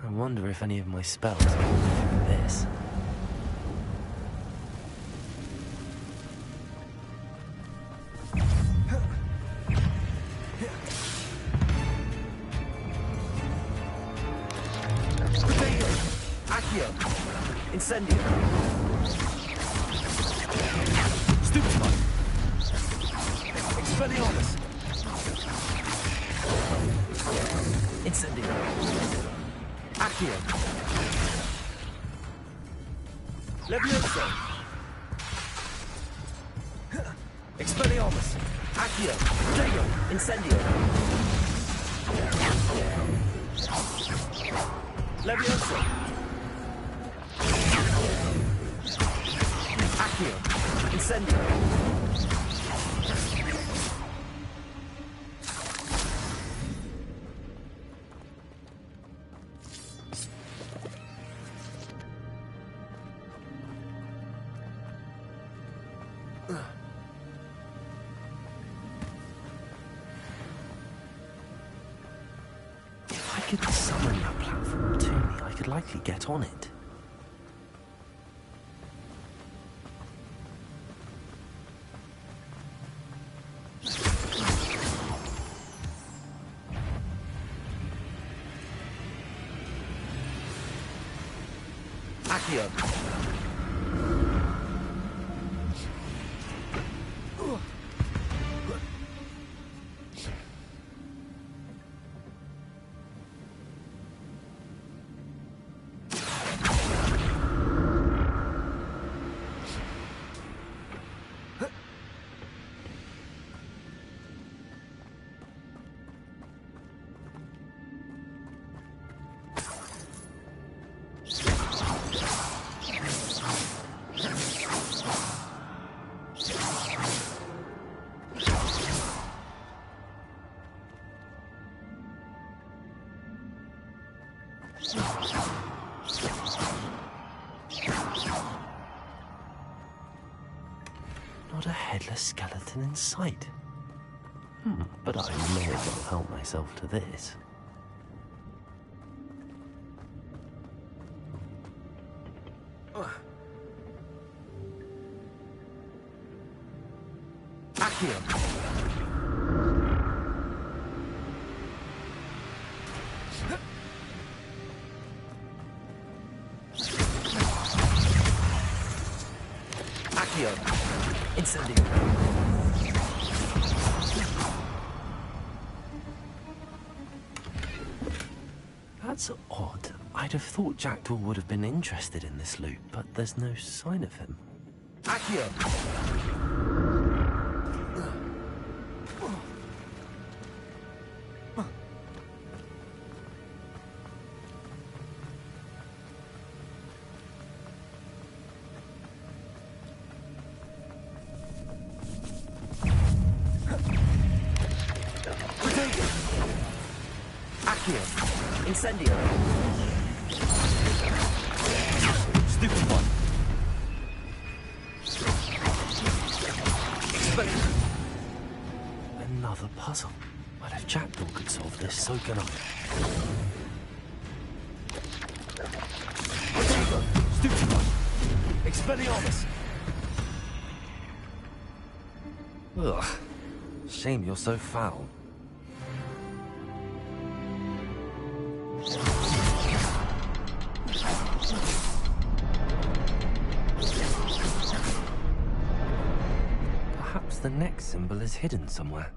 I wonder if any of my spells are from this. Accio! Incendio! Stupefy! Expelliarmus! Incendio! Accio! Levioso! Expelliarmus! Accio! Dago! Incendio! Levioso! Accio! Incendio! If I could summon that platform to me, I could likely get on it. Accio! Not a headless skeleton in sight. But I may as well help myself to this. Accio! Accio! Incendio! That's odd. I'd have thought Jackdaw would have been interested in this loot, but there's no sign of him. Accio! Incendio! Stupid one! Another puzzle. But if Jackdaw could solve this, so can I. Stupid one! Expelliarmus! Ugh. Shame you're so foul. Perhaps the next symbol is hidden somewhere.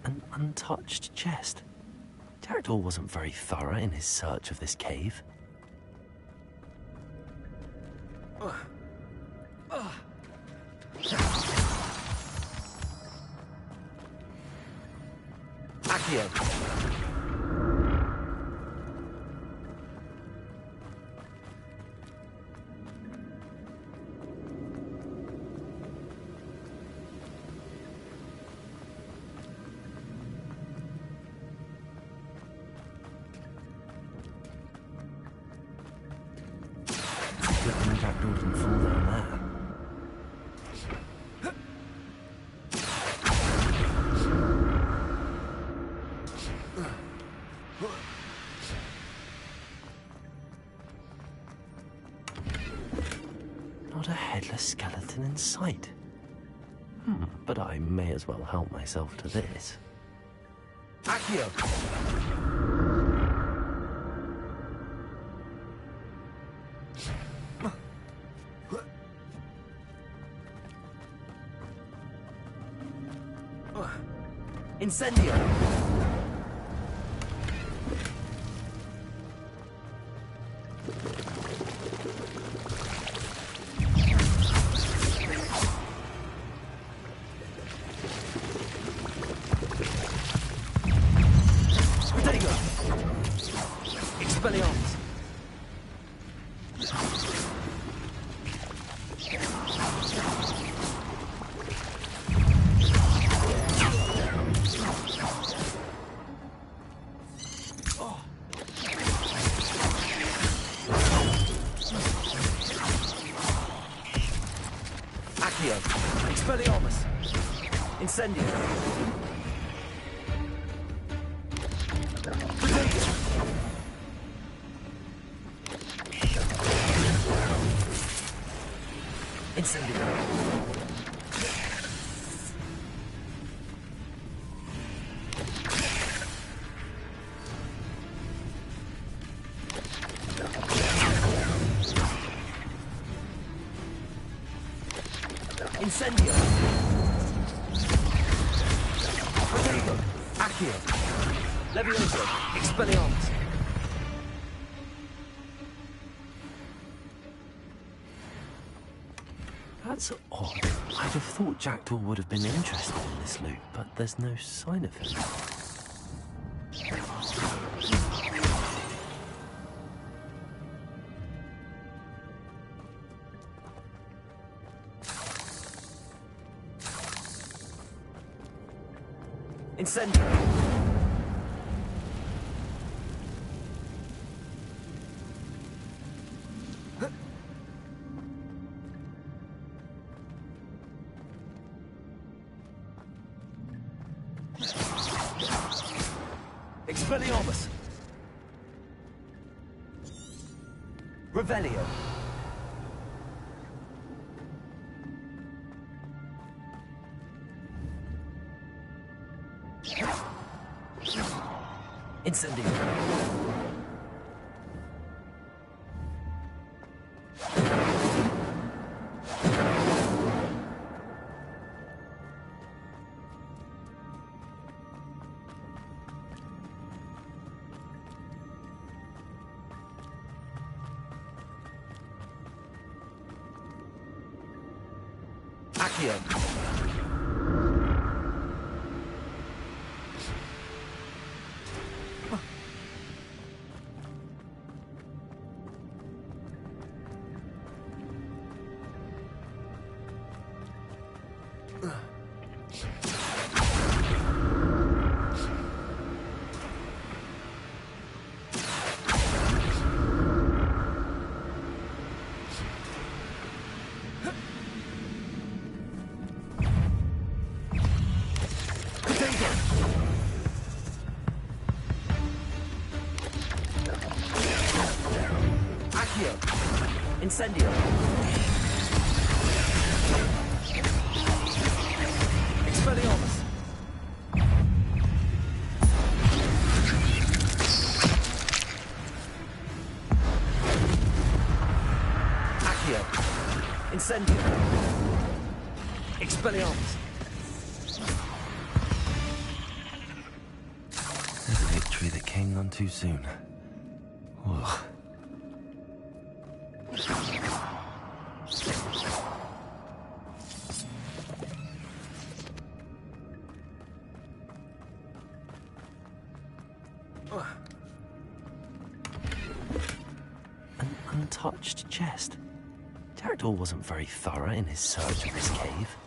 An untouched chest. Jackdaw wasn't very thorough in his search of this cave. Accio! Jackdaw didn't fall down there. Not a headless skeleton in sight. But I may as well help myself to this. Accio! Incendio! Protego! Expelliarmus! Accio! Expelliarmus! Incendio! Protego! Incendio! Incendio! Protego! Accio! Levioso! Expelliarmus! That's odd. I'd have thought Jackdaw would have been interested in this loot, but there's no sign of him. Incendio! Expelliarmus! Revelio! Incendio! Accio! Incendio! Expelliarmus! Accio! Incendio! Expelliarmus! There's a victory that came none too soon. Ugh. An untouched chest. Jackdaw wasn't very thorough in his search of this cave.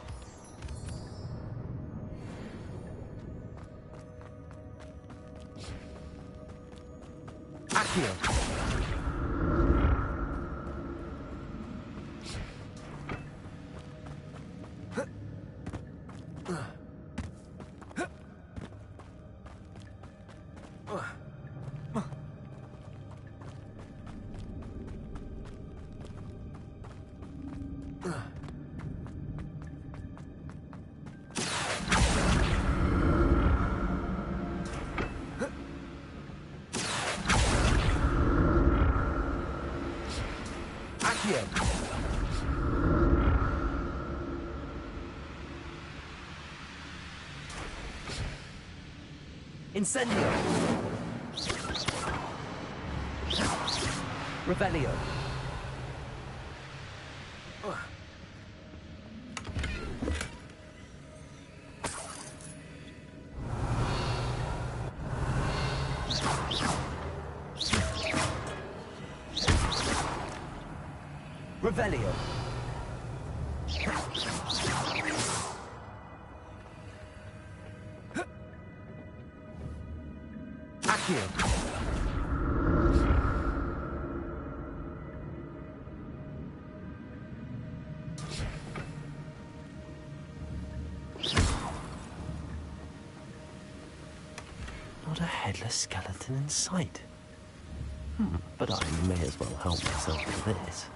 Accio! Incendio! Revelio! Revelio! Accio! Not a headless skeleton in sight. But I may as well help myself to this.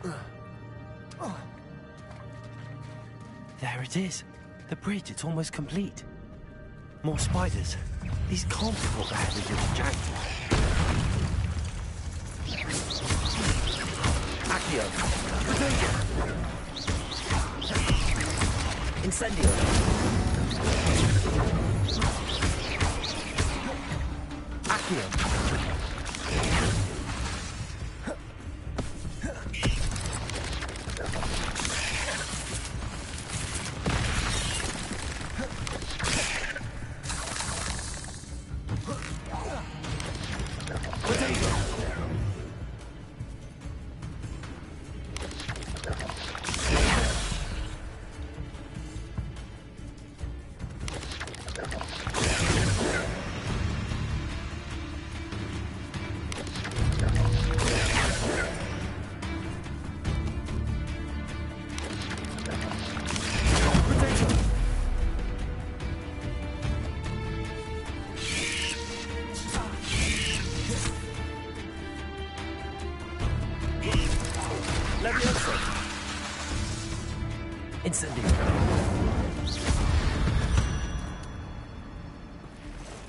There it is. The bridge, it's almost complete. More spiders. These can't be what the hell is this jackal. Accio. Incendio. Accio.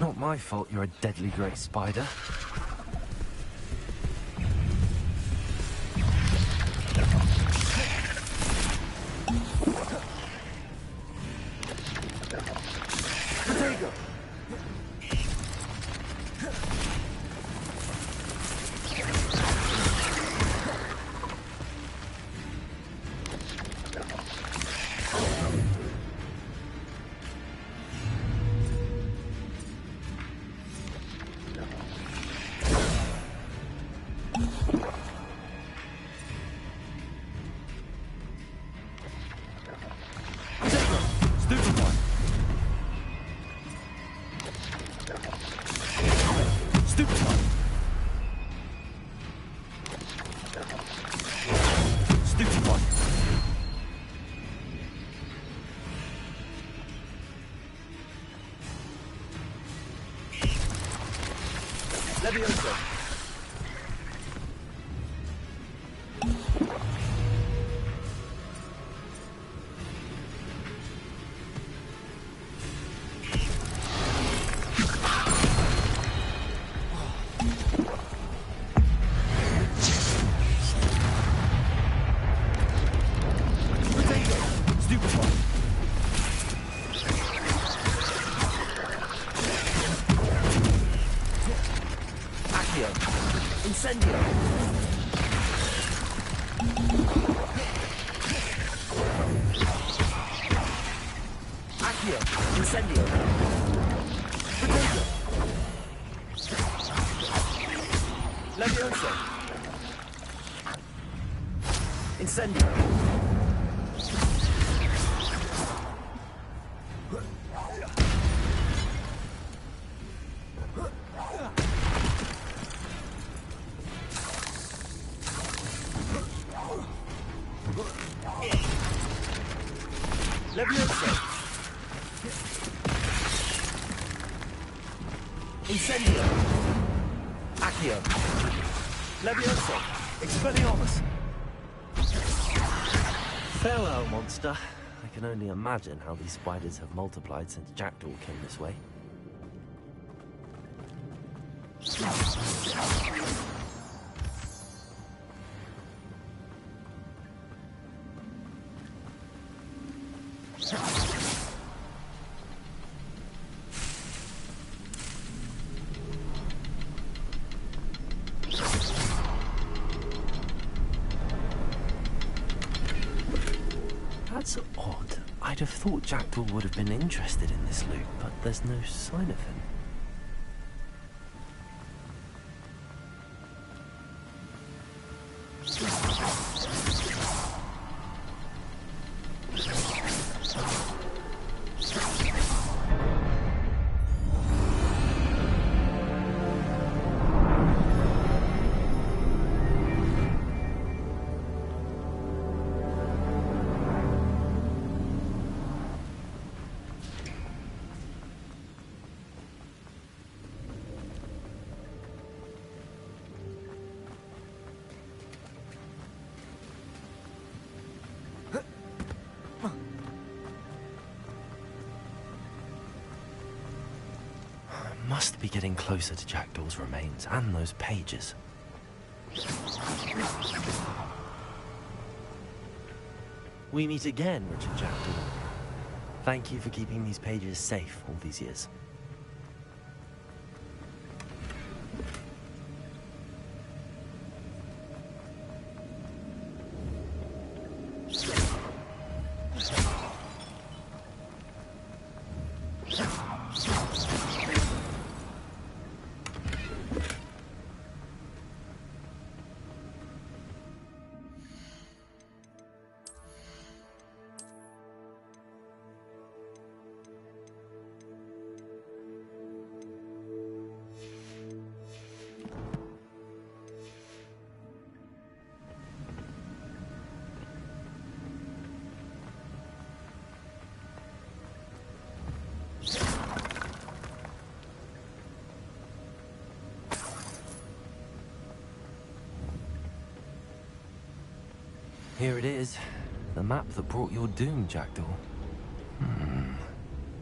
Not my fault you're a deadly great spider. Incendio. Accio. Incendio. Levioso. Incendio. Levioso. Incendio. Accio. Levioso. Expelliarmus. Farewell, monster. I can only imagine how these spiders have multiplied since Jackdaw came this way. That's odd. I'd have thought Jackdaw would have been interested in this loot, but there's no sign of him. must be getting closer to Jackdaw's remains and those pages. We meet again, Richard Jackdaw. Thank you for keeping these pages safe all these years. Here it is, the map that brought your doom, Jackdaw.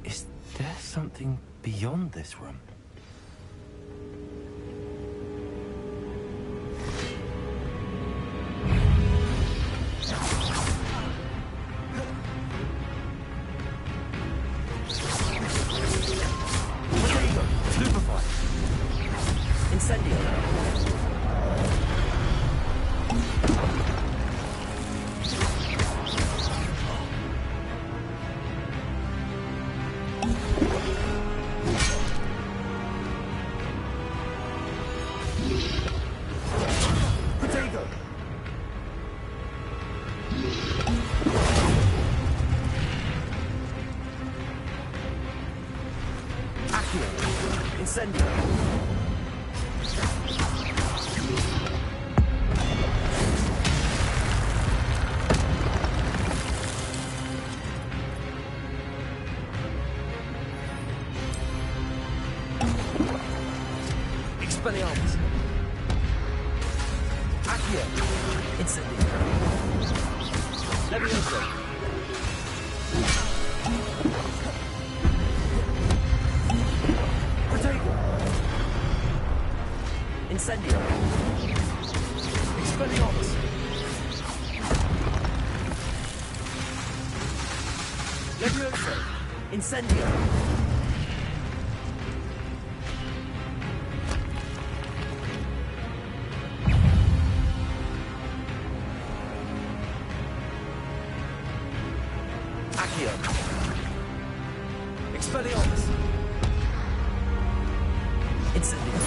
Is there something beyond this room? Stupefy. Incendio. Incendio. Expelliarmus. Accio. Incendio. Levioso. Incendio. Expelliarmus. Levioso. Incendio. Accio. Expelliarmus. Incendio.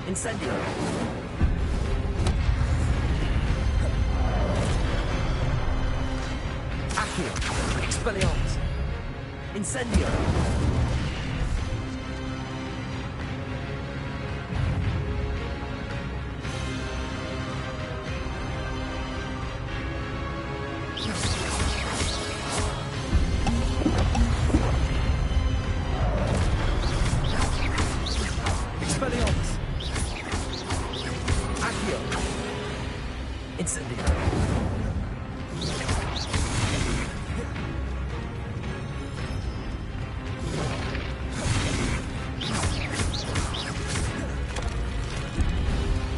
Incendio. Accio. Expelliarmus. Incendio. Expelliarmus. Accio. Incendio.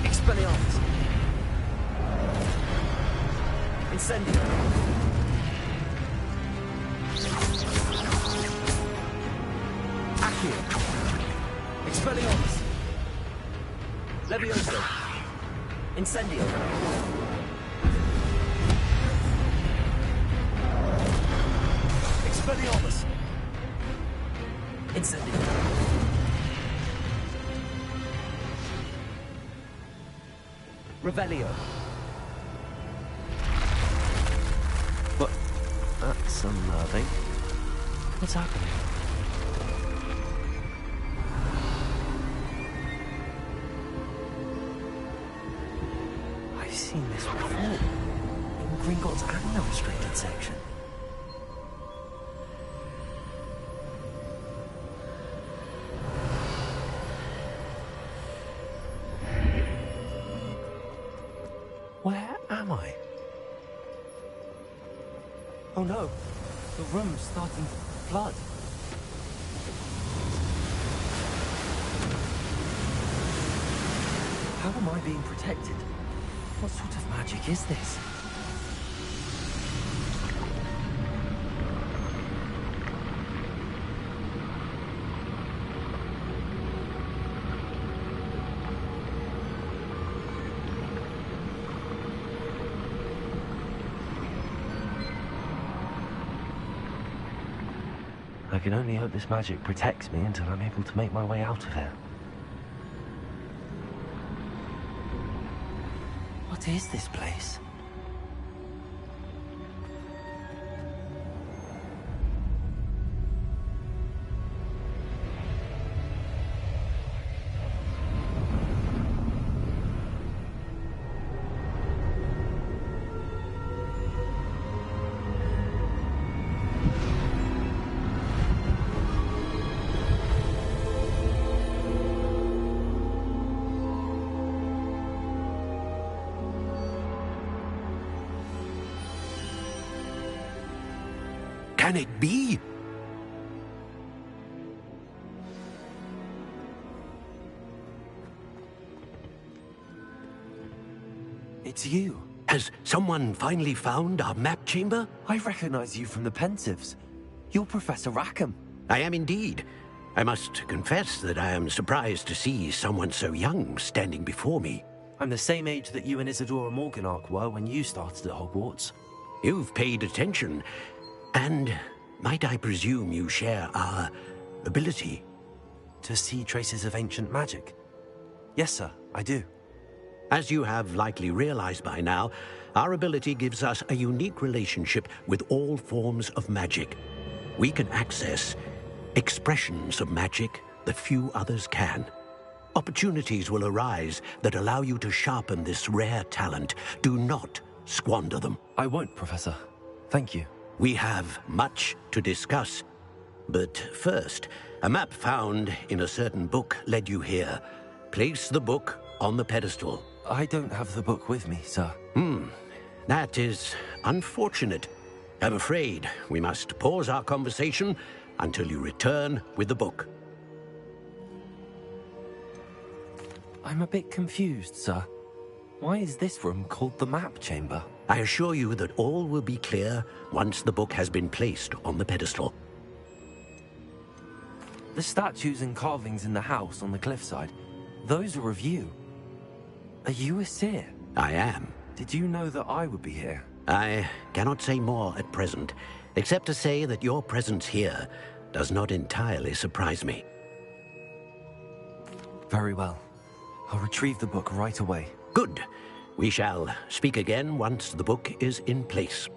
Expelliarmus. Incendio. Accio. Expelliarmus. Levioso. Incendio. Expelliarmus. Incendio. Revelio. But that's unnerving. What's happening? I've seen this before. In Gringotts and the restricted section. Oh no, the room's starting to flood. How am I being protected? What sort of magic is this? I can only hope this magic protects me until I'm able to make my way out of here. What is this place? Can it be? It's you. Has someone finally found our map chamber? I recognize you from the Pensieves. You're Professor Rackham. I am indeed. I must confess that I am surprised to see someone so young standing before me. I'm the same age that you and Isadora Morganach were when you started at Hogwarts. You've paid attention. And might I presume you share our ability? To see traces of ancient magic? Yes, sir, I do. As you have likely realized by now, our ability gives us a unique relationship with all forms of magic. We can access expressions of magic that few others can. Opportunities will arise that allow you to sharpen this rare talent. Do not squander them. I won't, Professor. Thank you. We have much to discuss. But first, a map found in a certain book led you here. Place the book on the pedestal. I don't have the book with me, sir. That is unfortunate. I'm afraid we must pause our conversation until you return with the book. I'm a bit confused, sir. Why is this room called the map chamber? I assure you that all will be clear once the book has been placed on the pedestal. The statues and carvings in the house on the cliffside, those are of you. Are you a seer? I am. Did you know that I would be here? I cannot say more at present, except to say that your presence here does not entirely surprise me. Very well. I'll retrieve the book right away. Good. We shall speak again once the book is in place.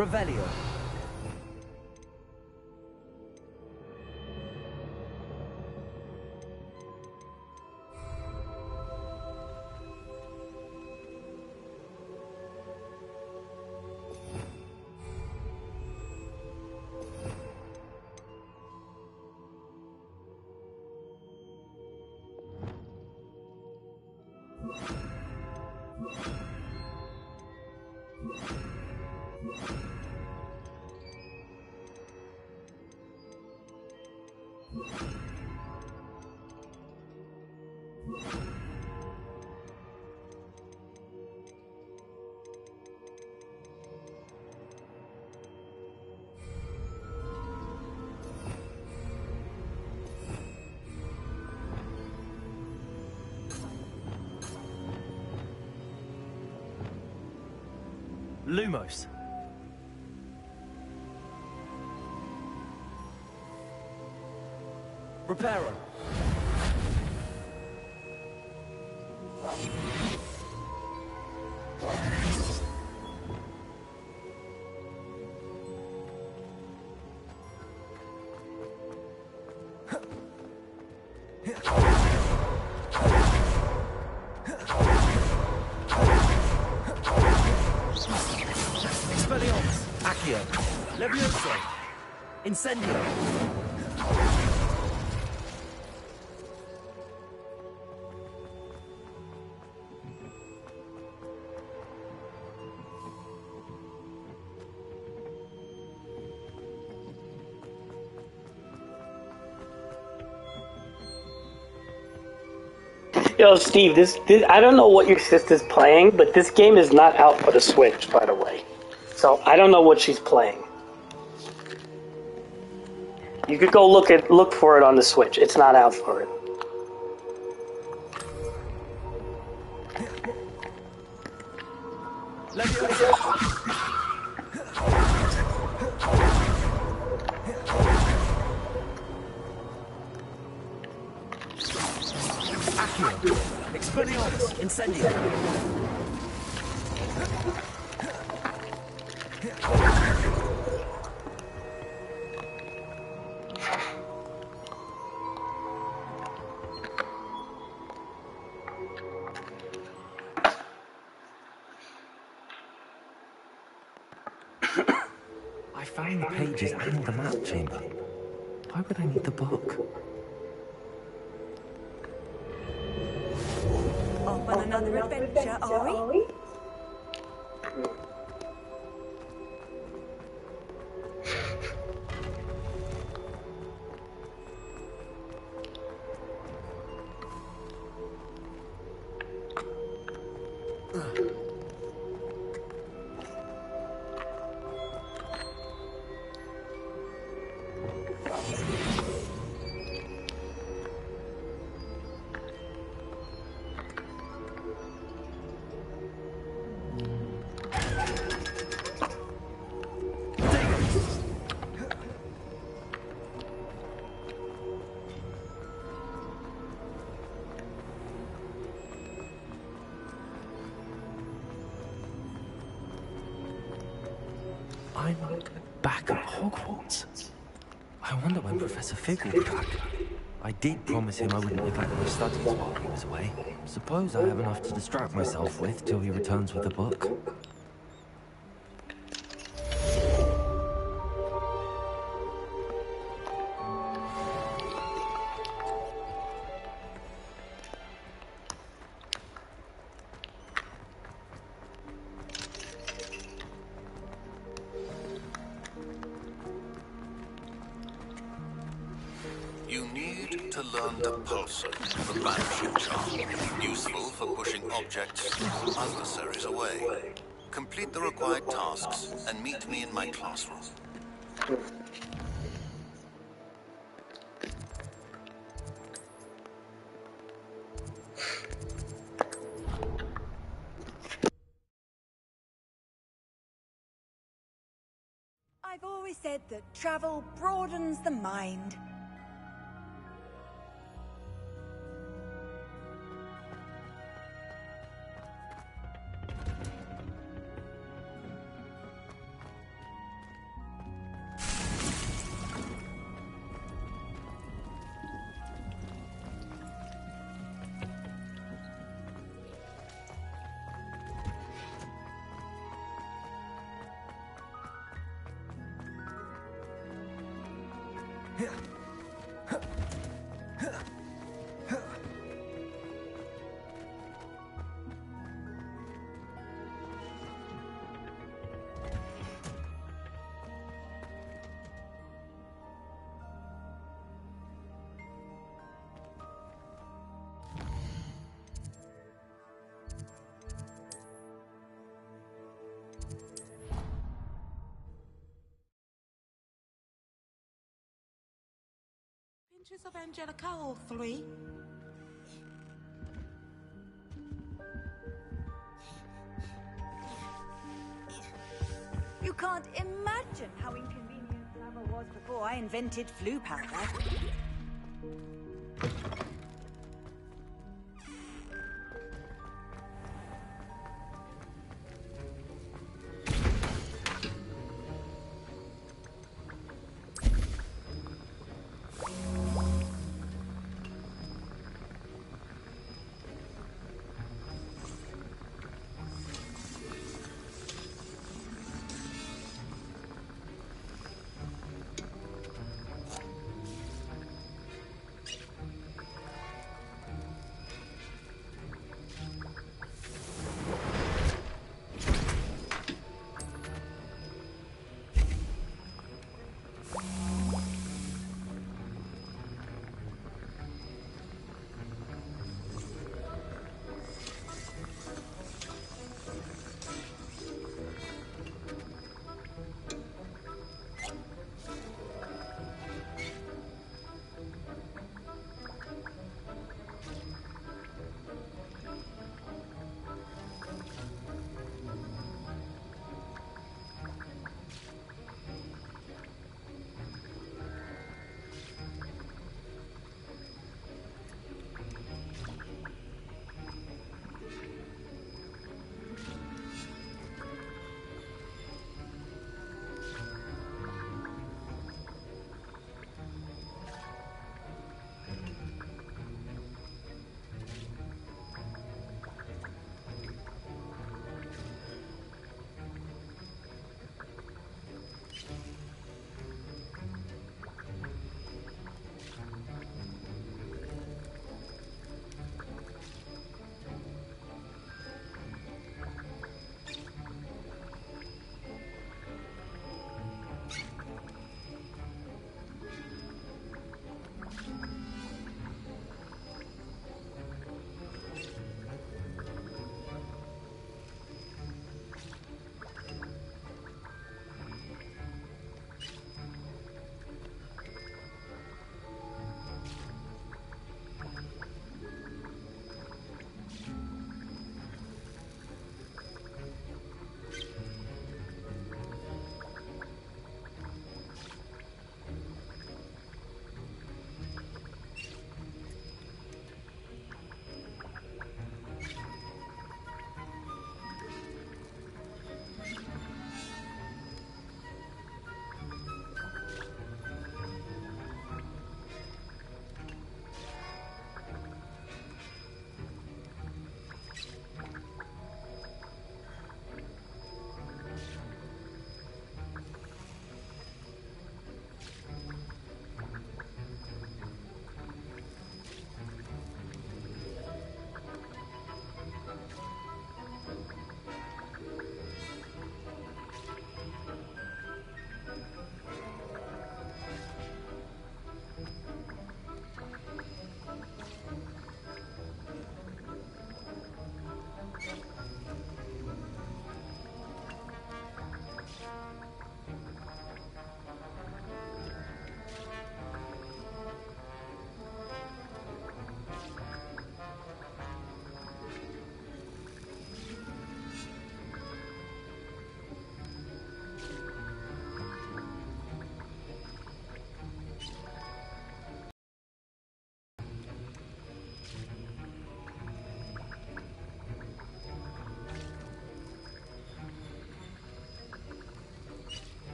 Revelio. Lumos. Reparo. Expelliarmus. Accio. Levioso. Incendio. Yo, Steve, this I don't know what your sister's playing, but this game is not out for the Switch, by the way. So I don't know what she's playing. You could go look for it on the Switch. It's not out for it. Accio. Expelliarmus. Incendio. I found the pages and the map chamber. Why would I need the book? Off on another adventure, are we? I'm back at Hogwarts. I wonder when Professor Fig will be back. I did promise him I wouldn't neglect my studies while he was away. Suppose I have enough to distract myself with till he returns with a book. You need to learn the pulsar, the banishing charm, useful for pushing objects, adversaries away. Complete the required tasks and meet me in my classroom. I've always said that travel broadens the mind. Pinches of Angelica, all three. You can't imagine how inconvenient travel was before I invented flu powder.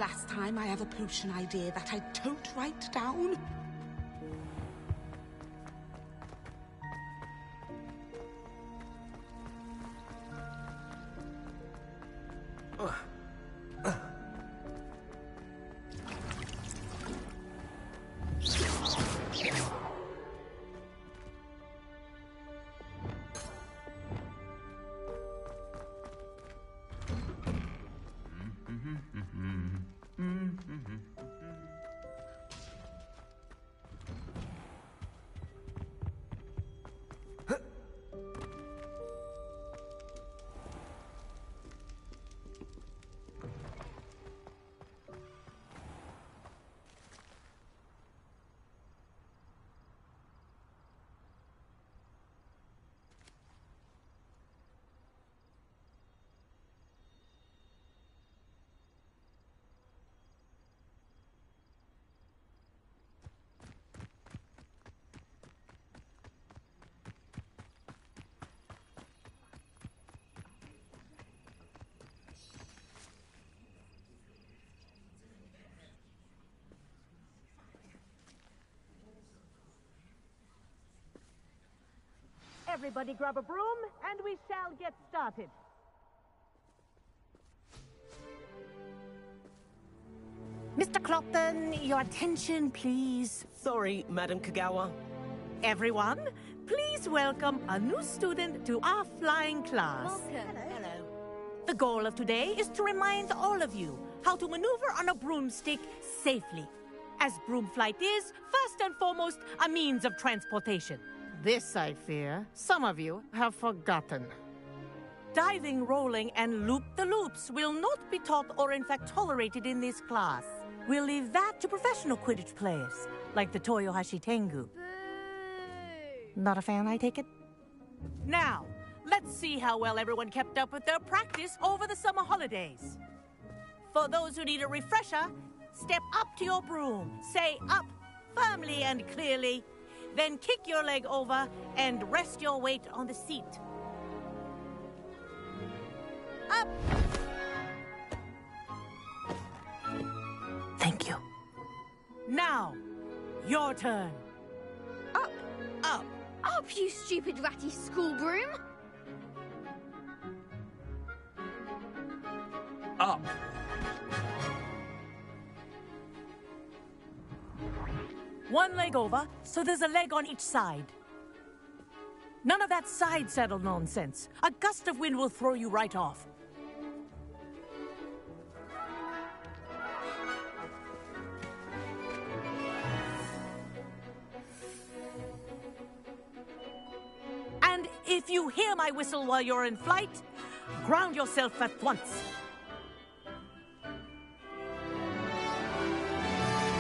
last time I have a potion idea that I don't write down? Everybody grab a broom, and we shall get started. Mr. Clopton, your attention, please. Sorry, Madam Kagawa. Everyone, please welcome a new student to our flying class. Welcome. Hello. The goal of today is to remind all of you how to maneuver on a broomstick safely, as broom flight is, first and foremost, a means of transportation. This, I fear, some of you have forgotten. Diving, rolling, and loop-the-loops will not be taught or in fact tolerated in this class. We'll leave that to professional Quidditch players, like the Toyohashi Tengu. Not a fan, I take it? Now, let's see how well everyone kept up with their practice over the summer holidays. For those who need a refresher, step up to your broom, say up firmly and clearly, then kick your leg over and rest your weight on the seat. Up! Thank you. Now, your turn. Up! Up! Up, you stupid ratty school broom! Up. One leg over, so there's a leg on each side. None of that side saddle nonsense. A gust of wind will throw you right off. And if you hear my whistle while you're in flight, ground yourself at once.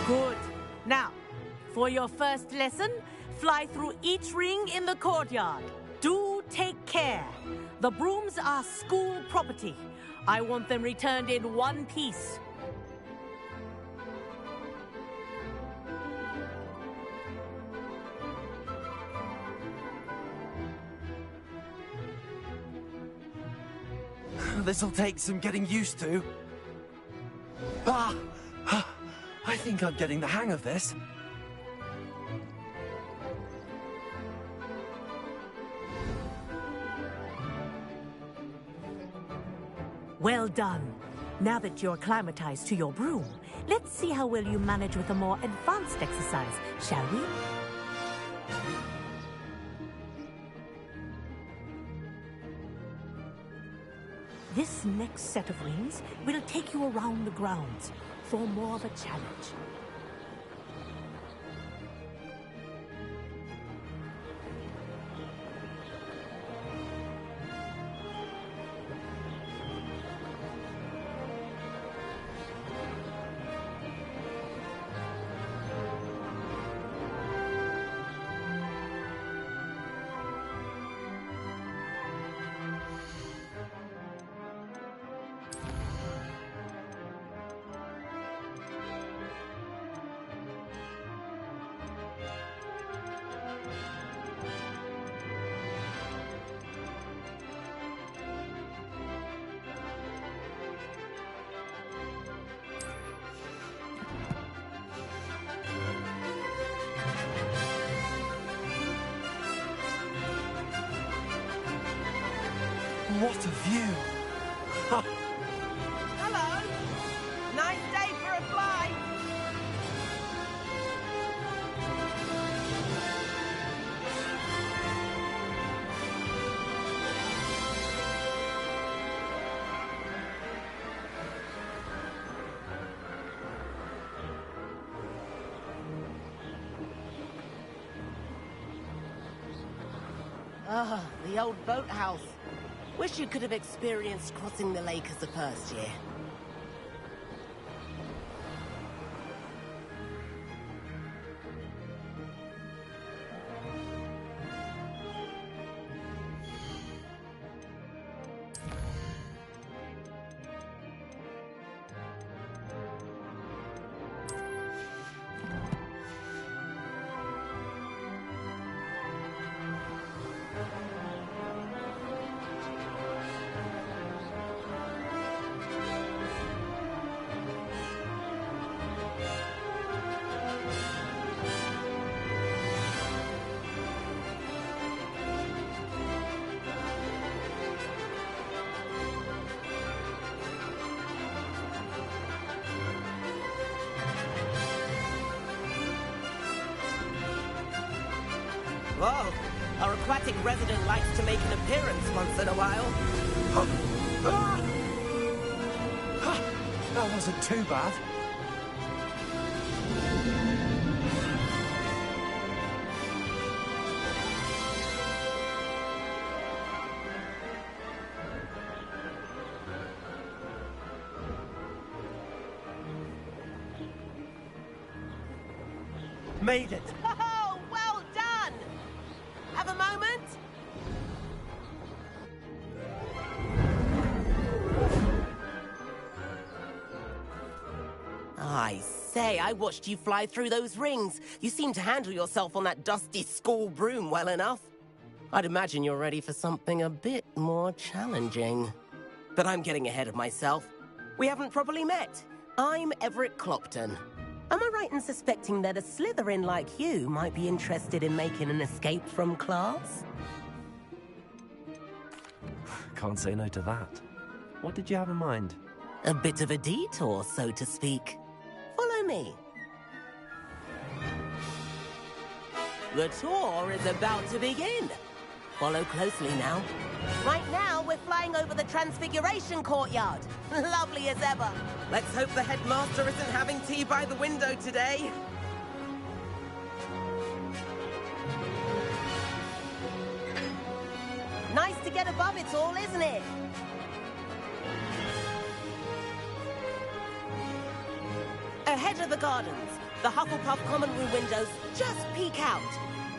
Good. Now, for your first lesson, fly through each ring in the courtyard. Do take care. The brooms are school property. I want them returned in one piece. This'll take some getting used to. I think I'm getting the hang of this. Well done. Now that you're acclimatized to your broom, let's see how well you manage with a more advanced exercise, shall we? This next set of rings will take you around the grounds for more of a challenge. What a view! Hello! Nice day for a fly! Ah, the old boathouse. Wish you could have experienced crossing the lake as the first year. Whoa, our aquatic resident likes to make an appearance once in a while. That wasn't too bad. Made it! Oh, well done! Have a moment? I say, I watched you fly through those rings. You seem to handle yourself on that dusty school broom well enough. I'd imagine you're ready for something a bit more challenging. But I'm getting ahead of myself. We haven't properly met. I'm Everett Clopton. Am I right in suspecting that a Slytherin like you might be interested in making an escape from class? Can't say no to that. What did you have in mind? A bit of a detour, so to speak. Follow me. The tour is about to begin. Follow closely now. Right now, we're flying over the Transfiguration Courtyard. Lovely as ever. Let's hope the headmaster isn't having tea by the window today. Nice to get above it all, isn't it? Ahead of the gardens, the Hufflepuff common room windows just peek out.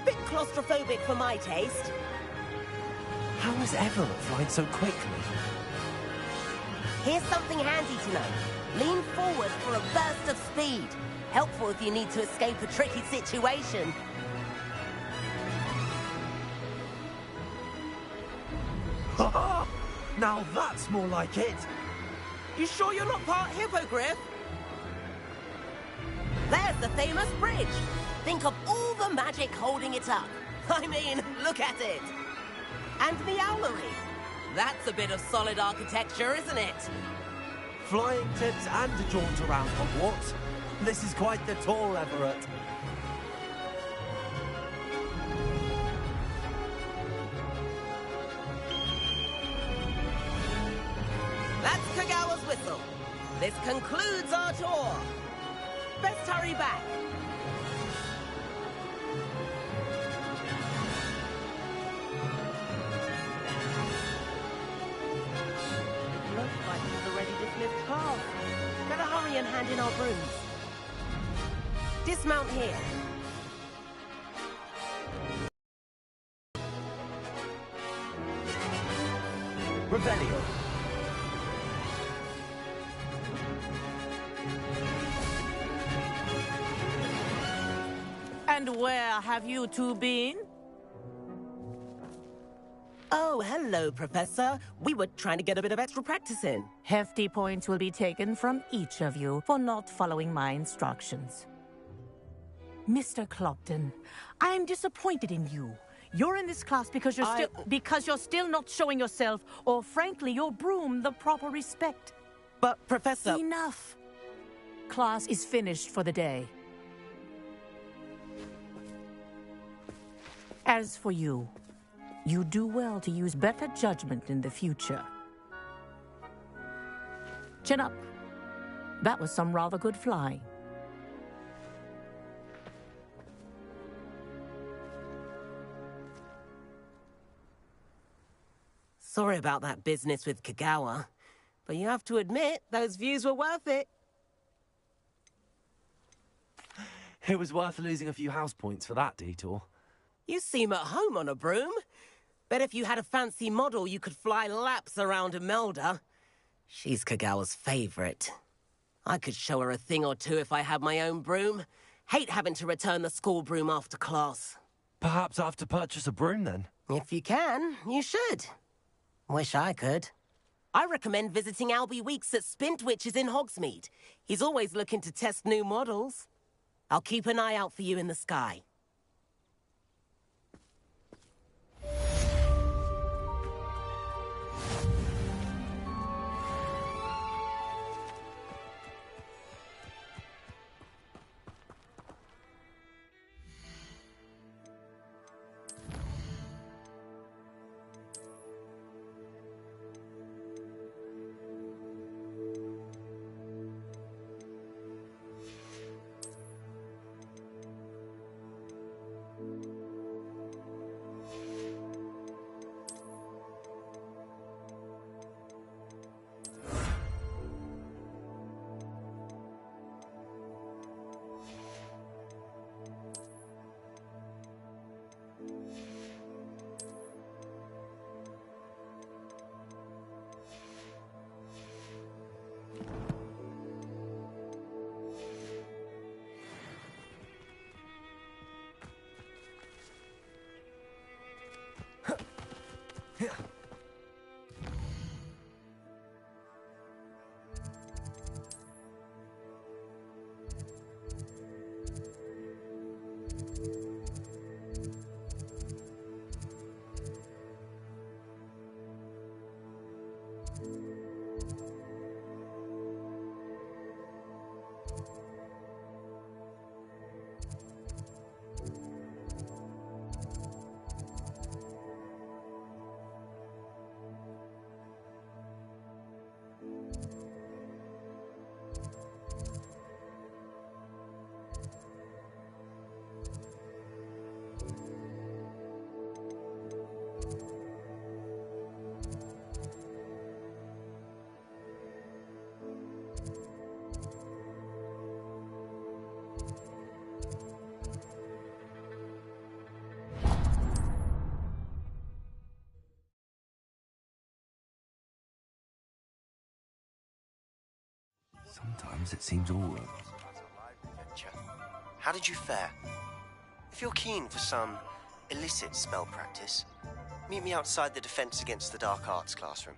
Bit claustrophobic for my taste. How is Everett flying so quickly? Here's something handy to know. Lean forward for a burst of speed. Helpful if you need to escape a tricky situation. Now that's more like it. You sure you're not part hippogriff? There's the famous bridge. Think of all the magic holding it up. I mean, look at it. And the owlery. That's a bit of solid architecture, isn't it? Flying tips and a jaunt around Hogwarts. This is quite the tour, Everett. That's Kagawa's whistle. This concludes our tour. Best hurry back. Looks like he's already dismissed class. Better hurry and hand in our brooms. Dismount here. Revelio. And where have you two been? Oh, hello, Professor. We were trying to get a bit of extra practice in. Hefty points will be taken from each of you for not following my instructions. Mr. Clopton, I am disappointed in you. You're in this class because you're still not showing yourself, or frankly, your broom, the proper respect. But, Professor... Enough. Class is finished for the day. As for you, you do well to use better judgment in the future. Chin up. That was some rather good flying. Sorry about that business with Kagawa, but you have to admit, those views were worth it. It was worth losing a few house points for that detour. You seem at home on a broom. Bet if you had a fancy model, you could fly laps around Imelda. She's Kagawa's favorite. I could show her a thing or two if I had my own broom. Hate having to return the school broom after class. Perhaps I have to purchase a broom then? If you can, you should. Wish I could. I recommend visiting Albie Weeks at Spintwitches in Hogsmeade. He's always looking to test new models. I'll keep an eye out for you in the sky. Sometimes it seems all wrong. How did you fare? If you're keen for some illicit spell practice, meet me outside the Defense Against the Dark Arts classroom.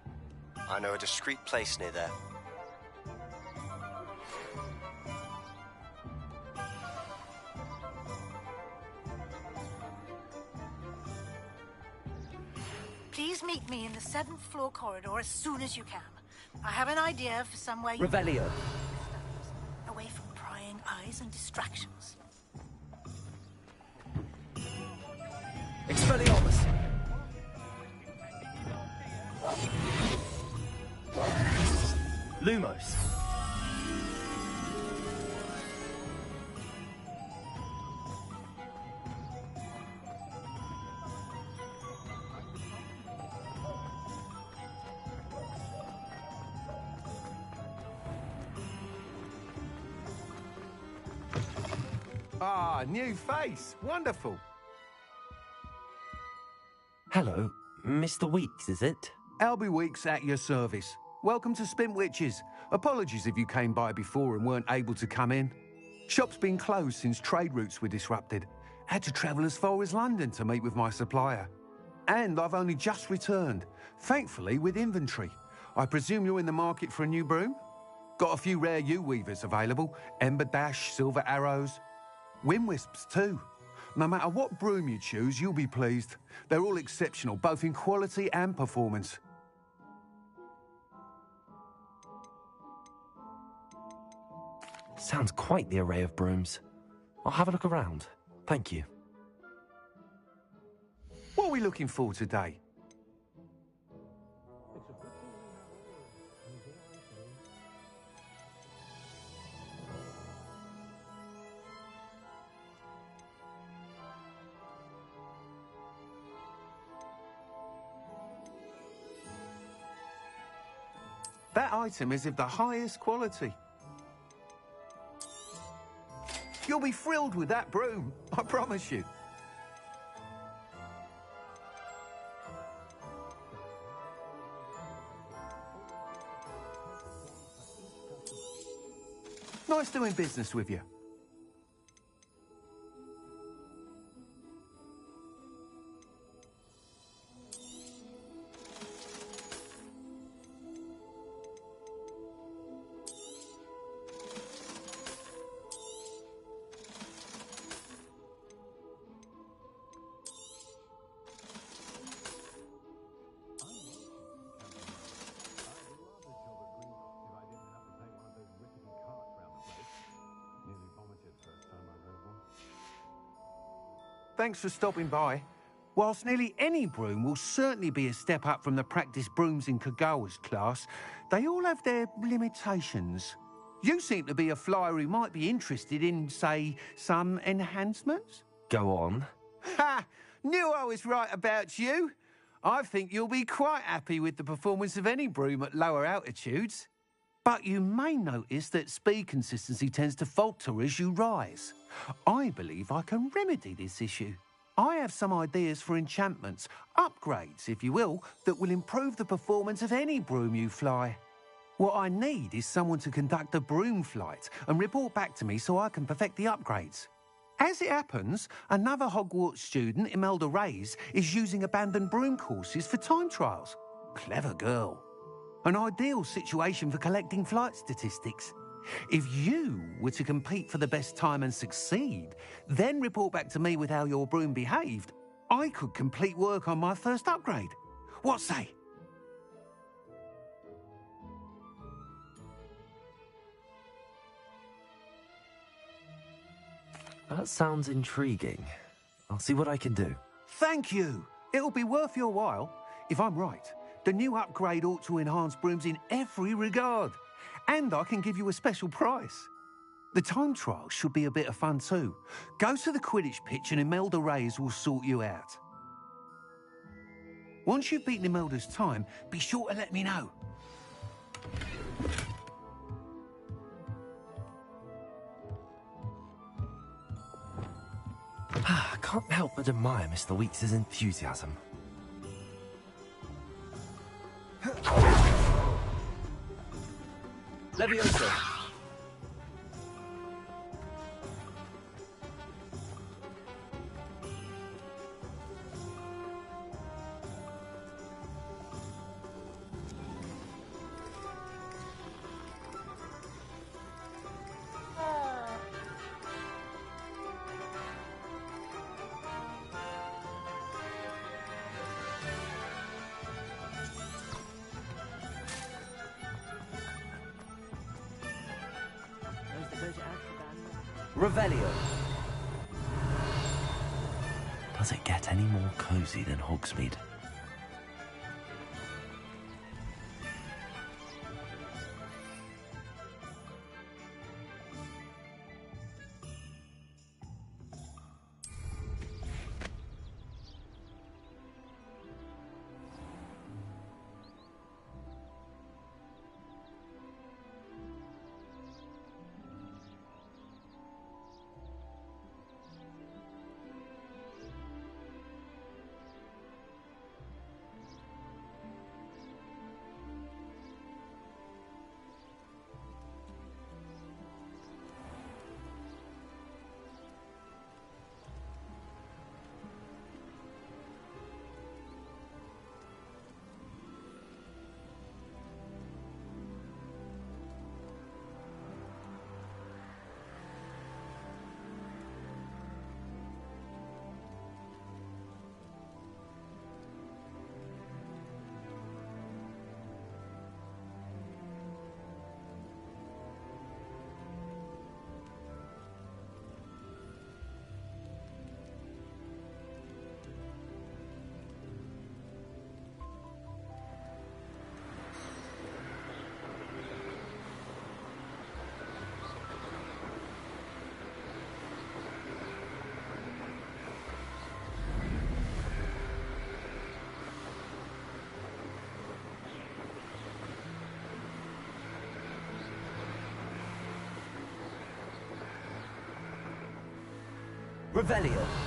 I know a discreet place near there. Please meet me in the 7th floor corridor as soon as you can. I have an idea for somewhere you... Revelio. Away from prying eyes and distractions. Expelliarmus! Lumos. Ah, new face. Wonderful. Hello, Mr. Weeks, is it? Albie Weeks at your service. Welcome to Spintwitches. Apologies if you came by before and weren't able to come in. Shop's been closed since trade routes were disrupted. Had to travel as far as London to meet with my supplier. And I've only just returned, thankfully with inventory. I presume you're in the market for a new broom? Got a few rare yew weavers available. Ember Dash, Silver Arrows. Wind Wisps too. No matter what broom you choose, you'll be pleased. They're all exceptional, both in quality and performance. Sounds quite the array of brooms. I'll have a look around. Thank you. What are we looking for today? That item is of the highest quality. You'll be thrilled with that broom, I promise you. Nice doing business with you. Thanks for stopping by. Whilst nearly any broom will certainly be a step up from the practice brooms in Kagawa's class, they all have their limitations. You seem to be a flyer who might be interested in, say, some enhancements? Go on. Ha! Knew I was right about you. I think you'll be quite happy with the performance of any broom at lower altitudes. But you may notice that speed consistency tends to falter as you rise. I believe I can remedy this issue. I have some ideas for enchantments, upgrades, if you will, that will improve the performance of any broom you fly. What I need is someone to conduct a broom flight and report back to me so I can perfect the upgrades. As it happens, another Hogwarts student, Imelda Reyes, is using abandoned broom courses for time trials. Clever girl. An ideal situation for collecting flight statistics. If you were to compete for the best time and succeed, then report back to me with how your broom behaved, I could complete work on my first upgrade. What say? That sounds intriguing. I'll see what I can do. Thank you. It'll be worth your while. If I'm right, the new upgrade ought to enhance brooms in every regard. And I can give you a special price. The time trial should be a bit of fun too. Go to the Quidditch pitch and Imelda Reyes will sort you out. Once you've beaten Imelda's time, be sure to let me know. I can't help but admire Mr. Weeks' enthusiasm. Leviosa. Revelio. Does it get any more cozy than Hogsmeade? Revelio.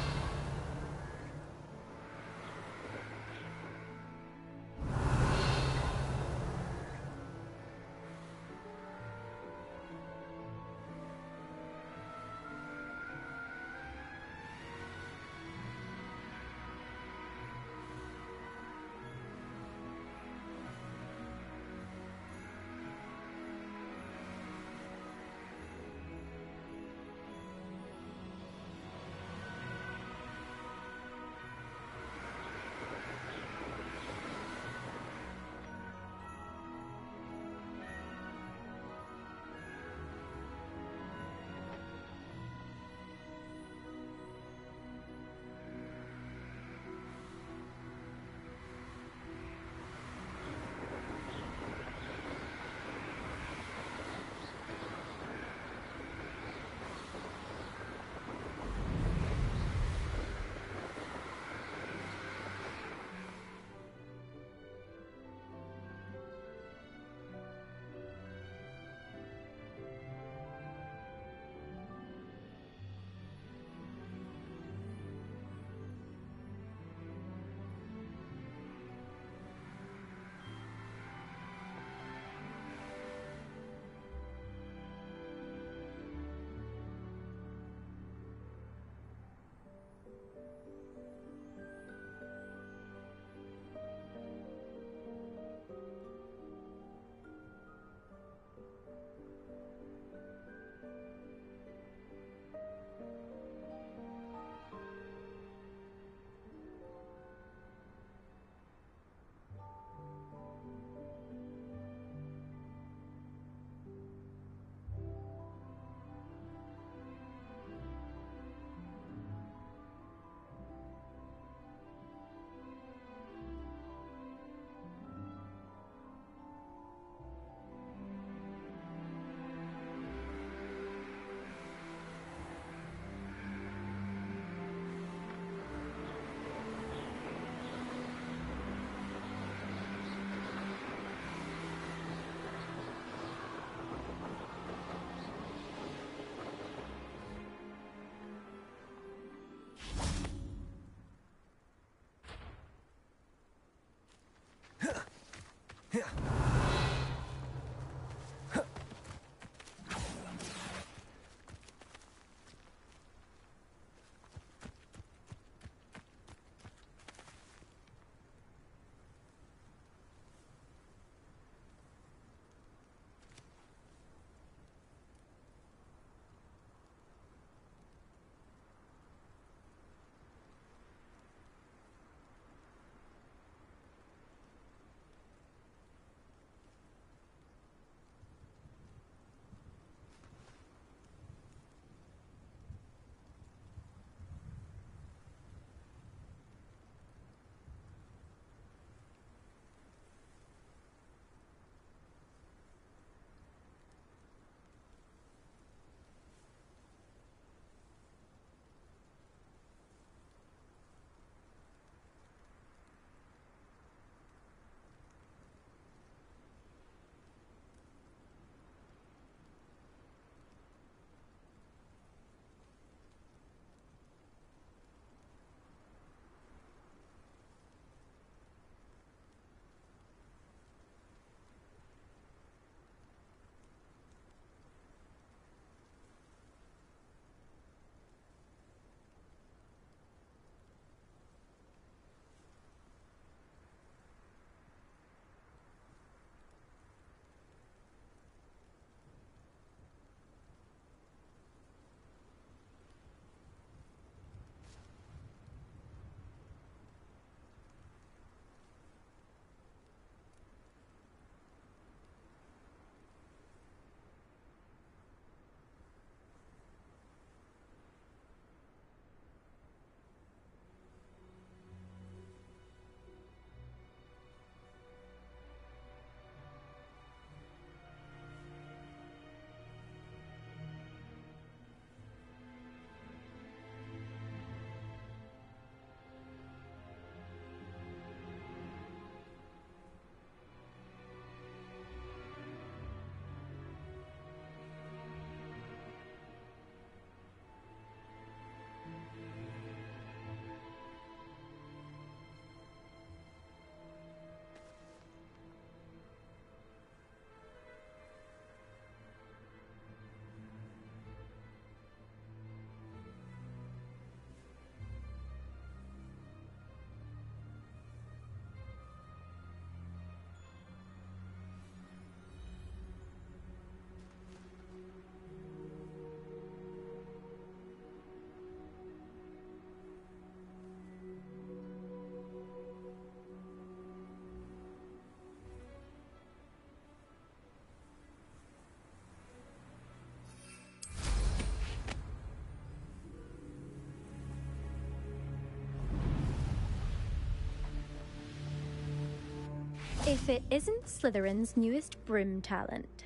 If it isn't Slytherin's newest broom talent.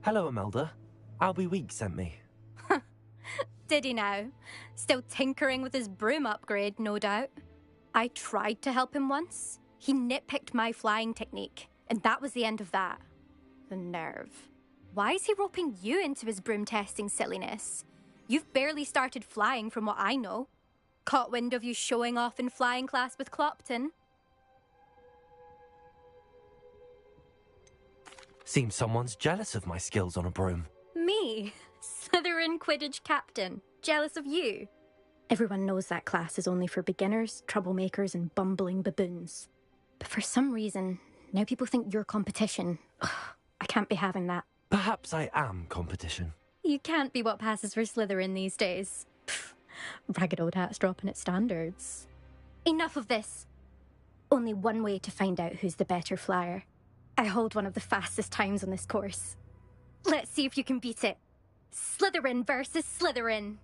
Hello, Imelda. Albie Week sent me. Did he now? Still tinkering with his broom upgrade, no doubt. I tried to help him once. He nitpicked my flying technique, and that was the end of that. The nerve. Why is he roping you into his broom testing silliness? You've barely started flying from what I know. Caught wind of you showing off in flying class with Clopton. Seems someone's jealous of my skills on a broom. Me? Slytherin Quidditch captain. Jealous of you? Everyone knows that class is only for beginners, troublemakers, and bumbling baboons. But for some reason, now people think you're competition. Ugh, I can't be having that. Perhaps I am competition. You can't be what passes for Slytherin these days. Pfft, ragged old hat's dropping its standards. Enough of this. Only one way to find out who's the better flyer. I hold one of the fastest times on this course. Let's see if you can beat it. Slytherin versus Slytherin.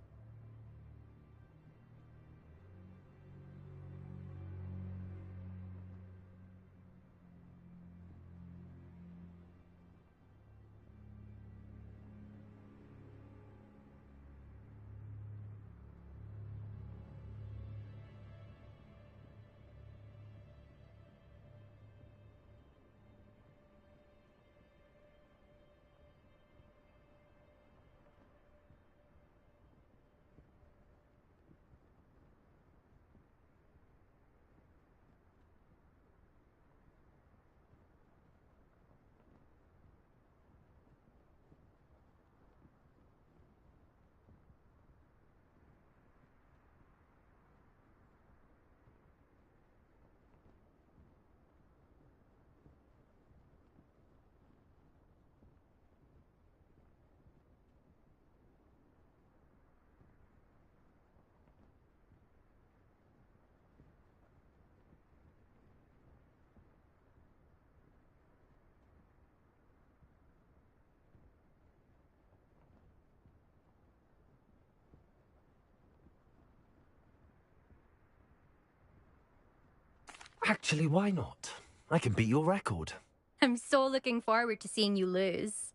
Actually, why not? I can beat your record. I'm so looking forward to seeing you lose.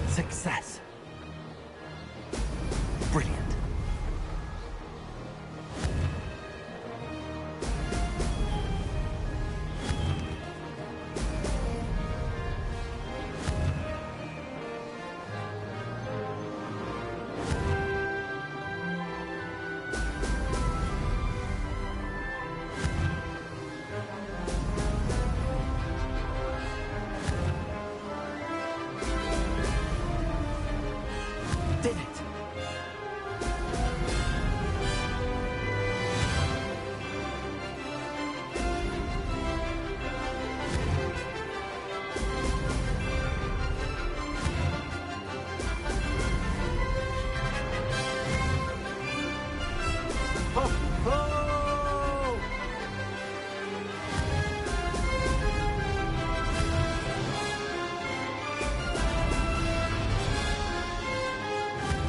Success. Brilliant. Did it!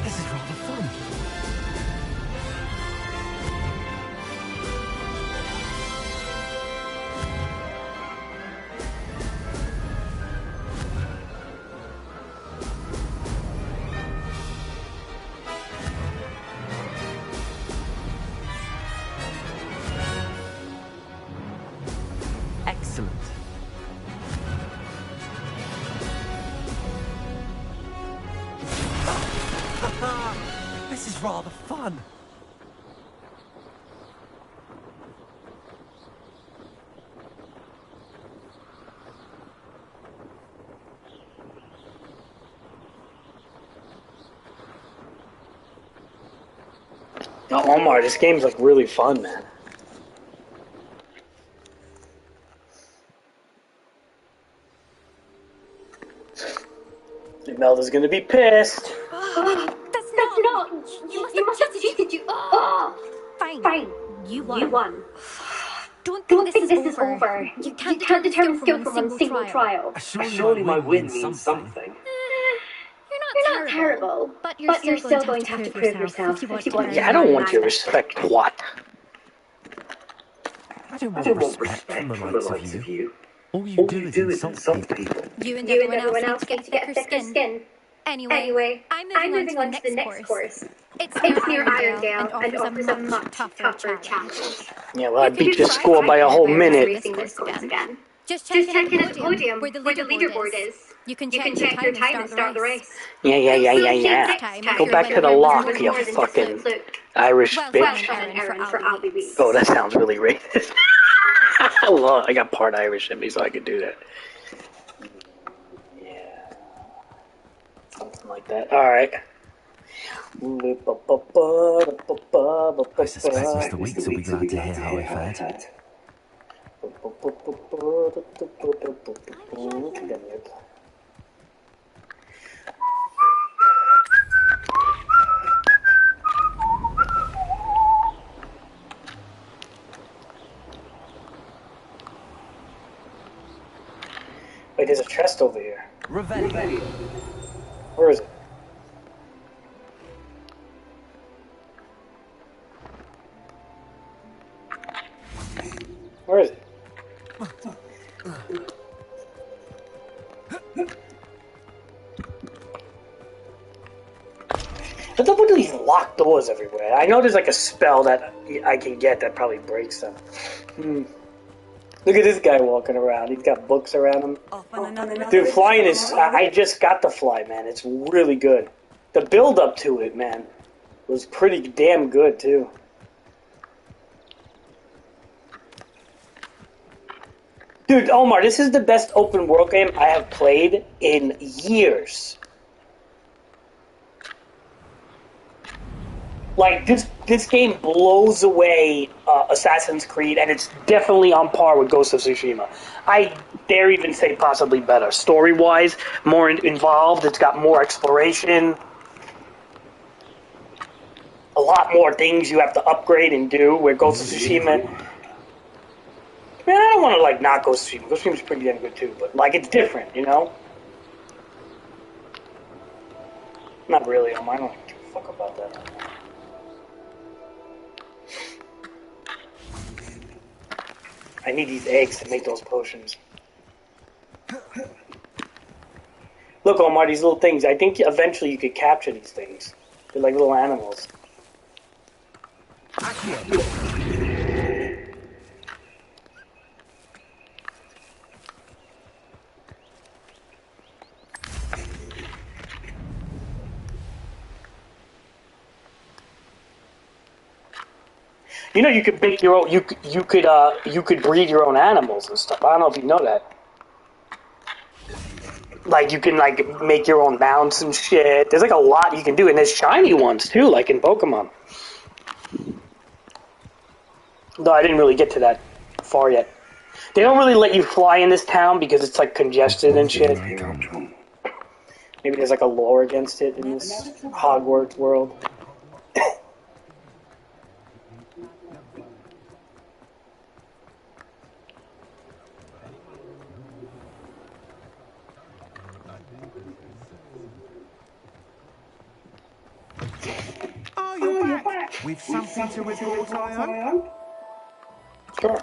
This is rather fun. Excellent. This is rather fun. Oh, Omar, this game's like really fun, man. Imelda's gonna be pissed. That's not. You must have cheated. You. Oh. Fine. You won. Don't think this is over. You can't determine skill from one single trial. Surely my win means something. You're not terrible, but you're still going to have to prove yourself if you want to Yeah, I don't want your respect. What? I don't want respect from the likes of you. All you do is insult people. You and everyone else need to get a thicker skin. Anyway, I'm moving on to the next course. It's near Irondale and offers a much tougher challenge. Yeah, well, I beat your score by a whole minute. This course again. Just check in at the podium where the leaderboard is. You can check your time and start the race. Yeah. Go back to the lock, you fucking Irish bitch. Oh, that sounds really racist. Well, I got part Irish in me, so I could do that. Yeah. Something like that. Alright. I suspect Mr. Weeks will be glad to hear how I fared. Wait, there's a chest over here. Revelli. Where is it? Where is it? What's up with these locked doors everywhere? I know there's like a spell that I can get that probably breaks them. Look at this guy walking around. He's got books around him. Dude, flying is... I just got the fly, man. It's really good. The build-up to it, man, was pretty damn good, too. Dude, Omar, this is the best open world game I have played in years. Like, this game blows away Assassin's Creed, and it's definitely on par with Ghost of Tsushima. I dare even say possibly better. Story-wise, more involved, it's got more exploration. A lot more things you have to upgrade and do, where Ghost of Tsushima... Man, I don't want to, like, not Ghost of Tsushima. Ghost of Tsushima's pretty damn good, too, but, like, it's different, you know? Not really, Omar. I don't give a fuck about that. I need these eggs to make those potions. Look, Omar, these little things. I think eventually you could capture these things. They're like little animals. You know, you could make your own. You could breed your own animals and stuff. I don't know if you know that. Like you can like make your own mounts and shit. There's like a lot you can do, and there's shiny ones too, like in Pokemon. Though I didn't really get to that far yet. They don't really let you fly in this town because it's like congested and shit. Maybe there's like a lore against it in this Hogwarts world. Oh, you're back! With something to report, I hope? Sure.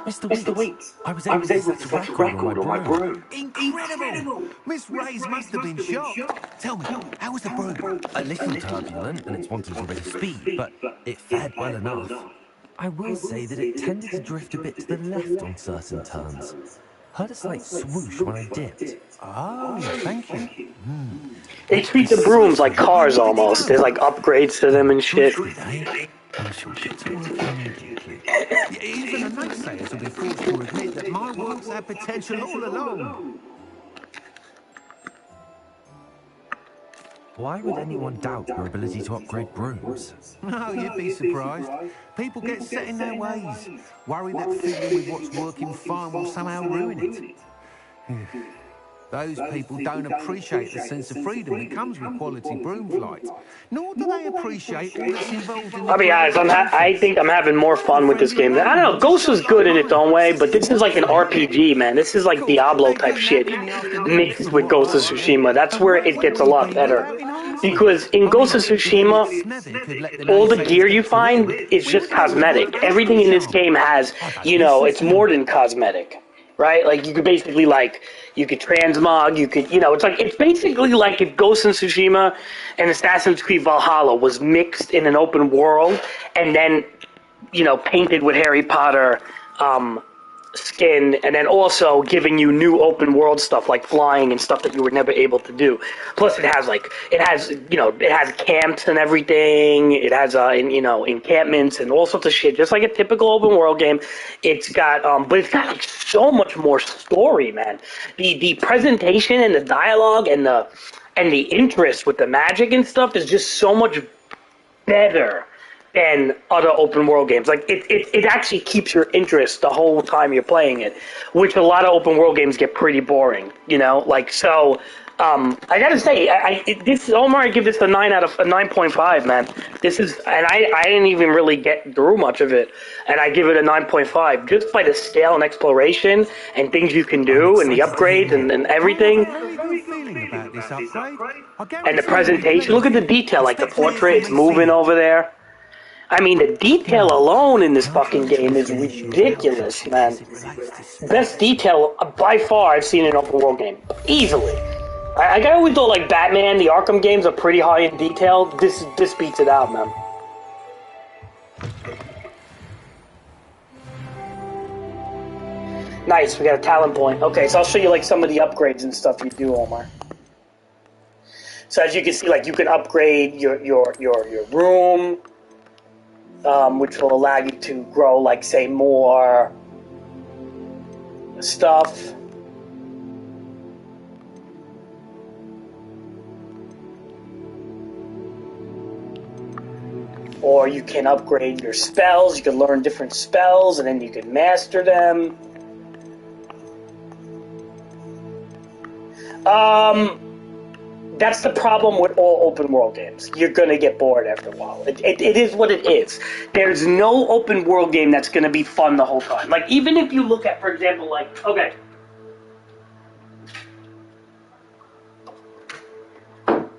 Mr. Weeks, I was able to set a record on my broom. Incredible! Miss Ray's must have been shocked. Tell me, how was the broom? A little turbulent and it's wanted a bit of speed, but it fared well enough. I will say that it tended to drift a bit to the left on certain turns. Heard a slight swoosh when I dipped. Oh, thank you. They treat the brooms like cars almost. There's like upgrades to them and shit. Even a naysayers will be forced to admit that my work's had potential all along. Why would anyone doubt your ability to upgrade brooms? No, you'd be surprised. People get set in their ways, worried that fiddling with what's working fine will somehow ruin it. Those people don't appreciate the sense of freedom that comes with quality broom flight, nor do they appreciate all that's involved in the I'll be honest, I think I'm having more fun with this game. I don't know, Ghost was good in its own way, but this is like an RPG, man. This is like Diablo type shit mixed with Ghost of Tsushima. That's where it gets a lot better. Because in Ghost of Tsushima, all the gear you find is just cosmetic. Everything in this game has, you know, it's more than cosmetic. Right? Like, you could basically, like, you could transmog, you could, you know, it's basically like if Ghost of Tsushima and Assassin's Creed Valhalla was mixed in an open world and then, you know, painted with Harry Potter, skin, and then also giving you new open world stuff like flying and stuff that you were never able to do. Plus it has camps and everything. It has encampments and all sorts of shit, just like a typical open world game. It's got but it's got like so much more story, man. The presentation and the dialogue and the interest with the magic and stuff is just so much better than other open world games. Like it actually keeps your interest the whole time you're playing it, which a lot of open world games get pretty boring, you know. Like, so I gotta say, I give this a 9.5, man. This is, and I didn't even really get through much of it, and I give it a 9.5 just by the scale and exploration and things you can do and the upgrades and everything. And the presentation, look at the detail, like the portrait, it's moving over there. I mean, the detail alone in this fucking game is ridiculous, man. Best detail by far I've seen in an open world game. Easily. I always thought, like, Batman, the Arkham games are pretty high in detail. This beats it out, man. Nice, we got a talent point. Okay, so I'll show you, like, some of the upgrades and stuff you do, Omar. So as you can see, like, you can upgrade your room, which will allow you to grow, like, say, more stuff. Or you can upgrade your spells. You can learn different spells, and then you can master them. That's the problem with all open world games. You're going to get bored after a while. It is what it is. There's no open world game that's going to be fun the whole time. Like, even if you look at, for example, like, okay.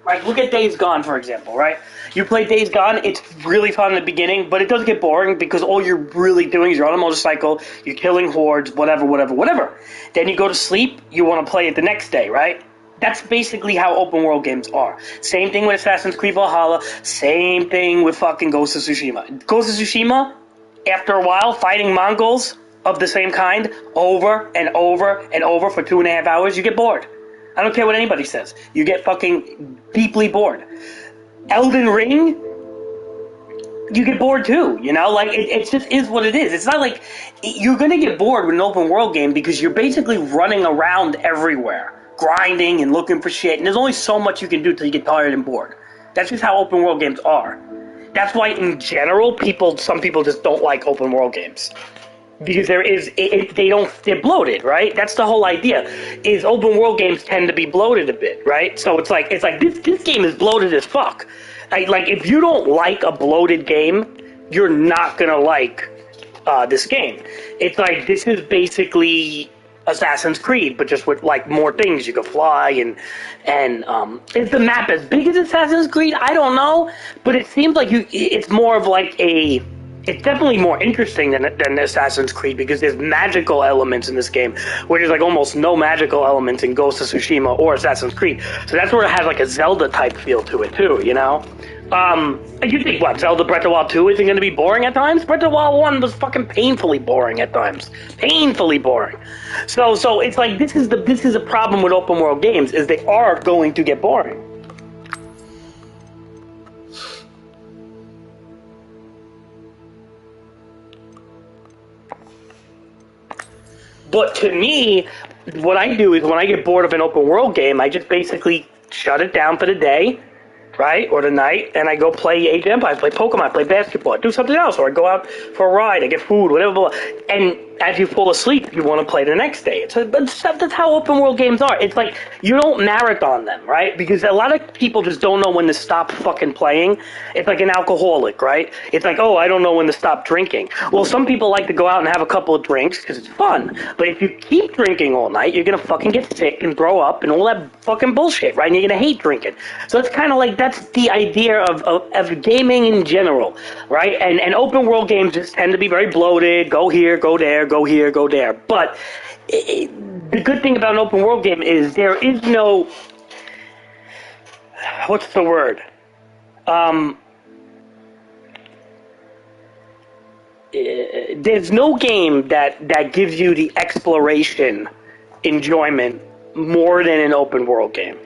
Like, look at Days Gone, for example, right? You play Days Gone, it's really fun in the beginning, but it does get boring because all you're really doing is you're on a motorcycle, you're killing hordes, whatever. Then you go to sleep, you want to play it the next day, right? That's basically how open world games are. Same thing with Assassin's Creed Valhalla, same thing with fucking Ghost of Tsushima. Ghost of Tsushima, after a while, fighting Mongols of the same kind over and over and over for 2.5 hours, you get bored. I don't care what anybody says. You get fucking deeply bored. Elden Ring, you get bored too, you know? Like, it just is what it is. It's not like you're going to get bored with an open world game because you're basically running around everywhere, grinding and looking for shit, and there's only so much you can do till you get tired and bored. That's just how open world games are. That's why, in general, some people just don't like open world games. Because they're bloated, right? That's the whole idea. Is open world games tend to be bloated a bit, right? So it's like this game is bloated as fuck. Like, if you don't like a bloated game, you're not gonna like this game. It's like, this is basically Assassin's Creed, but just with, like, more things. You can fly and is the map as big as Assassin's Creed? I don't know, but it seems like it's more of like it's definitely more interesting than Assassin's Creed because there's magical elements in this game, where there's like almost no magical elements in Ghost of Tsushima or Assassin's Creed. So that's where it has like a Zelda type feel to it too, you know? You think what, Zelda Breath of the Wild 2 isn't going to be boring at times? Breath of the Wild 1 was fucking painfully boring at times. Painfully boring. So it's like this is a problem with open world games, is they are going to get boring. But to me, what I do is when I get bored of an open world game, I just basically shut it down for the day, right, or the night, and I go play Age of Empires, play Pokemon, play basketball, do something else, or I go out for a ride, I get food, whatever. And as you fall asleep, you want to play the next day. That's how open world games are. It's like you don't marathon them, right? Because a lot of people just don't know when to stop fucking playing. It's like an alcoholic, right? It's like, oh, I don't know when to stop drinking. Well, some people like to go out and have a couple of drinks because it's fun. But if you keep drinking all night, you're going to fucking get sick and throw up and all that fucking bullshit, right? And you're going to hate drinking. So it's kind of like that's the idea of gaming in general, right? And open world games just tend to be very bloated. Go here, go there, go here, go there. But the good thing about an open world game is there is no, what's the word? There's no game that gives you the exploration enjoyment more than an open world game.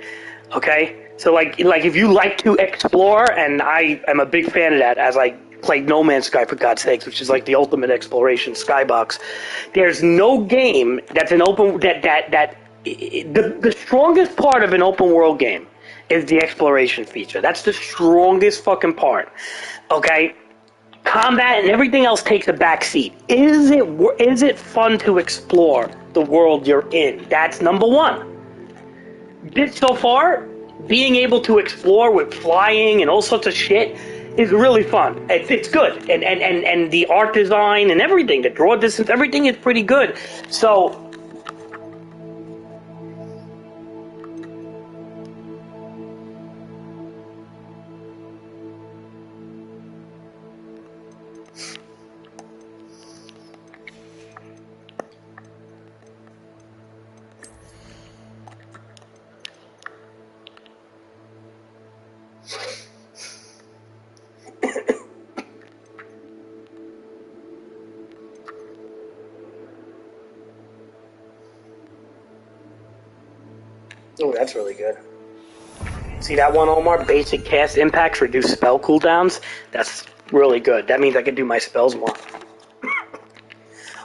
Okay? So like if you like to explore, and I am a big fan of that as I played No Man's Sky, for God's sakes, which is like the ultimate exploration skybox. There's no game that's an open the strongest part of an open world game is the exploration feature. That's the strongest fucking part. Okay? Combat and everything else takes a back seat. Is it fun to explore the world you're in? That's number one. So far, being able to explore with flying and all sorts of shit is really fun. It's good. And the art design and everything, the draw distance, everything is pretty good. So oh, that's really good. See that one, Omar? Basic cast impacts, reduce spell cooldowns. That's really good. That means I can do my spells more.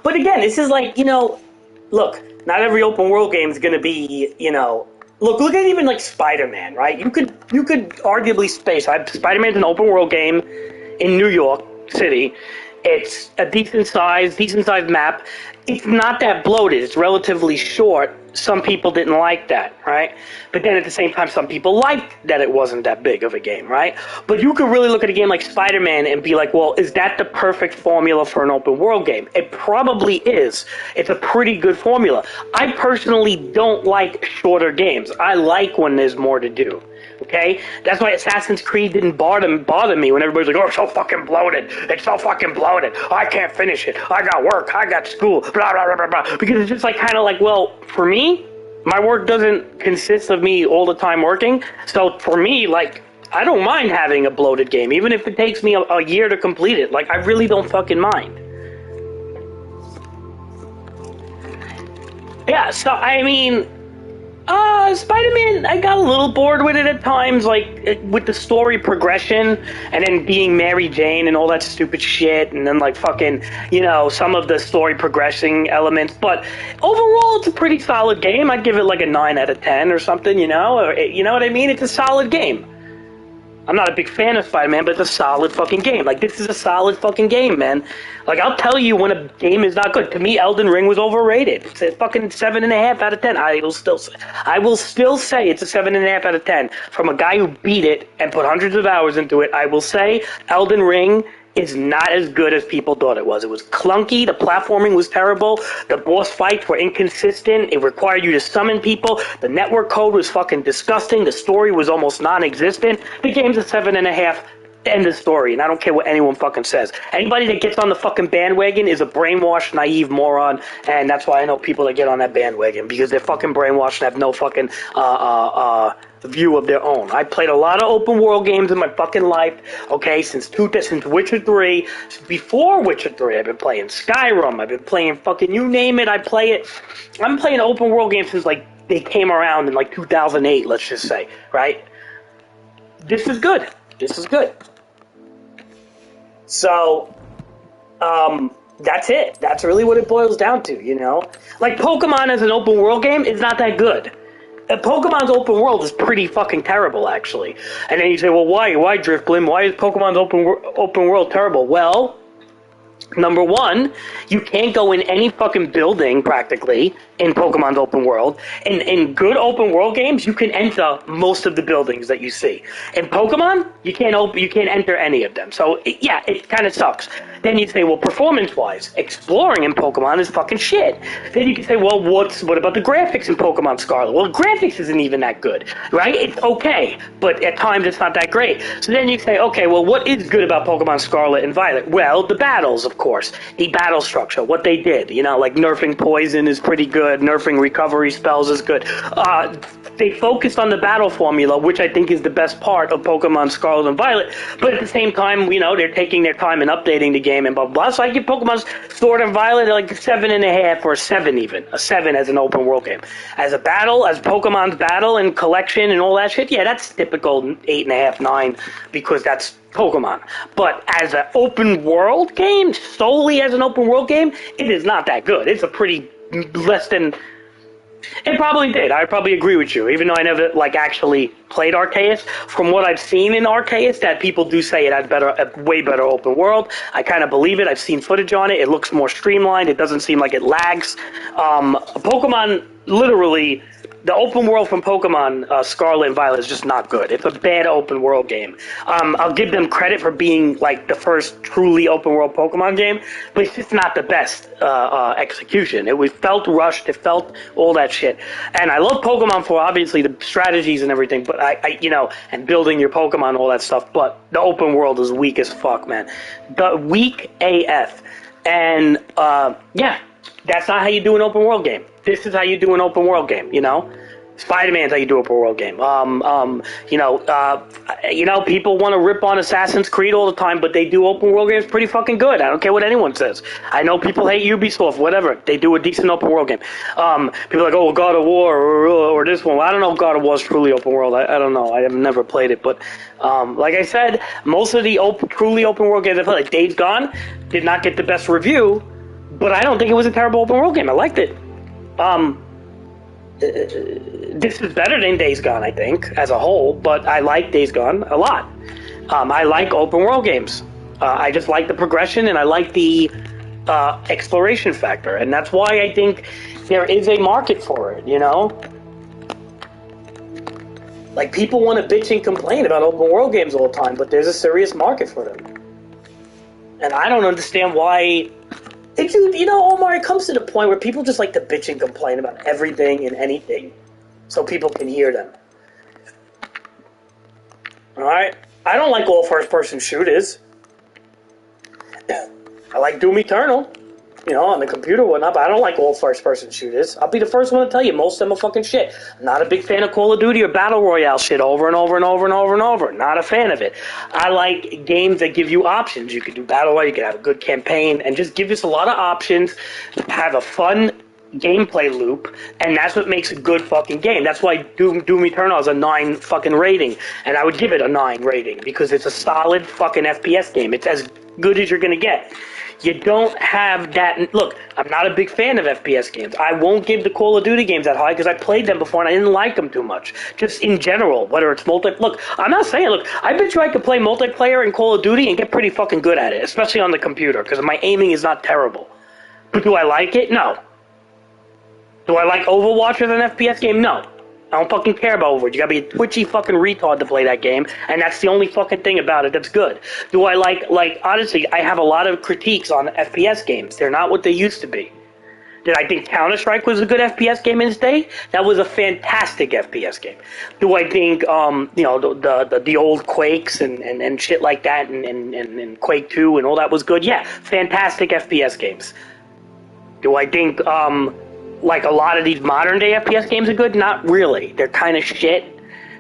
But again, this is like, look, not every open world game is going to be, look at even like Spider-Man, right? You could arguably Spider-Man's an open world game in New York City. It's a decent sized map. It's not that bloated. It's relatively short. Some people didn't like that, right? But then at the same time, some people liked that it wasn't that big of a game, right? But you could really look at a game like Spider-Man and be like, well, is that the perfect formula for an open world game? It probably is. It's a pretty good formula. I personally don't like shorter games. I like when there's more to do. Okay? That's why Assassin's Creed didn't bother me when everybody's like, oh, it's so fucking bloated. It's so fucking bloated. I can't finish it. I got work. I got school. Blah, blah, blah, blah, blah. Because it's just like kind of like, well, for me, my work doesn't consist of me all the time working. So for me, like, I don't mind having a bloated game, even if it takes me a year to complete it. Like, I really don't fucking mind. Yeah, so, I mean, Spider-Man, I got a little bored with it at times, like, with the story progression, and then being Mary Jane and all that stupid shit, and then, like, fucking, some of the story progressing elements, but overall, it's a pretty solid game. I'd give it, like, a 9 out of 10 or something, you know what I mean? It's a solid game. I'm not a big fan of Spider-Man, but it's a solid fucking game. Like, this is a solid fucking game, man. Like, I'll tell you when a game is not good. To me, Elden Ring was overrated. It's a fucking 7.5 out of 10. I will still say it's a 7.5 out of 10. From a guy who beat it and put hundreds of hours into it, I will say Elden Ring is not as good as people thought it was. It was clunky, the platforming was terrible, the boss fights were inconsistent, it required you to summon people, the network code was fucking disgusting, the story was almost non-existent. The game's a 7.5, end of story, and I don't care what anyone fucking says. Anybody that gets on the fucking bandwagon is a brainwashed, naive moron, and that's why I know people that get on that bandwagon, because they're fucking brainwashed and have no fucking view of their own. I played a lot of open world games in my fucking life, okay, since Witcher 3. Before Witcher 3, I've been playing Skyrim, I've been playing fucking you name it, I play it. I'm playing open world games since, like, they came around in, like, 2008, let's just say, right? This is good. This is good. So, that's it. That's really what it boils down to, Like, Pokemon as an open world game is not that good. Pokemon's open world is pretty fucking terrible, actually. And then you say, well, why Driftblim? Why is Pokemon's open world terrible? Well, Number one, you can't go in any fucking building, practically, in Pokemon's open world. In good open world games, you can enter most of the buildings that you see. In Pokemon, you can't enter any of them. So, yeah, it kind of sucks. Then you say, well, performance-wise, exploring in Pokemon is fucking shit. Then you can say, well, what about the graphics in Pokemon Scarlet? Well, the graphics isn't even that good, right? It's okay, but at times it's not that great. So then you say, okay, well, what is good about Pokemon Scarlet and Violet? Well, the battles, of course. The battle structure, what they did. You know, like nerfing poison is pretty good, nerfing recovery spells is good. They focused on the battle formula, which I think is the best part of Pokemon Scarlet and Violet, but at the same time, you know, they're taking their time and updating the game and blah, blah, blah. So I give Pokemon Sword and Violet like 7.5 or 7 even. A 7 as an open world game. As a battle, as Pokemon's battle and collection and all that shit, yeah, that's typical 8.5, 9, because that's Pokemon. But as an open world game, solely as an open world game, it is not that good. It's a pretty less than... It probably did. I probably agree with you, even though I never actually played Arceus. From what I've seen in Arceus, that people do say it has a way better open world. I kind of believe it. I've seen footage on it. It looks more streamlined. It doesn't seem like it lags. Pokemon, literally, the open world from Pokemon Scarlet and Violet is just not good. It's a bad open world game. I'll give them credit for being like the first truly open world Pokemon game, but it's just not the best execution. It felt rushed. It felt all that shit. And I love Pokemon for obviously the strategies and everything, but I and building your Pokemon, all that stuff. But the open world is weak as fuck, man. The weak AF. And yeah, that's not how you do an open world game. This is how you do an open world game, you know? Spider-Man's how you do an open world game. People want to rip on Assassin's Creed all the time, but they do open world games pretty fucking good. I don't care what anyone says. I know people hate Ubisoft, whatever. They do a decent open world game. People are like, oh, God of War or this one. Well, I don't know if God of War is truly open world. I don't know. I have never played it, but like I said, most of the truly open world games I played, like Days Gone, did not get the best review, but I don't think it was a terrible open world game. I liked it. This is better than Days Gone, I think, as a whole, but I like Days Gone a lot. I like open world games. I just like the progression, and I like the exploration factor, and that's why I think there is a market for it, you know? Like, people want to bitch and complain about open world games all the time, but there's a serious market for them. And I don't understand why... Omar, it comes to the point where people just like to bitch and complain about everything and anything so people can hear them. Alright? I don't like all first-person shooters. I like Doom Eternal, on the computer and whatnot, but I don't like all first-person shooters. I'll be the first one to tell you, most of them are fucking shit. I'm not a big fan of Call of Duty or Battle Royale shit over and over and over and over and over. Not a fan of it. I like games that give you options. You can do Battle Royale, you can have a good campaign, and just give us a lot of options, have a fun gameplay loop, and that's what makes a good fucking game. That's why Doom Eternal is a 9 fucking rating, and I would give it a 9 rating, because it's a solid fucking FPS game. It's as good as you're gonna get. You don't have that... Look, I'm not a big fan of FPS games. I won't give the Call of Duty games that high because I played them before and I didn't like them too much. Just in general, whether it's Look, I'm not saying... Look, I bet you I could play multiplayer in Call of Duty and get pretty fucking good at it, especially on the computer, because my aiming is not terrible. But do I like it? No. Do I like Overwatch as an FPS game? No. I don't fucking care about Overwatch. You gotta be a twitchy fucking retard to play that game, and that's the only fucking thing about it that's good. Do I like, honestly, I have a lot of critiques on FPS games. They're not what they used to be. Did I think Counter-Strike was a good FPS game in its day? That was a fantastic FPS game. Do I think, the old Quakes and shit like that, and Quake 2 and all that was good? Yeah, fantastic FPS games. Do I think, like a lot of these modern day FPS games are good? Not really. They're kind of shit.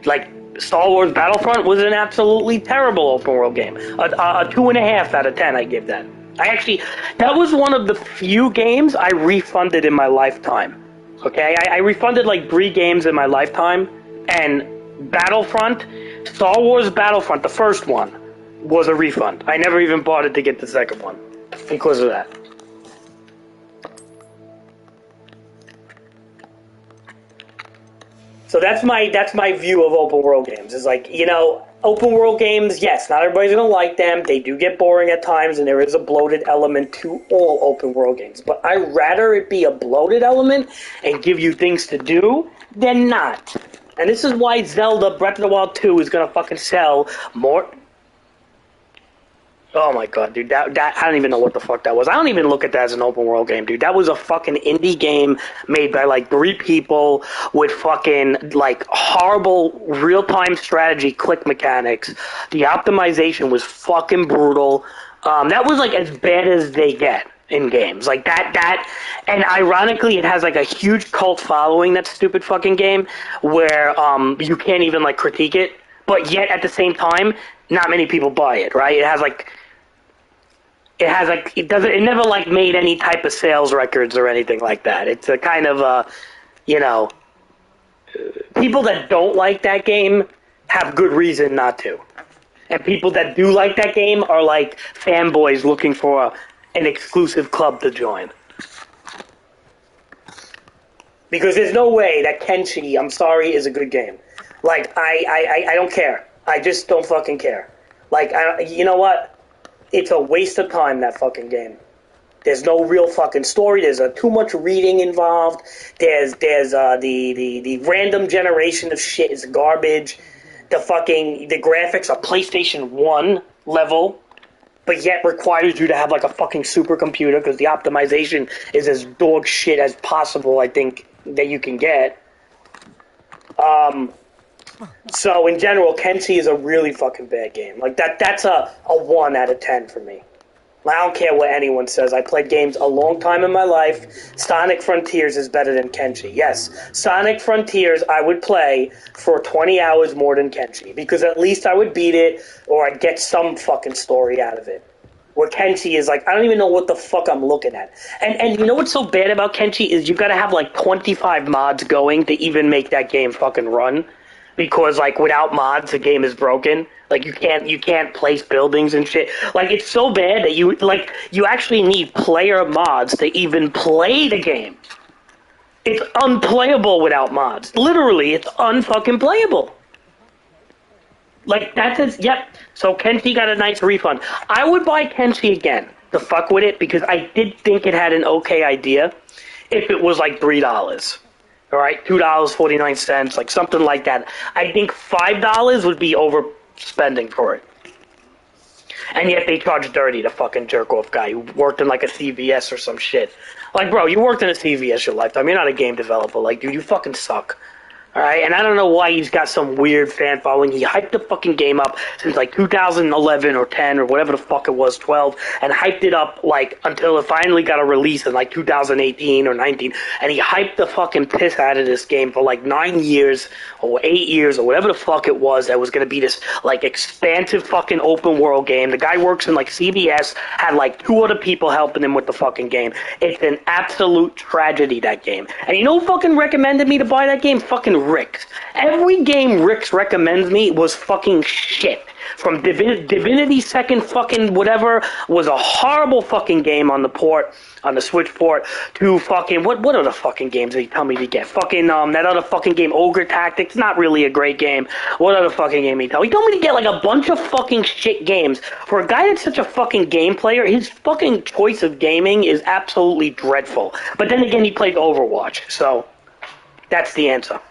Like Star Wars Battlefront was an absolutely terrible open world game. A 2.5 out of 10 I give that. That was one of the few games I refunded in my lifetime. Okay? I refunded like 3 games in my lifetime, and Battlefront, Star Wars Battlefront, the first one, was a refund. I never even bothered to get the second one because of that. So that's my view of open world games. Is like, open world games, yes, not everybody's going to like them. They do get boring at times, and there is a bloated element to all open world games. But I'd rather it be a bloated element and give you things to do than not. And this is why Zelda Breath of the Wild 2 is going to fucking sell more... Oh my god, dude, that I don't even know what the fuck that was. I don't even look at that as an open world game, dude. That was a fucking indie game made by like 3 people with fucking like horrible real-time strategy click mechanics. The optimization was fucking brutal. That was like as bad as they get in games. Like that, and ironically it has like a huge cult following, that stupid fucking game, where you can't even like critique it, but yet at the same time, not many people buy it, right? It never like made any type of sales records or anything like that. It's a kind of people that don't like that game have good reason not to. And people that do like that game are like fanboys looking for an exclusive club to join. Because there's no way that Kenshi, I'm sorry, is a good game. Like, I don't care. I just don't fucking care. Like, you know what? It's a waste of time, that fucking game. There's no real fucking story. There's too much reading involved. There's the random generation of shit is garbage. The graphics are PlayStation 1 level, but yet requires you to have like a fucking supercomputer because the optimization is as dog shit as possible, I think, that you can get. So in general, Kenshi is a really fucking bad game. Like that's a 1 out of 10 for me. I don't care what anyone says. I played games a long time in my life. Sonic Frontiers is better than Kenshi. Yes, Sonic Frontiers I would play for 20 hours more than Kenshi, because at least I would beat it, or I'd get some fucking story out of it. Where Kenshi is like, I don't even know what the fuck I'm looking at. And you know what's so bad about Kenshi is you gotta have like 25 mods going to even make that game fucking run. Because like without mods the game is broken. Like you can't place buildings and shit. Like it's so bad that you actually need player mods to even play the game. It's unplayable without mods. Literally, it's unfucking playable. Like that's it. Yep. So Kenshi got a nice refund. I would buy Kenshi again to fuck with it because I did think it had an okay idea if it was like $3. All right, $2.49, like something like that. I think $5 would be overspending for it. And yet they charge dirty, the fucking jerk-off guy who worked in like a CVS or some shit. Like, bro, you worked in a CVS your lifetime. You're not a game developer. Like, dude, you fucking suck. All right, and I don't know why he's got some weird fan following. He hyped the fucking game up since like 2011 or 10 or whatever the fuck it was, 12, and hyped it up like until it finally got a release in like 2018 or 19. And he hyped the fucking piss out of this game for like 9 years or 8 years or whatever the fuck it was. That was gonna be this like expansive fucking open world game. The guy works in like CVS, had like 2 other people helping him with the fucking game. It's an absolute tragedy, that game. And you know who fucking recommended me to buy that game? Fucking Rick. Every game Rick recommends me was fucking shit. From Divinity Second fucking whatever was a horrible fucking game on the port, on the Switch port, to fucking what other fucking games did he tell me to get? Fucking that other fucking game, Ogre Tactics, not really a great game. What other fucking game he told me? He told me to get like a bunch of fucking shit games. For a guy that's such a fucking game player, his fucking choice of gaming is absolutely dreadful. But then again, he plays Overwatch, so that's the answer.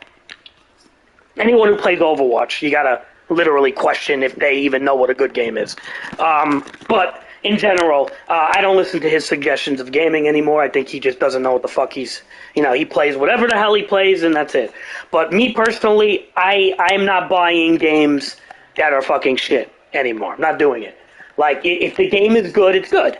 Anyone who plays Overwatch, you gotta literally question if they even know what a good game is. But in general, I don't listen to his suggestions of gaming anymore. I think he just doesn't know what the fuck he plays whatever the hell he plays, and that's it. But me personally, I'm not buying games that are fucking shit anymore. I'm not doing it. Like, if the game is good, it's good.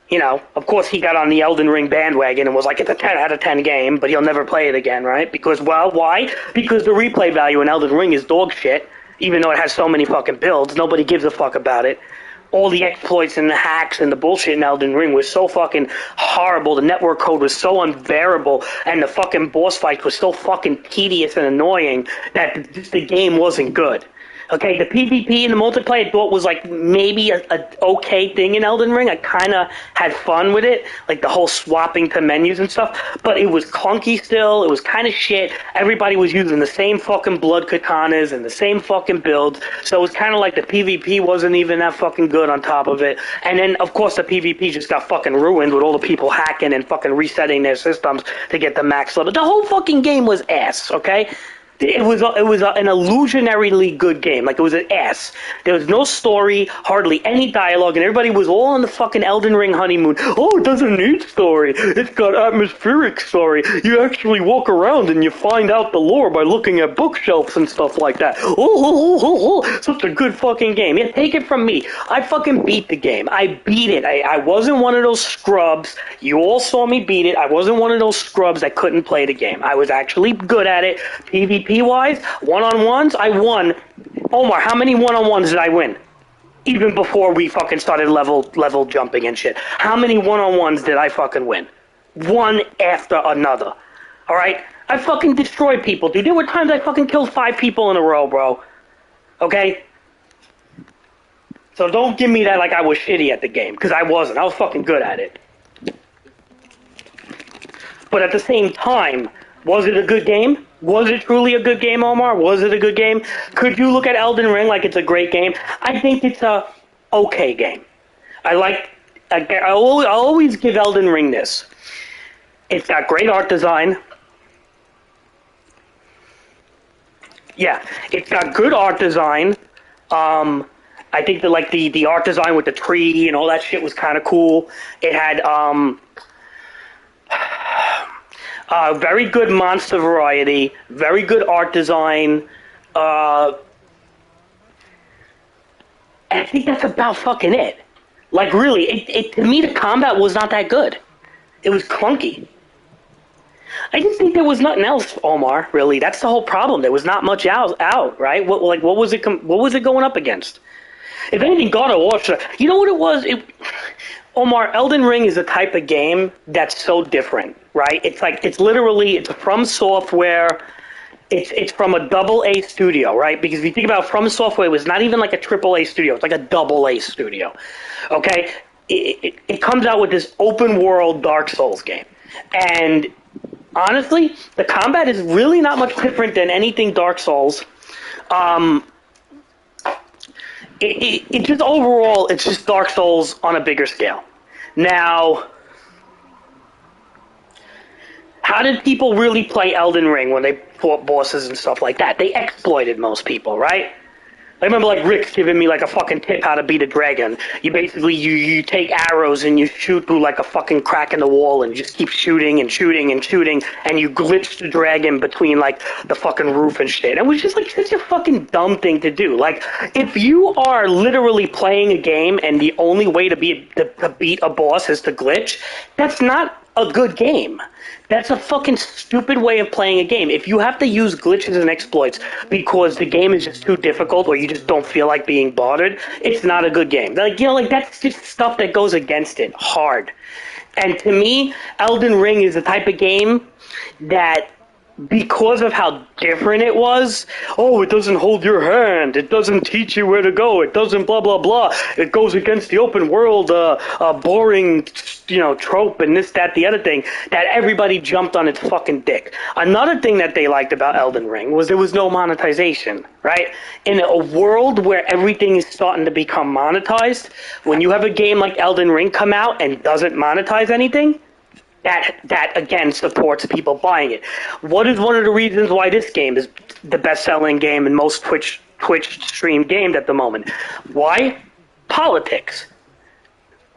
You know, of course he got on the Elden Ring bandwagon and was like, it's a 10 out of 10 game, but he'll never play it again, right? Because, well, why? Because the replay value in Elden Ring is dog shit, even though it has so many fucking builds. Nobody gives a fuck about it. All the exploits and the hacks and the bullshit in Elden Ring was so fucking horrible. The network code was so unbearable, and the fucking boss fights was so fucking tedious and annoying that the game wasn't good. Okay, the PvP and the multiplayer I thought was like maybe a okay thing in Elden Ring. I kind of had fun with it, like the whole swapping to menus and stuff, but it was clunky still. It was kind of shit. Everybody was using the same fucking blood katanas and the same fucking builds, so it was kind of like the PvP wasn't even that fucking good on top of it. And then, of course, the PvP just got fucking ruined with all the people hacking and fucking resetting their systems to get the max level. The whole fucking game was ass, okay? It was an illusionarily good game. Like, it was an ass. There was no story, hardly any dialogue, and everybody was all on the fucking Elden Ring honeymoon. Oh, it doesn't need story. It's got atmospheric story. You actually walk around and you find out the lore by looking at bookshelves and stuff like that. Oh, such a good fucking game. Yeah, take it from me. I fucking beat the game. I beat it. I wasn't one of those scrubs. You all saw me beat it. I wasn't one of those scrubs that couldn't play the game. I was actually good at it. PvP-wise, one-on-ones, I won. Omar, how many one-on-ones did I win? Even before we fucking started level jumping and shit. How many one-on-ones did I fucking win? One after another. Alright? I fucking destroyed people, dude. There were times I fucking killed 5 people in a row, bro. Okay? So don't give me that like I was shitty at the game, because I wasn't. I was fucking good at it. But at the same time, was it a good game? Was it truly a good game, Omar? Was it a good game? Could you look at Elden Ring like it's a great game? I think it's a okay game. I always give Elden Ring this. It's got great art design. Yeah, it's got good art design. I think that like the art design with the tree and all that shit was kind of cool. It had very good monster variety, very good art design. I think that's about fucking it. Like, really, to me, the combat was not that good. It was clunky. I just think there was nothing else, Omar, really. That's the whole problem. There was not much out, right? What was it going up against? If anything, God of War, you know what it was? Omar, Elden Ring is a type of game that's so different, right? It's literally From Software. It's from a AA studio, right? Because if you think about From Software, it was not even like a AAA studio. It's like a AA studio, okay? It comes out with this open world Dark Souls game. And honestly, the combat is really not much different than anything Dark Souls. It just overall, it's just Dark Souls on a bigger scale. Now, how did people really play Elden Ring when they fought bosses and stuff like that? They exploited most people, right? I remember like Rick's giving me like a fucking tip how to beat a dragon. You basically you take arrows and you shoot through like a fucking crack in the wall and just keep shooting and shooting and shooting, and you glitch the dragon between like the fucking roof and shit. It was just like such a fucking dumb thing to do. Like, if you are literally playing a game and the only way to beat a boss is to glitch, that's not a good game. That's a fucking stupid way of playing a game. If you have to use glitches and exploits because the game is just too difficult or you just don't feel like being bothered, it's not a good game. Like, you know, like that's just stuff that goes against it hard. And to me, Elden Ring is the type of game that, because of how different it was, it doesn't hold your hand, it doesn't teach you where to go, it doesn't blah blah blah, it goes against the open world boring trope and this, that, the other thing, that everybody jumped on its fucking dick. Another thing that they liked about Elden Ring was there was no monetization, right? In a world where everything is starting to become monetized, when you have a game like Elden Ring come out and doesn't monetize anything, that again supports people buying it. What is one of the reasons why this game is the best-selling game and most Twitch streamed games at the moment? Why? Politics.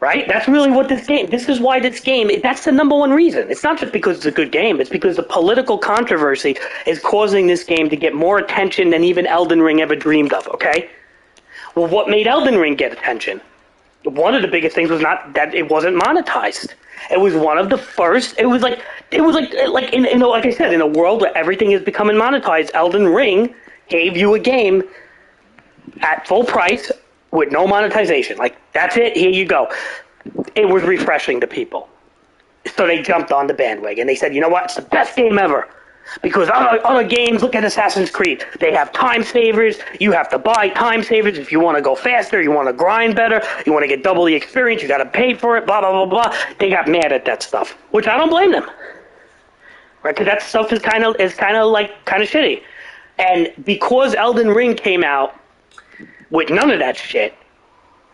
Right? That's really what this is why this game, that's the number one reason. It's not just because it's a good game, it's because the political controversy is causing this game to get more attention than even Elden Ring ever dreamed of, okay? Well, what made Elden Ring get attention? One of the biggest things was not that it wasn't monetized. It was one of the first. It was like like I said, in a world where everything is becoming monetized, Elden Ring gave you a game at full price with no monetization. Like, that's it. Here you go. It was refreshing to people, so they jumped on the bandwagon. They said, "You know what? It's the best game ever." Because other games, look at Assassin's Creed. They have time savers. You have to buy time savers if you want to go faster, you want to grind better, you want to get double the experience, you got to pay for it, blah, blah, blah, blah. They got mad at that stuff, which I don't blame them. Right? Because that stuff is kind of shitty. And because Elden Ring came out with none of that shit,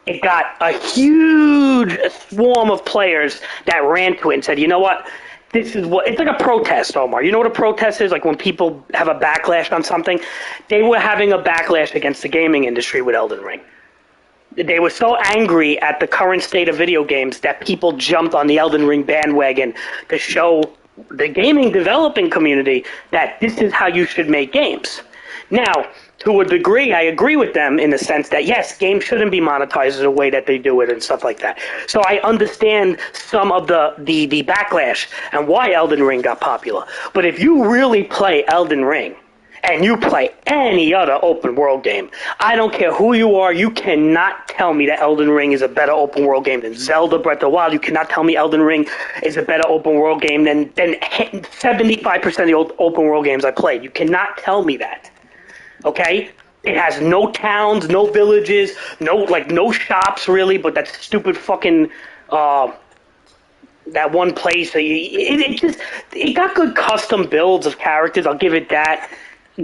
it got a huge swarm of players that ran to it and said, you know what? This is what it's like a protest, Omar. You know what a protest is? Like when people have a backlash on something. They were having a backlash against the gaming industry with Elden Ring. They were so angry at the current state of video games that people jumped on the Elden Ring bandwagon to show the gaming developing community that this is how you should make games. Now, to a degree, I agree with them in the sense that, yes, games shouldn't be monetized the way that they do it and stuff like that. So I understand some of the backlash and why Elden Ring got popular. But if you really play Elden Ring and you play any other open world game, I don't care who you are, you cannot tell me that Elden Ring is a better open world game than Zelda Breath of the Wild. You cannot tell me Elden Ring is a better open world game than 75% of the open world games I played. You cannot tell me that. Okay? It has no towns, no villages, no shops really, but that stupid fucking that one place. It got good custom builds of characters, I'll give it that.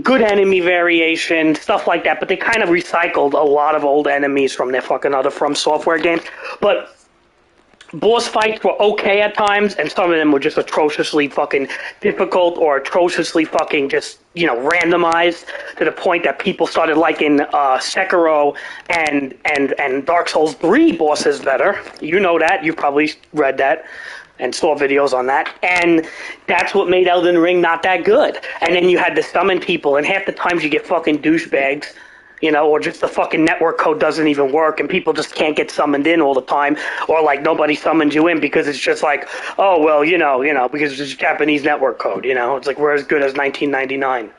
Good enemy variation, stuff like that, but they kind of recycled a lot of old enemies from their fucking other From Software games. But boss fights were okay at times, and some of them were just atrociously fucking difficult or atrociously fucking just, randomized to the point that people started liking Sekiro and Dark Souls 3 bosses better. You know that. You've probably read that and saw videos on that. And that's what made Elden Ring not that good. And then you had to summon people, and half the times you get fucking douchebags, or just the fucking network code doesn't even work, and people just can't get summoned in all the time, or nobody summons you in because it's just oh well, because it's Japanese network code, it's like we're as good as 1999.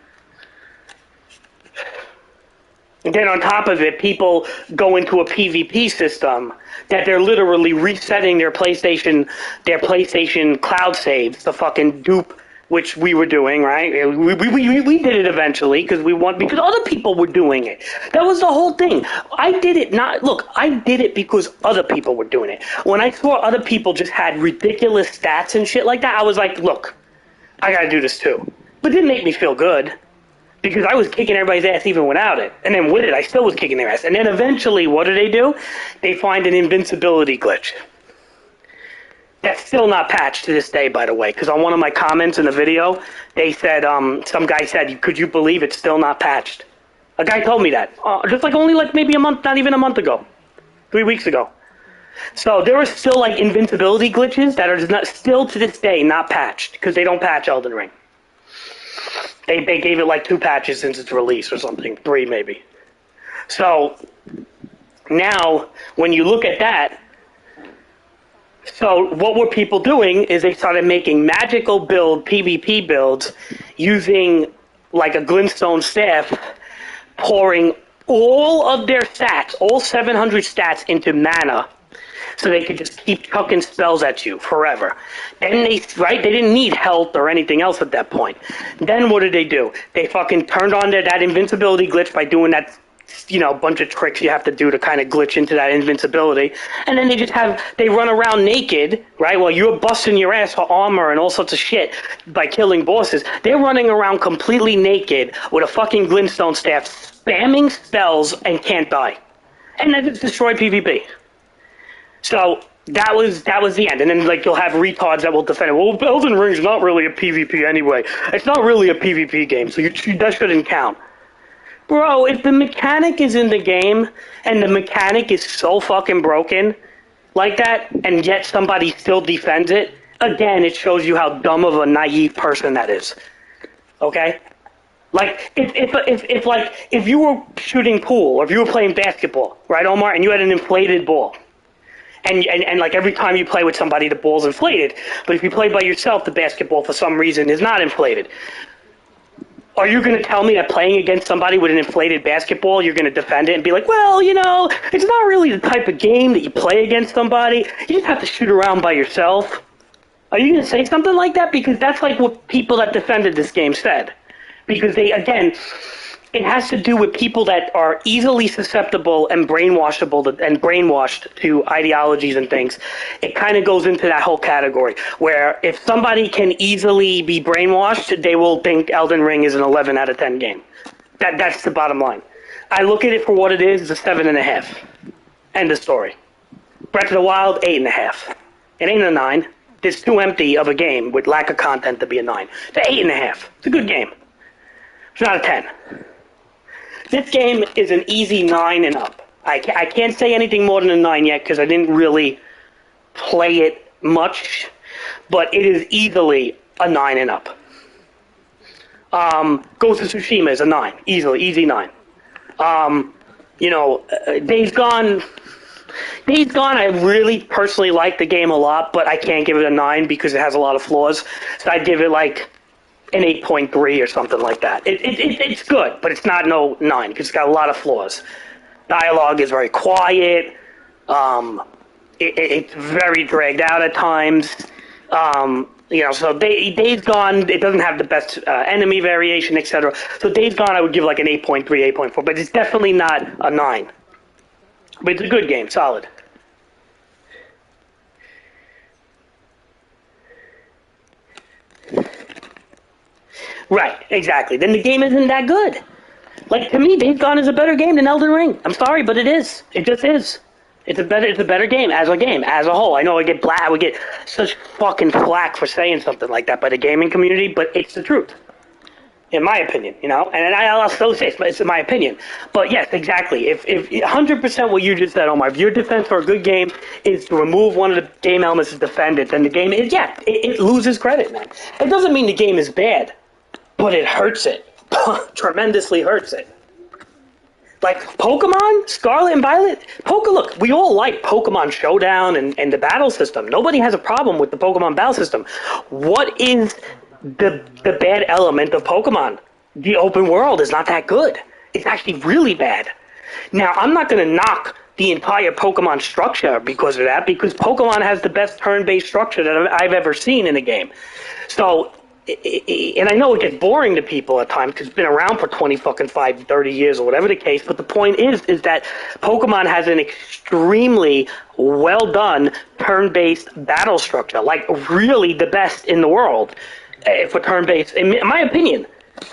And then on top of it, people go into a PvP system that they're literally resetting their PlayStation cloud saves, the fucking dupe, which we were doing, right? We did it eventually because other people were doing it. That was the whole thing. I did it because other people were doing it. When I saw other people just had ridiculous stats and shit like that, I was like, look, I gotta do this too. But it didn't make me feel good because I was kicking everybody's ass even without it. And then with it, I still was kicking their ass. And then eventually, what do? They find an invincibility glitch. That's still not patched to this day, by the way, because on one of my comments in the video, they said, some guy said, could you believe it's still not patched? A guy told me that, just only maybe a month, not even a month ago, 3 weeks ago. So there are still invincibility glitches that are still to this day not patched, because they don't patch Elden Ring. They gave it 2 patches since its release or something, 3 maybe. So now, when you look at that, so what were people doing is they started making magical PvP builds using a glintstone staff, pouring all of their stats, all 700 stats into mana, so they could just keep chucking spells at you forever. Then they didn't need health or anything else at that point. Then what did they do? They fucking turned on that invincibility glitch by doing that bunch of tricks you have to do to kind of glitch into that invincibility. And then they run around naked, right? While you're busting your ass for armor and all sorts of shit by killing bosses. They're running around completely naked with a fucking glintstone staff, spamming spells and can't die. And that just destroyed PvP. So that was the end. And then you'll have retards that will defend it. Well, Elden Ring's not really a PvP anyway. It's not really a PvP game, so that shouldn't count. Bro, if the mechanic is in the game and the mechanic is so fucking broken like that, and yet somebody still defends it, again, it shows you how dumb of a naive person that is. Okay? If you were shooting pool or if you were playing basketball, right, Omar, and you had an inflated ball, and every time you play with somebody, the ball's inflated, but if you play by yourself, the basketball for some reason is not inflated. Are you going to tell me that playing against somebody with an inflated basketball, you're going to defend it and be like, well, it's not really the type of game that you play against somebody. You just have to shoot around by yourself. Are you going to say something like that? Because that's like what people that defended this game said. Because they, again, it has to do with people that are easily susceptible and brainwashed to ideologies and things. It kind of goes into that whole category where if somebody can easily be brainwashed, they will think Elden Ring is an 11 out of 10 game. That's the bottom line. I look at it for what it is. It's a 7.5. End of story. Breath of the Wild, 8.5. It ain't a 9. It's too empty of a game with lack of content to be a 9. It's an 8.5. It's a good game. It's not a 10. This game is an easy 9 and up. I can't say anything more than a 9 yet because I didn't really play it much, but it is easily a 9 and up. Ghost of Tsushima is a 9. Easy 9. Days Gone, I really personally like the game a lot, but I can't give it a 9 because it has a lot of flaws. So I'd give it like an 8.3 or something like that. It's good, but it's not no 9 because it's got a lot of flaws. Dialogue is very quiet. It's very dragged out at times. So Days Gone, it doesn't have the best enemy variation, etc. So Days Gone, I would give like an 8.3, 8.4, but it's definitely not a 9. But it's a good game, solid. Right, exactly. Then the game isn't that good. Like, to me, Days Gone is a better game than Elden Ring. I'm sorry, but it is. It just is. It's a better game as a whole. I know I would get such fucking flack for saying something like that by the gaming community, but it's the truth. In my opinion, and I'll still say it's in my opinion. But yes, exactly. If 100% what you just said, Omar, if your defense for a good game is to remove one of the game elements to defend it, then the game is, it loses credit, man. It doesn't mean the game is bad, but it hurts it. Tremendously hurts it. Like Pokemon, Scarlet and Violet, look, we all like Pokemon Showdown and the battle system. Nobody has a problem with the Pokemon battle system. What is the bad element of Pokemon? The open world is not that good. It's actually really bad. Now, I'm not going to knock the entire Pokemon structure because of that, because Pokemon has the best turn-based structure that I've ever seen in a game. So, and I know it gets boring to people at times because it's been around for 30 years or whatever the case, but the point is that Pokemon has an extremely well done turn-based battle structure, like really the best in the world for turn-based. In my opinion,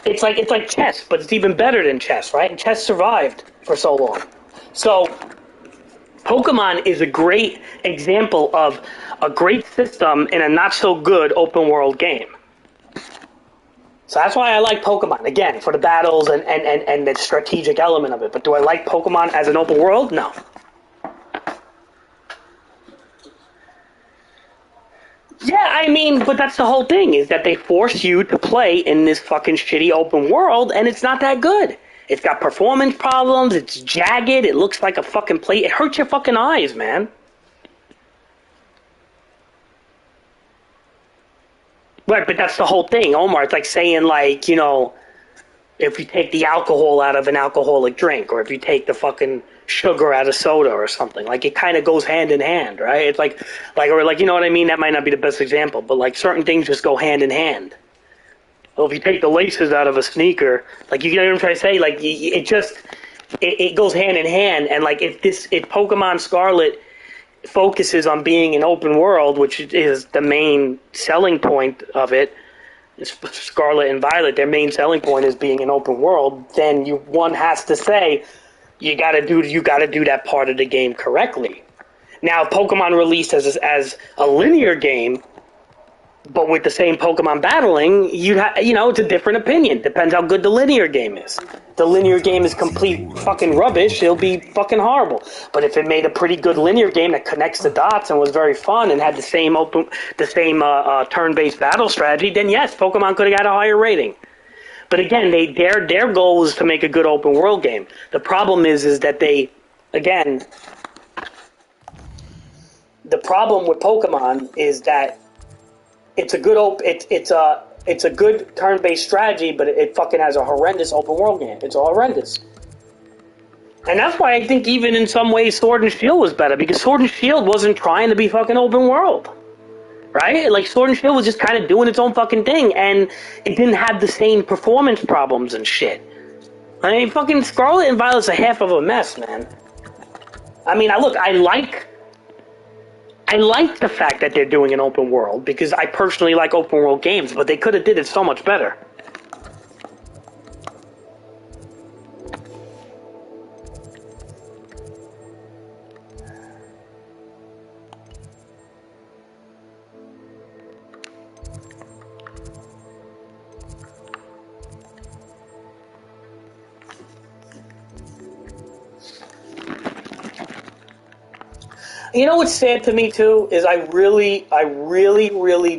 it's like chess, but it's even better than chess, right? And chess survived for so long. So Pokemon is a great example of a great system in a not so good open world game. So that's why I like Pokemon, again, for the battles and the strategic element of it. But do I like Pokemon as an open world? No. Yeah, I mean, but that's the whole thing, is that they force you to play in this fucking shitty open world, and it's not that good. It's got performance problems, it's jagged, it looks like a fucking plate. It hurts your fucking eyes, man. Right, but that's the whole thing, Omar. It's like saying, like, if you take the alcohol out of an alcoholic drink, or if you take the fucking sugar out of soda or something. Like, it kind of goes hand in hand, right? It's like, you know what I mean? That might not be the best example, but, like, certain things just go hand in hand. Well, if you take the laces out of a sneaker, like, you know what I'm trying to say? Like, it goes hand in hand, and, like, if Pokemon Scarlet focuses on being an open world, which is the main selling point of it, Scarlet and Violet, their main selling point is being an open world, then one has to say you got to do that part of the game correctly. Now, if Pokemon released as a linear game, but with the same Pokemon battling, it's a different opinion. Depends how good the linear game is. If the linear game is complete fucking rubbish, it'll be fucking horrible. But if it made a pretty good linear game that connects the dots and was very fun and had the same turn-based battle strategy, then yes, Pokemon could have got a higher rating. But again, their goal was to make a good open world game. The problem is that the problem with Pokemon is that it's a good turn-based strategy, but it fucking has a horrendous open world game. It's horrendous. And that's why I think even in some ways Sword and Shield was better, because Sword and Shield wasn't trying to be fucking open world. right? Like Sword and Shield was just kind of doing its own fucking thing, and it didn't have the same performance problems and shit. I mean, fucking Scarlet and Violet's a half of a mess, man. I mean, I like the fact that they're doing an open world because I personally like open world games, but they could have did it so much better. You know what's sad to me too is I really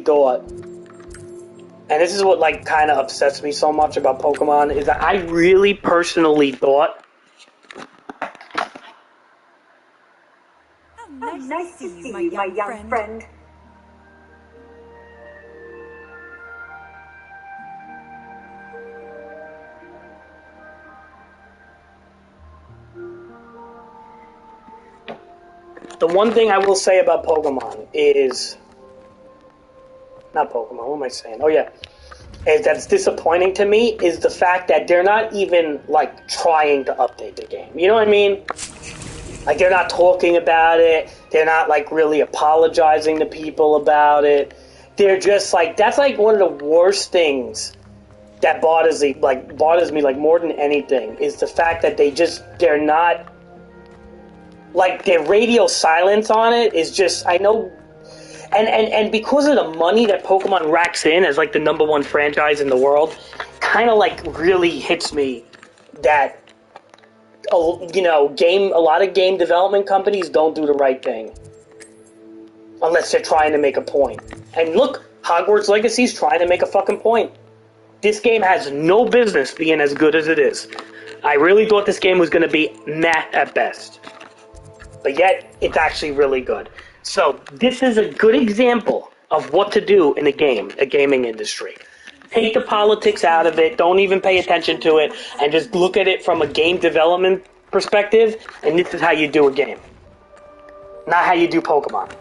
thought, and this is what like kind of upsets me so much about Pokemon, is that I really personally thought. Oh, nice to see you, my young friend. The one thing I will say about Pokemon is... Not Pokemon, what am I saying? Oh yeah. Is that's disappointing to me is the fact that they're not even, like, trying to update the game. You know what I mean? Like, they're not talking about it. They're not, like, really apologizing to people about it. They're just, like... That's, like, one of the worst things that bothers me, like, more than anything, is the fact that they're not... Like, their radio silence on it is just, I know, and because of the money that Pokemon racks in as, like, the #1 franchise in the world, kind of, like, really hits me that, you know, a lot of game development companies don't do the right thing. Unless they're trying to make a point. And look, Hogwarts Legacy's trying to make a fucking point. This game has no business being as good as it is. I really thought this game was going to be meh at best. But yet, it's actually really good. So, this is a good example of what to do in a gaming industry. Take the politics out of it, don't even pay attention to it, and just look at it from a game development perspective, and this is how you do a game. Not how you do Pokemon.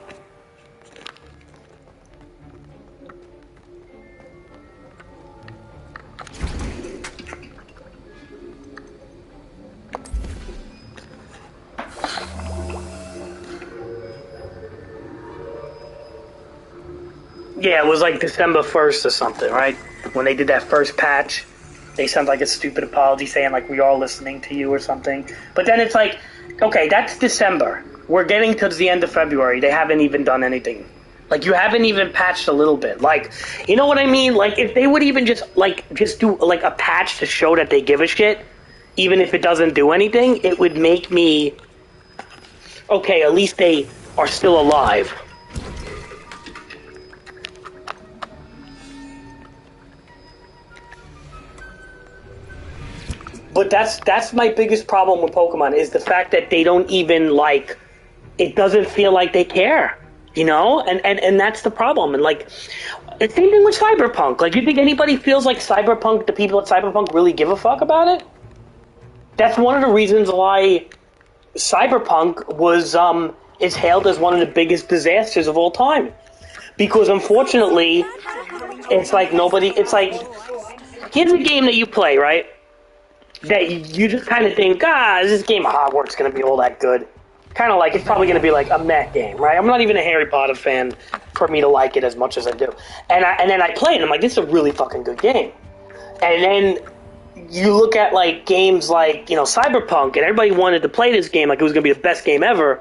Yeah, it was like December 1st or something, right? When they did that first patch, they sent like a stupid apology saying like, we are listening to you or something. But then it's like, okay, that's December. We're getting to the end of February. They haven't even done anything. Like, you haven't even patched a little bit. Like, you know what I mean? Like, if they would even just do like a patch to show that they give a shit, even if it doesn't do anything, it would make me, okay, at least they are still alive. But that's my biggest problem with Pokemon is the fact that they don't even, like, it doesn't feel like they care, you know? And that's the problem. And, like, the same thing with Cyberpunk. Like, you think anybody feels like Cyberpunk, the people at Cyberpunk really give a fuck about it? That's one of the reasons why Cyberpunk is hailed as one of the biggest disasters of all time. Because, unfortunately, it's like here's a game that you play, right? That you just kind of think, is this game of Hogwarts going to be all that good? Kind of like, it's probably going to be like a meh game, right? I'm not even a Harry Potter fan for me to like it as much as I do. And then I play it, and I'm like, this is a really fucking good game. And then you look at, like, games like, you know, Cyberpunk, and everybody wanted to play this game like it was going to be the best game ever.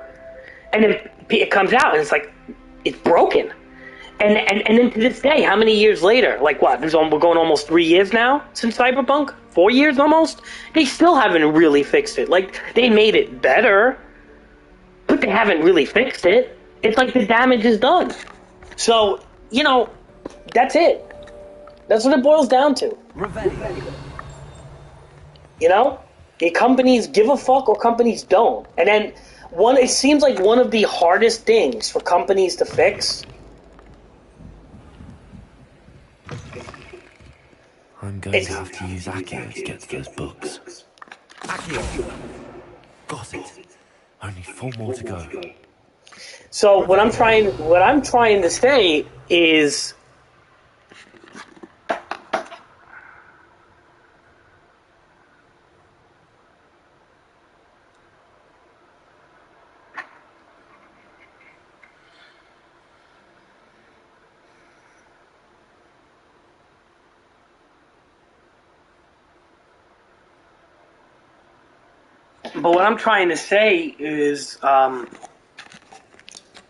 And then it comes out, and it's like, it's broken. And then to this day, how many years later? Like what? We're going almost 3 years now since Cyberpunk? 4 years almost? They still haven't really fixed it. Like, they made it better, but they haven't really fixed it. It's like the damage is done. So, you know, that's it. That's what it boils down to. You know? The companies give a fuck or companies don't. And then it seems like one of the hardest things for companies to fix. I'm going to have to use Accio to get to those books. Accio! Got it. Only 4 more to go. So what I'm trying to say is but what I'm trying to say is,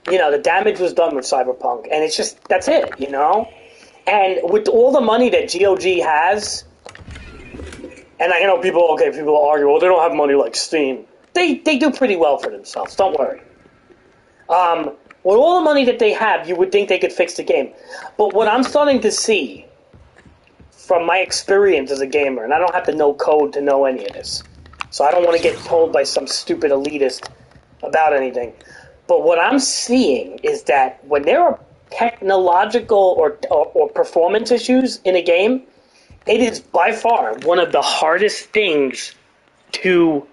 the damage was done with Cyberpunk, and it's just, that's it, And with all the money that GOG has, and I know people argue, well, they don't have money like Steam. They do pretty well for themselves, don't worry. With all the money that they have, you would think they could fix the game. But what I'm starting to see, from my experience as a gamer, and I don't have to know code to know any of this, so I don't want to get told by some stupid elitist about anything. But what I'm seeing is that when there are technological or performance issues in a game, it is by far one of the hardest things to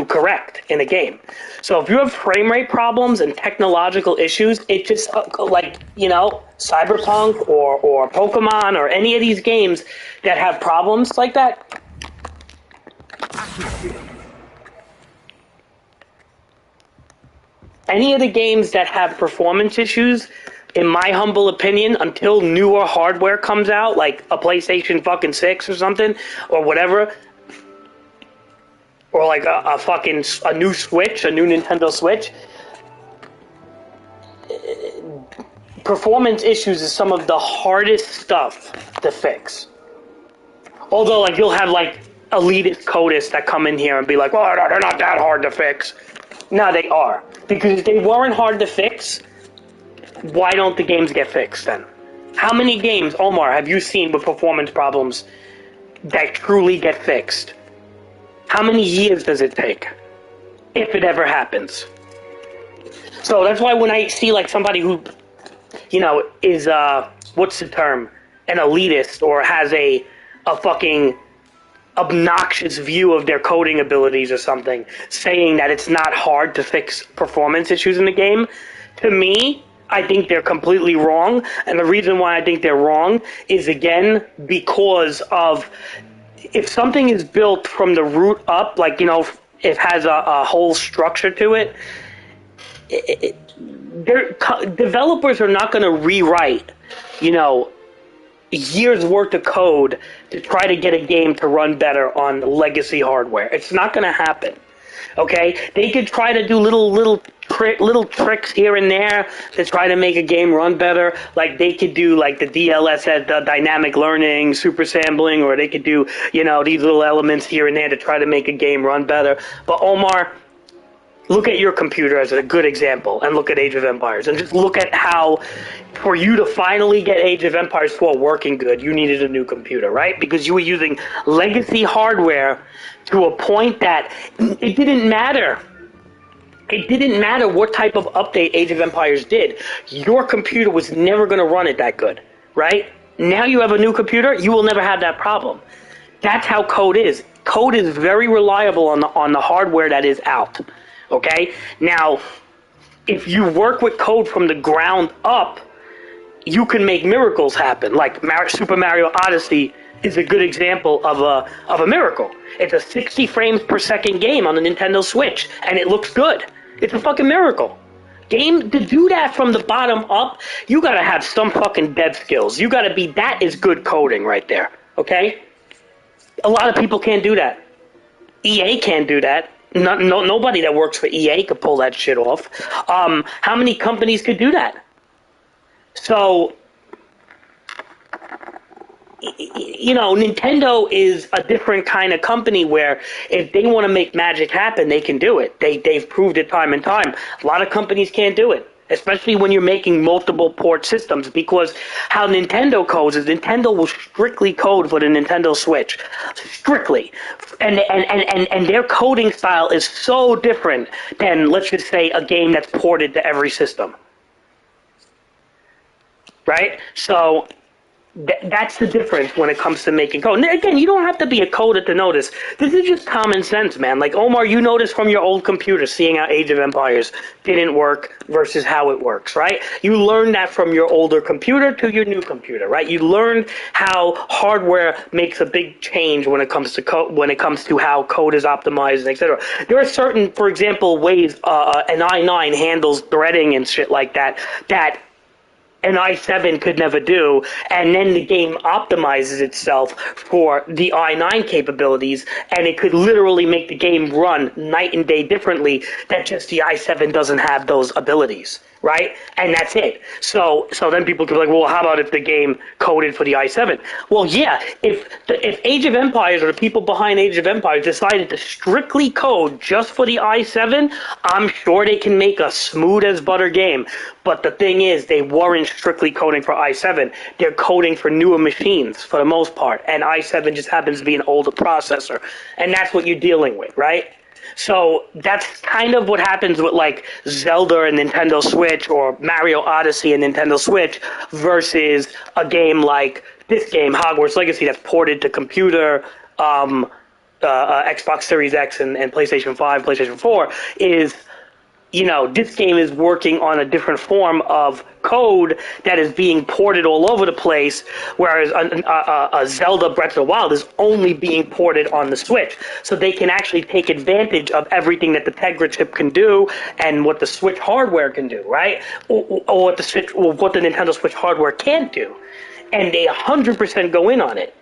correct in a game. So if you have frame rate problems and technological issues, it just Cyberpunk or Pokemon or any of these games that have problems like that. Any of the games that have performance issues, in my humble opinion, until newer hardware comes out, like a PlayStation fucking 6 or something, or whatever, or like a new Switch, a new Nintendo Switch, performance issues is some of the hardest stuff to fix. Although, like, you'll have, like, elitist codists that come in here and be like, well, they're not that hard to fix. No, they are. Because if they weren't hard to fix, why don't the games get fixed then? How many games, Omar, have you seen with performance problems that truly get fixed? How many years does it take? If it ever happens. So that's why when I see like somebody who, is, what's the term? An elitist or has a fucking obnoxious view of their coding abilities or something, saying that it's not hard to fix performance issues in the game, to me, I think they're completely wrong. And the reason why I think they're wrong is, again, because of if something is built from the root up, like, it has a whole structure to it, developers are not going to rewrite, years worth of code to try to get a game to run better on legacy hardware. It's not going to happen. Okay, they could try to do little tricks here and there to try to make a game run better. Like they could do like the DLSS, the dynamic learning, super sampling, or they could do these little elements here and there to try to make a game run better. But Omar, look at your computer as a good example, and look at Age of Empires, and just look at how, for you to finally get Age of Empires 4 working good, you needed a new computer, right? Because you were using legacy hardware to a point that it didn't matter. It didn't matter what type of update Age of Empires did. Your computer was never going to run it that good, right? Now you have a new computer, you will never have that problem. That's how code is. Code is very reliable on the hardware that is out. Okay? Now, if you work with code from the ground up, you can make miracles happen. Like Super Mario Odyssey is a good example of a miracle. It's a 60 frames per second game on the Nintendo Switch, and it looks good. It's a fucking miracle. To do that from the bottom up, you gotta have some fucking dev skills. That is good coding right there. Okay? A lot of people can't do that. EA can't do that. Nobody that works for EA could pull that shit off. How many companies could do that? So, Nintendo is a different kind of company where if they want to make magic happen, they can do it. They've proved it time and time. A lot of companies can't do it, especially when you're making multiple port systems, because how Nintendo codes is Nintendo will strictly code for the Nintendo Switch. Strictly. And their coding style is so different than, let's just say, a game that's ported to every system. Right? So That's the difference when it comes to making code. And again, you don't have to be a coder to know this. This is just common sense, man. Like, Omar, you noticed from your old computer, seeing how Age of Empires didn't work versus how it works, right? You learned that from your older computer to your new computer, right? You learned how hardware makes a big change when it comes to when it comes to how code is optimized, etc. There are certain, for example, ways an i9 handles threading and shit like that an i7 could never do, and then the game optimizes itself for the i9 capabilities, and it could literally make the game run night and day differently, that just the i7 doesn't have those abilities, right? And that's it. So then people could be like, well, how about if the game coded for the i7? Well, yeah, if Age of Empires or the people behind Age of Empires decided to strictly code just for the i7, I'm sure they can make a smooth as butter game. But the thing is, they weren't strictly coding for i7. They're coding for newer machines for the most part. And i7 just happens to be an older processor. And that's what you're dealing with, right? So that's kind of what happens with like Zelda and Nintendo Switch, or Mario Odyssey and Nintendo Switch, versus a game like this game, Hogwarts Legacy, that's ported to computer, Xbox Series X and PlayStation 5, PlayStation 4, is, you know, this game is working on a different form of code that is being ported all over the place, whereas a Zelda Breath of the Wild is only being ported on the Switch. So they can actually take advantage of everything that the Tegra chip can do and what the Switch hardware can do, right? Or what the Nintendo Switch hardware can't do. And they 100% go in on it.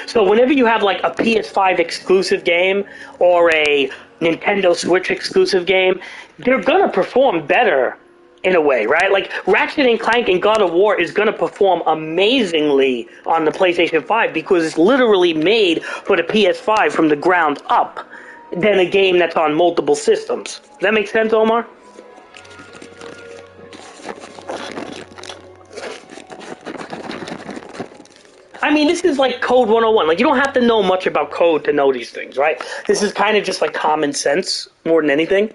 So whenever you have like a PS5 exclusive game or a Nintendo Switch exclusive game, they're gonna perform better in a way, right? Like Ratchet and Clank and God of War is gonna perform amazingly on the PlayStation 5 because it's literally made for the PS5 from the ground up than a game that's on multiple systems. Does that make sense, Omar? I mean, this is like Code 101. Like, you don't have to know much about code to know these things, right? This is kind of just like common sense more than anything.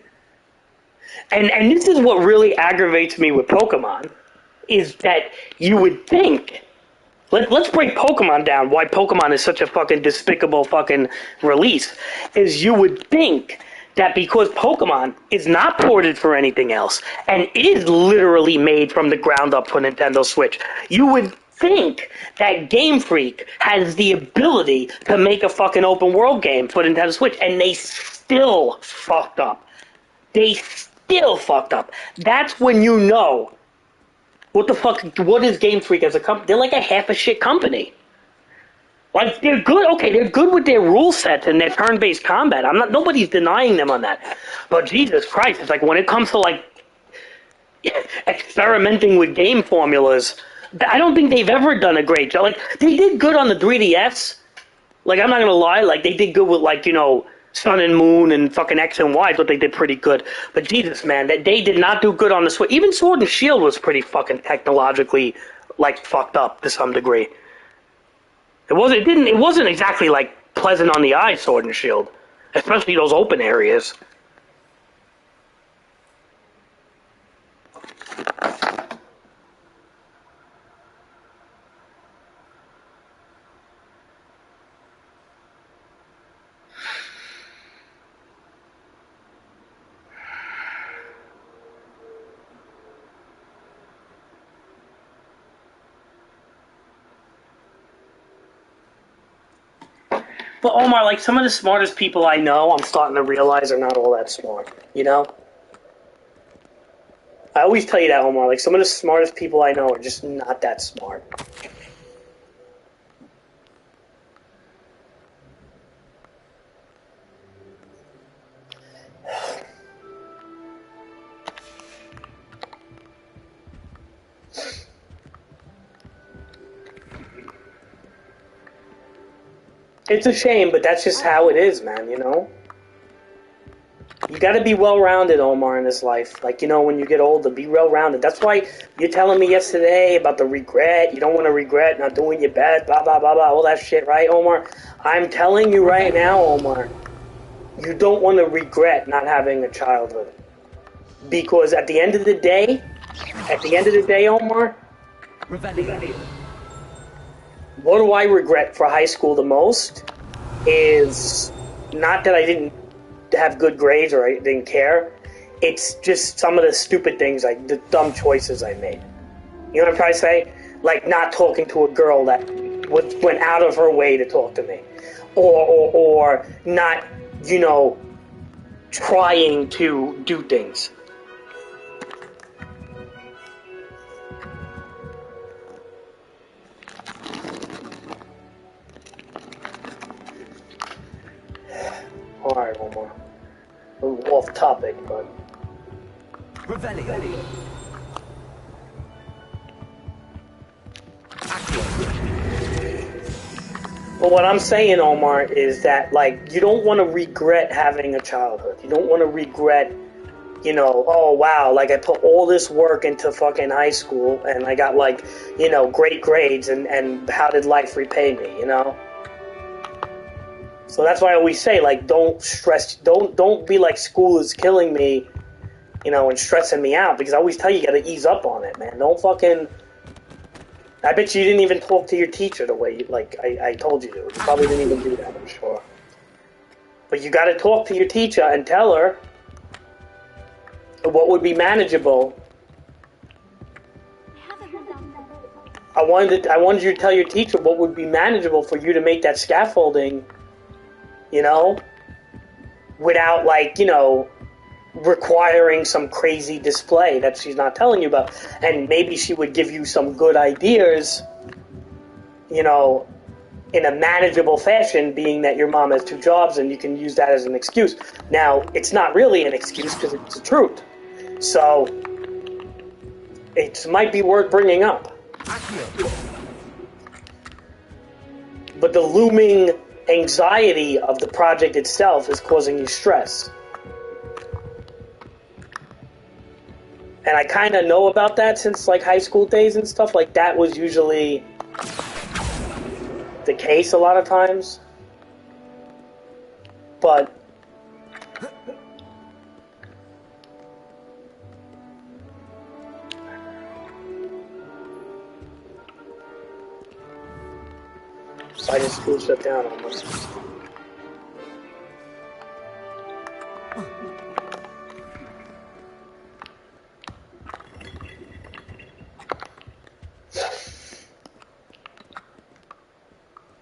And this is what really aggravates me with Pokemon, is that you would think, let's break Pokemon down, why Pokemon is such a fucking despicable fucking release, is you would think that because Pokemon is not ported for anything else and is literally made from the ground up for Nintendo Switch, you would think that Game Freak has the ability to make a fucking open world game for Nintendo Switch, and they still fucked up. They still fucked up. That's when you know what the fuck, what is Game Freak as a company? They're like a half a shit company. Like, they're good, okay, they're good with their rule sets and their turn-based combat. Nobody's denying them on that. But Jesus Christ, it's like when it comes to like experimenting with game formulas, I don't think they've ever done a great job. Like, they did good on the 3DS. Like, I'm not gonna lie, like, they did good with, like, you know, Sun and Moon and fucking X and Y. I thought they did pretty good. But Jesus, man, that they did not do good on the Switch. Even Sword and Shield was pretty fucking technologically, like, fucked up to some degree. It wasn't exactly, like, pleasant on the eye, Sword and Shield. Especially those open areas. But Omar, like, some of the smartest people I know, I'm starting to realize are not all that smart, you know? I always tell you that, Omar, like, some of the smartest people I know are just not that smart. It's a shame, but that's just how it is, man, you know? You gotta be well-rounded, Omar, in this life. Like, you know, when you get older, be well-rounded. That's why you're telling me yesterday about the regret. You don't want to regret not doing your best, blah, blah, blah, blah, all that shit, right, Omar? I'm telling you right now, Omar, you don't want to regret not having a childhood. Because at the end of the day, Omar, What do I regret for high school the most is not that I didn't have good grades or I didn't care. It's just some of the stupid things, like the dumb choices I made. You know what I'm trying to say? Like not talking to a girl that went out of her way to talk to me. Or not, you know, trying to do things. Alright, one more. A little off topic, but... Revelio. But what I'm saying, Omar, is that, like, you don't want to regret having a childhood. You don't want to regret, you know, oh, wow, like, I put all this work into fucking high school, and I got, like, you know, great grades, and how did life repay me, you know? So that's why I always say, like, don't stress, don't be like, school is killing me, you know, and stressing me out, because I always tell you, you gotta ease up on it, man. Don't fucking... I bet you didn't even talk to your teacher the way, I told you to. You probably didn't even do that, I'm sure. But you gotta talk to your teacher and tell her what would be manageable. I wanted you to tell your teacher what would be manageable for you to make that scaffolding, you know, without, like, you know, requiring some crazy display that she's not telling you about. And maybe she would give you some good ideas, you know, in a manageable fashion, being that your mom has 2 jobs and you can use that as an excuse. Now, it's not really an excuse because it's the truth. So, it might be worth bringing up. But the looming anxiety of the project itself is causing you stress. And I kind of know about that since, like, high school days and stuff. Like, that was usually the case a lot of times. But I just school shut down almost.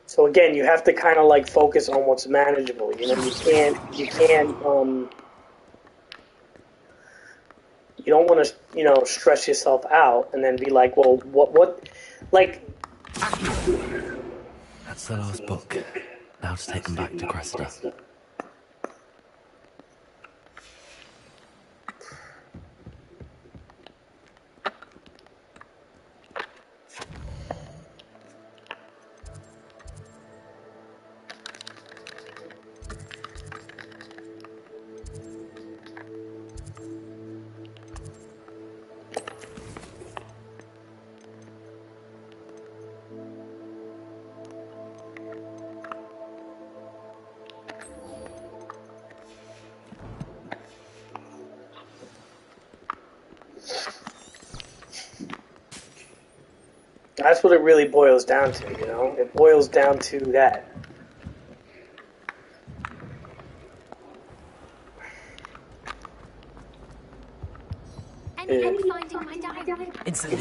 So again, you have to kind of like focus on what's manageable. You know, you don't want to, you know, stress yourself out and then be like, well, what, like. That's the last book. Now to take them back to Cressida. That's what it really boils down to, you know? It boils down to that. Any luck finding my diary? Instantly.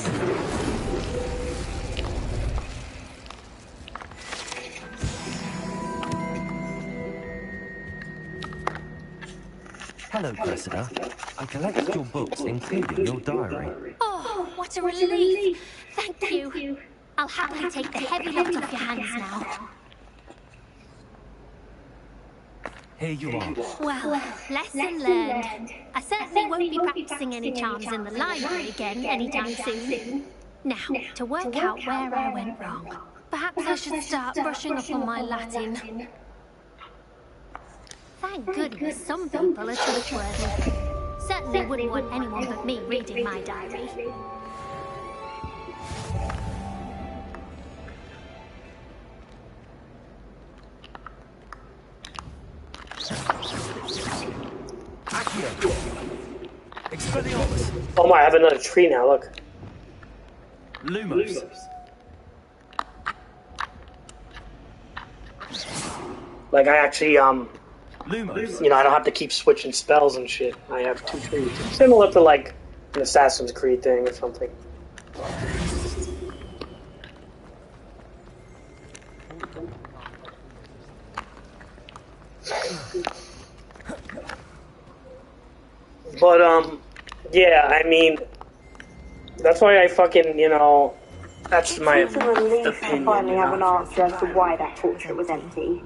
Hello, Cressida. I collected your books, including your diary. Oh, what a relief. Thank you. I'll happily take the heavy load off your hands now. Here you are. Well, lesson learned. I certainly won't be practicing any charms in the library again anytime soon. Now, to work out where I went wrong. Perhaps I should start brushing up on my Latin. Thank goodness some people are trustworthy. Certainly wouldn't want anyone but me reading my diary. Oh my, I have another tree now, look. Lumos. Like I actually Lumos. you know, I don't have to keep switching spells and shit. I have 2 trees. Similar to like an Assassin's Creed thing or something. But yeah, I mean, that's why I fucking, you know, that's my opinion. Finally have an answer as to why that portrait was empty.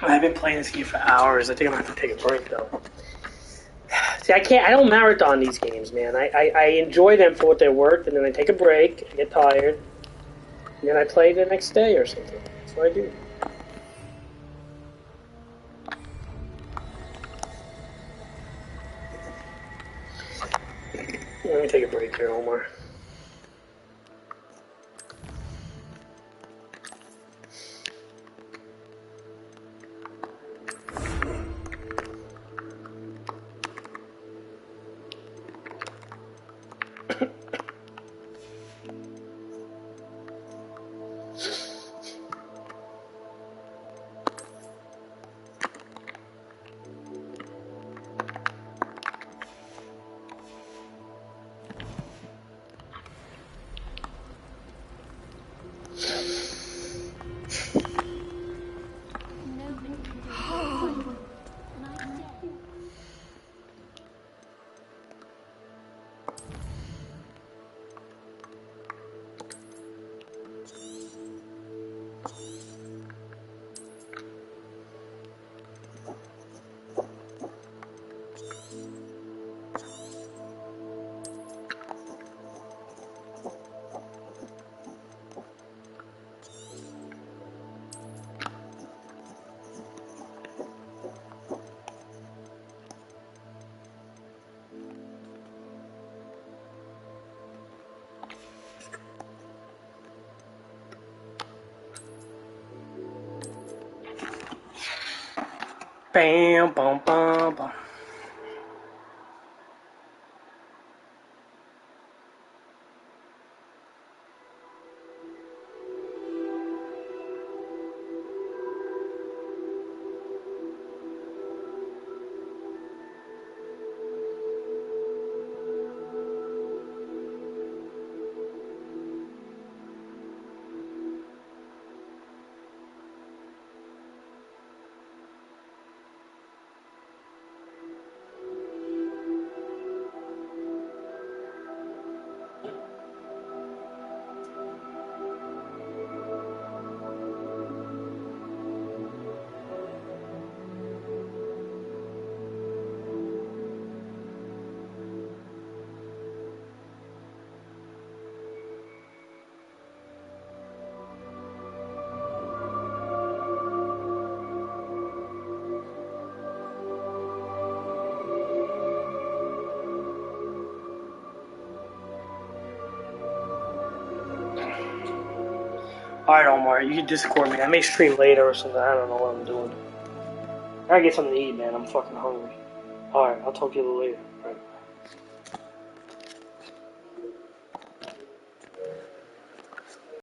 I've been playing this game for hours. I think I'm gonna have to take a break though. See, I don't marathon these games, man. I enjoy them for what they're worth, and then I take a break, I get tired, and then I play the next day or something. That's what I do. Let me take a break here, Omar. Bam, bum, bum, bum. Alright, Omar, you can Discord me. I may stream later or something. I don't know what I'm doing. I gotta get something to eat, man. I'm fucking hungry. Alright, I'll talk to you later.